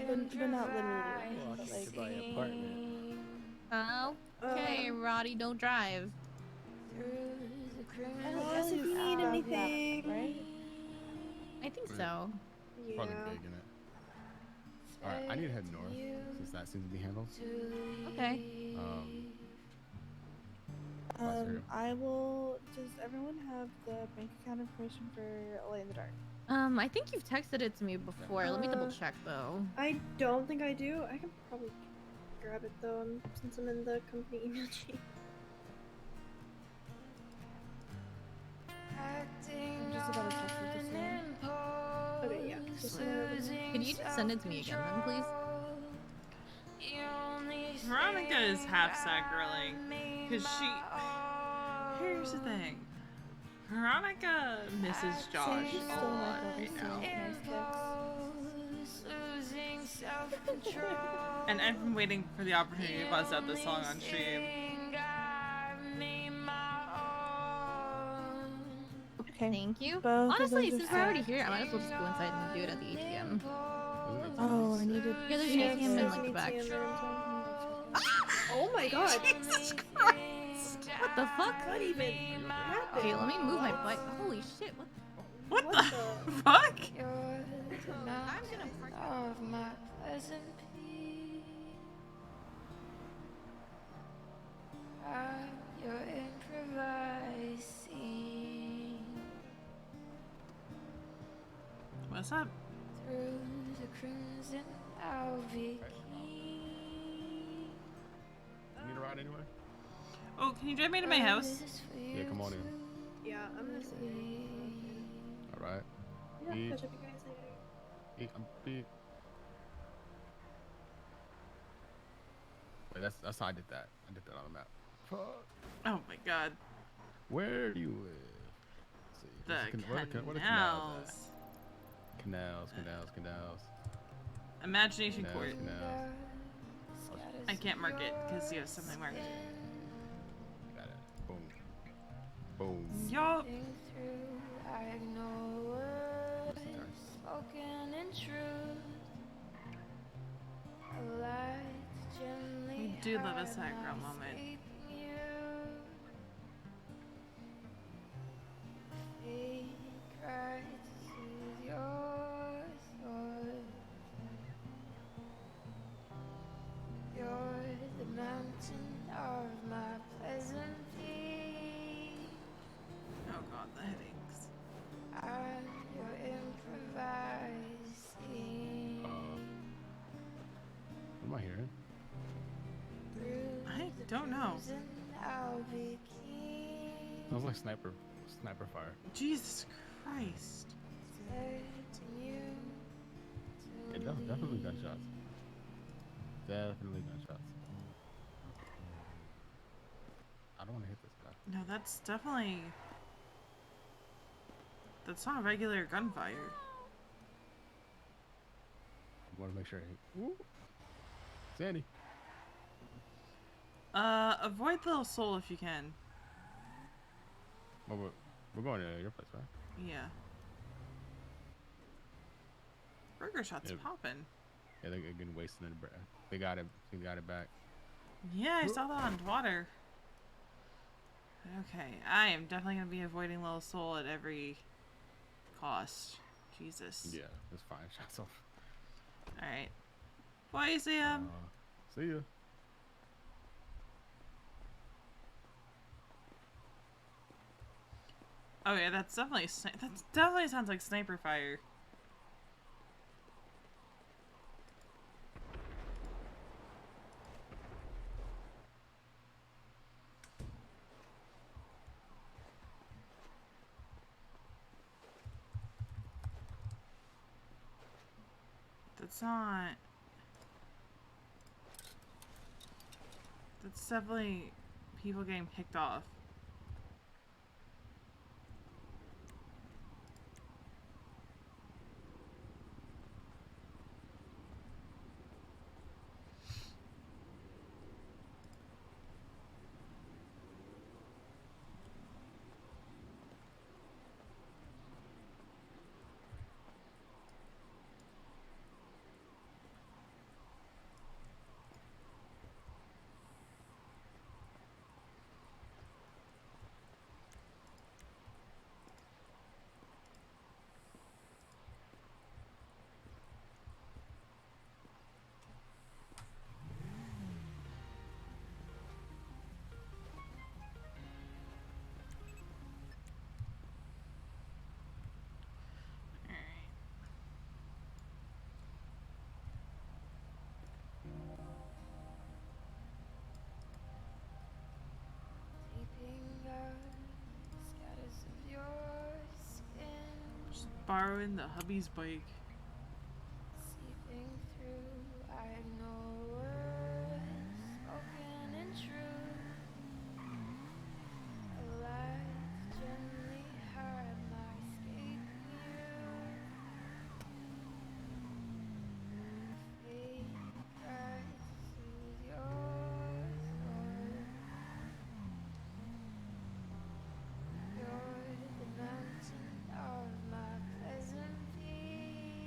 But not literally. Well, But I like, to buy an apartment. Okay, Roddy, don't drive. Yes, if you need anything. Right? I think so. Probably big in it. All right. I need to head north since that seems to be handled. Okay. I will. Does everyone have the bank account information for Light in the Dark? I think you've texted it to me before. Let me double check though. I don't think I do. I can probably grab it though, since I'm in the company email chain. I'm just about to text it to Sam. Okay, yeah. Just send it over to me. Could you just send it to me again then, please? Veronica is half sacrilege because she. Here's the thing. Veronica misses Josh a lot right now. And I've been waiting for the opportunity to buzz out this song on stream. Okay. Thank you. Both of Honestly, those are since we're already set. here, I might as well just go inside and do it at the ATM. Oh, I needed. Yeah, there's an ATM in like the back. ATM there in town. Oh my god. Jesus Christ! What the fuck? What even happened? Okay, let me move my bike. Holy shit! What What the fuck? I'm gonna park of my pleasant peace. Your improvised scene. What's up? Through the crimson, I'll be keen. You need a ride anyway? Oh, can you drive me to my house? Yeah, come on in. Yeah, I'm listening. Alright. Yeah, Beep. catch up you guys later. Beep. Beep. Wait, that's how I did that. I did that on the map. Fuck. Oh my god. Where do you live? Let's see. The Where the canals canals. at? Canals. Imagination Canals, Court. canals. I can't mark it because you have something marked. Got it. Boom. Boom. Yup. I ignore words spoken in truth. A light gently We do love a sad girl moment. You're the mountain of my pleasant peace. Oh god, the headaches. I'm your improvised scene. What am I hearing? I don't know. I'll be keen. Sounds like sniper fire. Jesus Christ. Yeah, definitely gunshots. Definitely gunshots. I don't want to hit this guy. No, that's definitely... That's not regular gunfire. I want to make sure I hit. Ooh. Sandy. Avoid the little soul if you can. Well, we're going to your place, right? Yeah. Burger shots Yeah. popping. Yeah, they're getting wasted in the breath. They got it. They got it back. Yeah, I saw that on Twitter. Okay, I am definitely going to be avoiding Little Soul at every cost. Jesus. Yeah, that's fine. Shots off. Alright. Bye, Sam. See ya. Oh yeah, that's definitely that definitely sounds like sniper fire. That's not. That's definitely people getting picked off. Just borrowing the hubby's bike. Seeping through, I ignore words spoken in truth. A light gently hide my escaping you. Fate cries to soothe your soul. You're the mountain of my pleasant peace.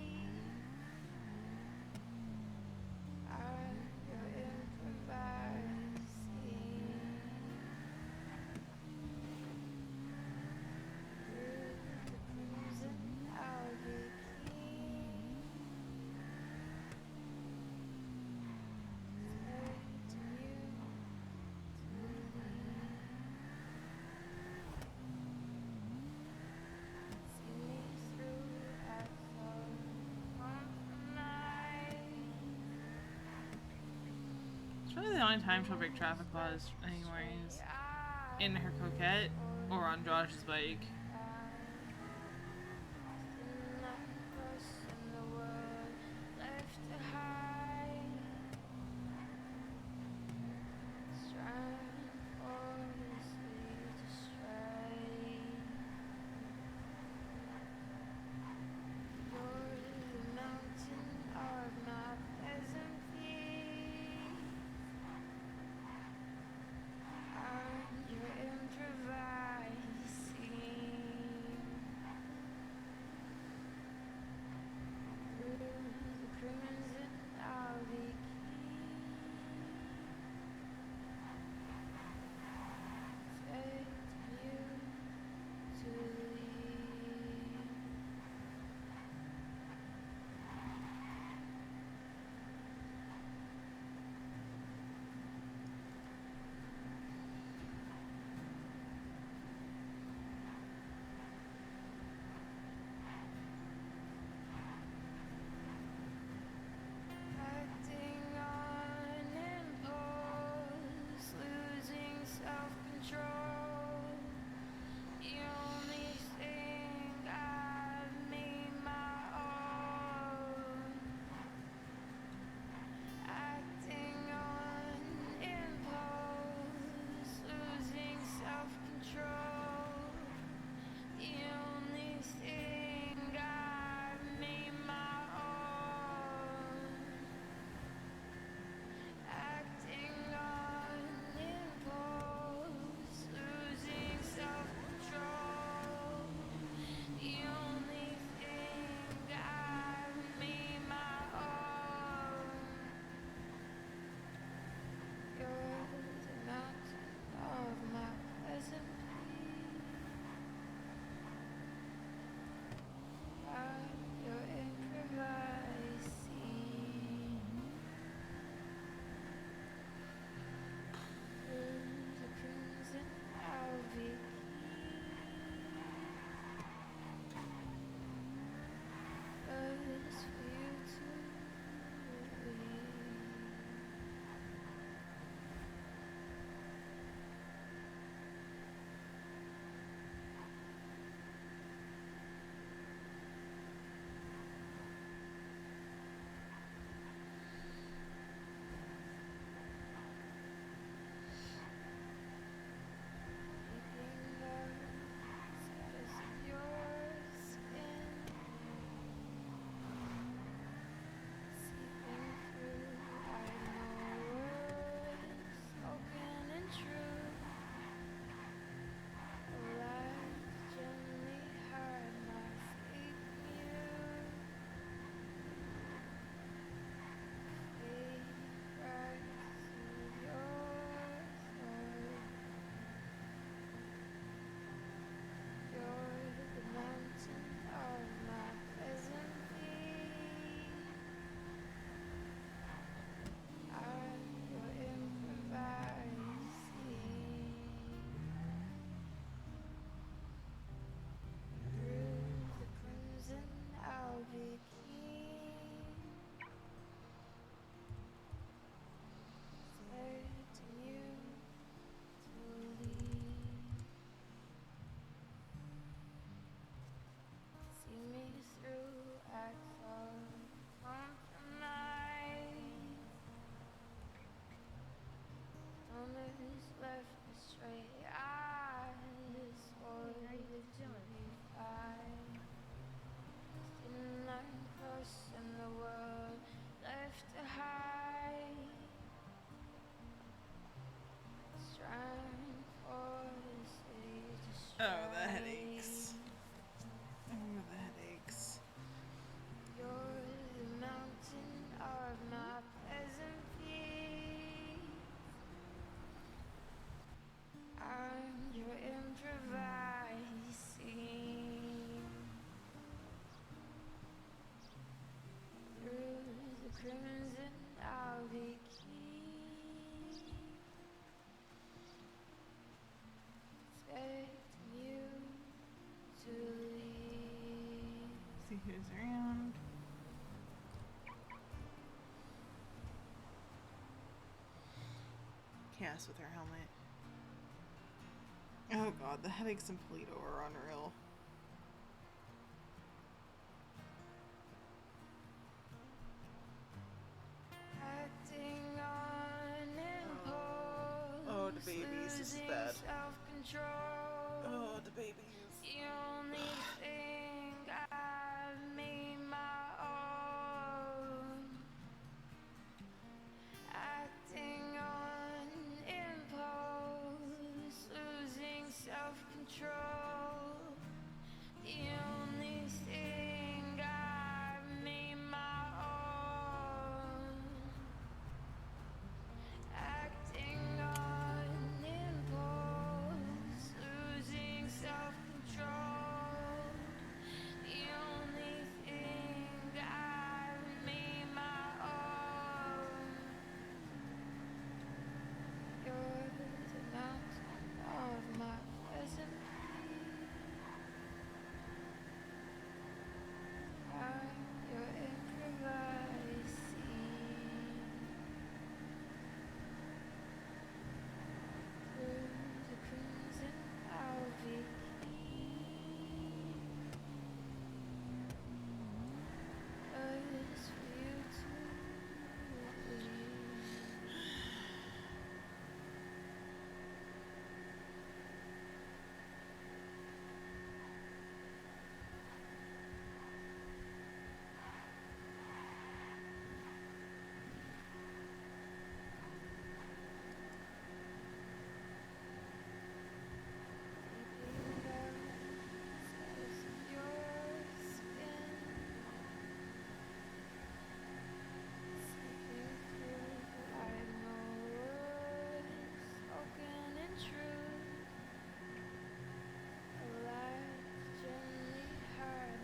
really the only time she'll break traffic laws anywhere is in her coquette or on Josh's bike. Oh, the headaches. Oh, the headaches. Through Chaos with her helmet. Oh god, the headaches in Polito are unreal. Acting on impulse. Oh, the babies, this is bad. Self-control. Oh, the babies. The only thing I've made my own. Acting on impulse, losing self-control. The only thing I've made my own. Acting on impulse, losing self-control. The only thing I've made my own. You're the mountain of my pleasant peace. I'm your improvised scene. Through the crimson I'll be clean. It's for you to leave.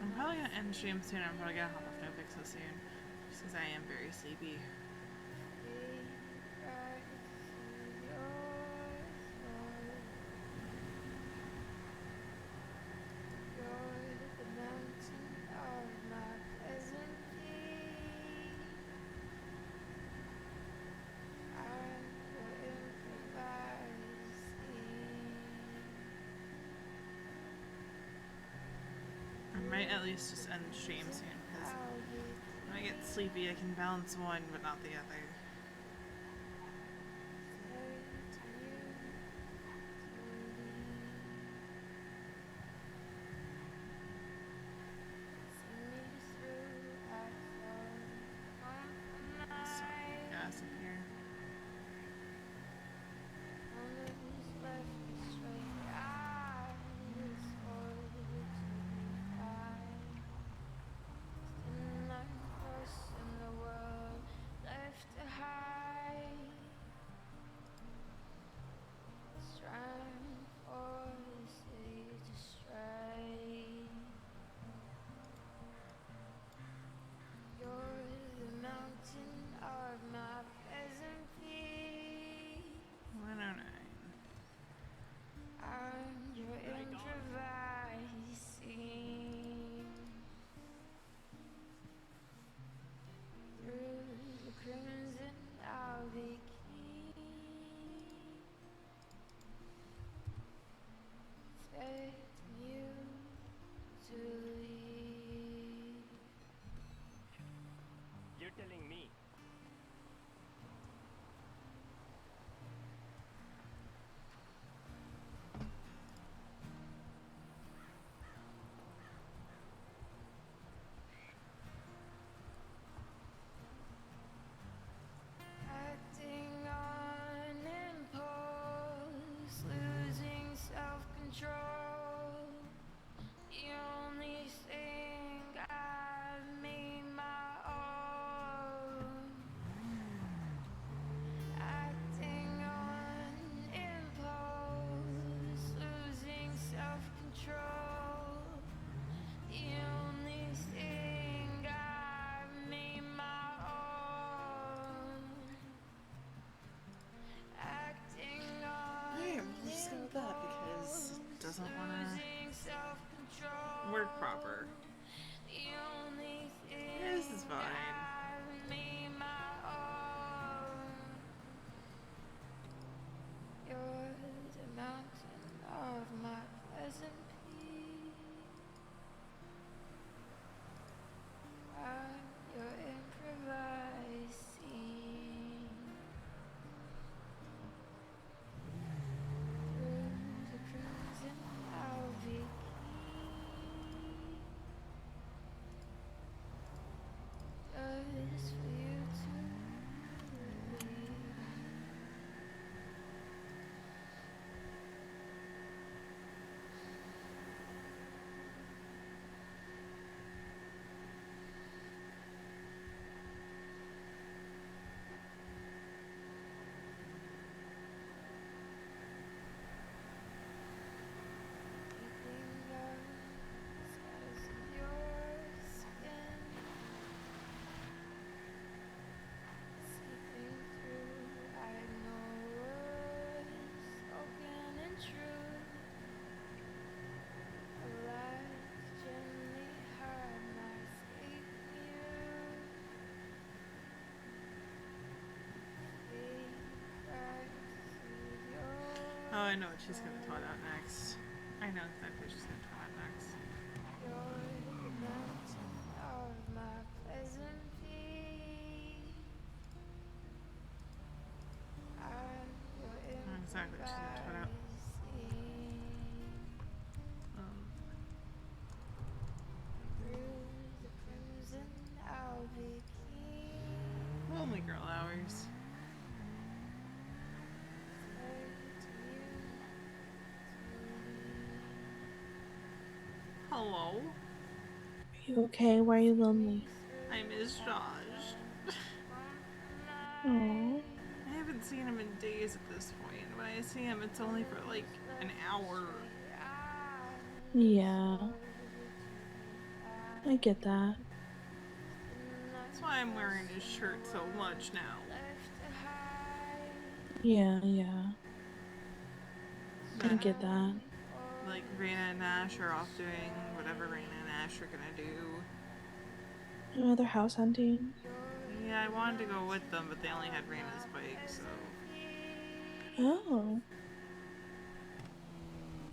I'm probably gonna end stream soon. I'm probably gonna hop off NoPixel soon. Just because I am very sleepy. I might at least just end the stream soon because when I get sleepy I can balance one but not the other. Some gas in here. In the world left to hide. I know what she's gonna twat out next. I know exactly what she's gonna twat out next. You're the mountain of my pleasant peace. I'm your I know exactly what she's gonna twat out. Through the crimson, I'll be king. Lonely girl hours. Hello. Are you okay? Why are you lonely? I miss Josh. Oh. I haven't seen him in days at this point. When I see him, it's only for like an hour. Yeah. I get that. That's why I'm wearing his shirt so much now. Yeah, yeah. I get that. Like, Raina and Ash are off doing whatever Raina and Ash are gonna do. Another house hunting. Yeah, I wanted to go with them, but they only had Raina's bike, so... Oh.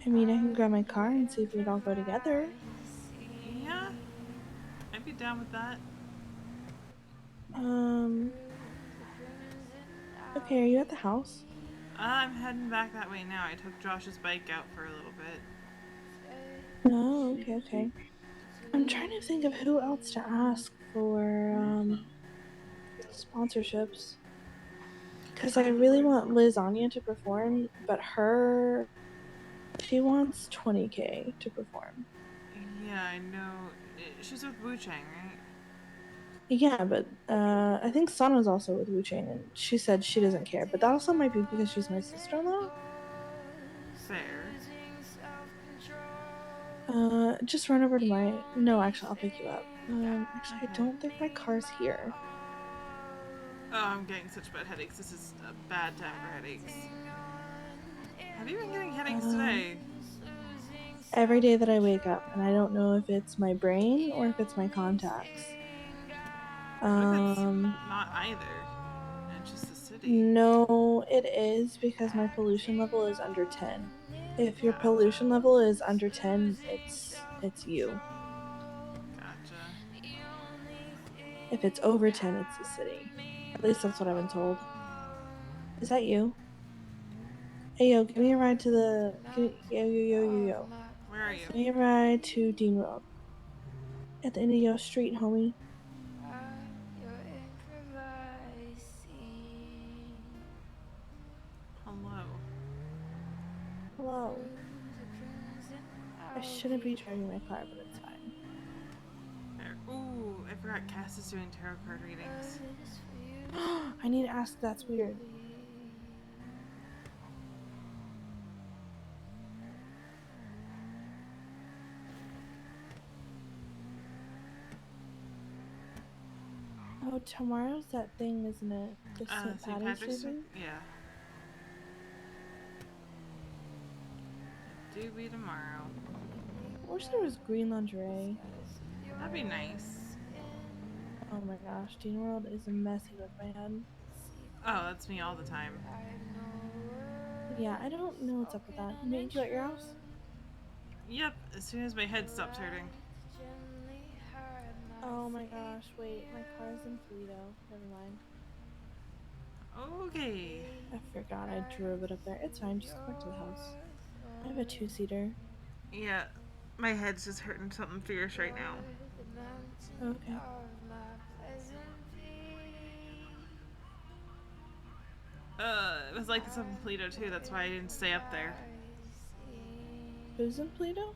I mean, I can grab my car and see if we'd all go together. Yeah, I'd be down with that. Okay, are you at the house? I'm heading back that way now. I took Josh's bike out for a little bit. Oh, okay, okay. I'm trying to think of who else to ask for, sponsorships. Because I really want Lasagna to perform, but she wants 20K to perform. Yeah, I know. She's with Wu Chang, right? Yeah, but I think Sana's also with Wu Chang, and she said she doesn't care. But that also might be because she's my sister-in-law. Fair. Just run over to my... No, actually, I'll pick you up. Actually, I don't think my car's here. Oh, I'm getting such bad headaches. This is a bad time for headaches. Have you been getting headaches today? Every day that I wake up, and I don't know if it's my brain or if it's my contacts. What if it's not either? It's just the city. No, it is because my pollution level is under 10. If your pollution level is under 10, it's you. Gotcha. If it's over 10, it's the city. At least that's what I've been told. Is that you? Hey, yo, give me a ride to the... Yo. Where are you? Give me a ride to Dean Road. At the end of your street, homie. Hello. Hello. I shouldn't be driving my car, but it's fine. There. Ooh, I forgot Cass is doing tarot card readings. I need to ask. That's weird. Oh, tomorrow's that thing, isn't it? The St. Patrick's Day? Yeah. It do be tomorrow. I wish there was green lingerie. That'd be nice. Oh my gosh, Dean World is messy with my head. Oh, that's me all the time. Yeah, I don't know what's up with that. You meet you at your house? Yep, as soon as my head stops hurting. Oh my gosh, wait, my car's in Toledo. Never mind. Okay. I forgot I drove it up there. It's fine, just go back to the house. I have a 2-seater. Yeah, my head's just hurting something fierce right now. Okay. It was like this up in Toledo too, that's why I didn't stay up there. Who's in Toledo?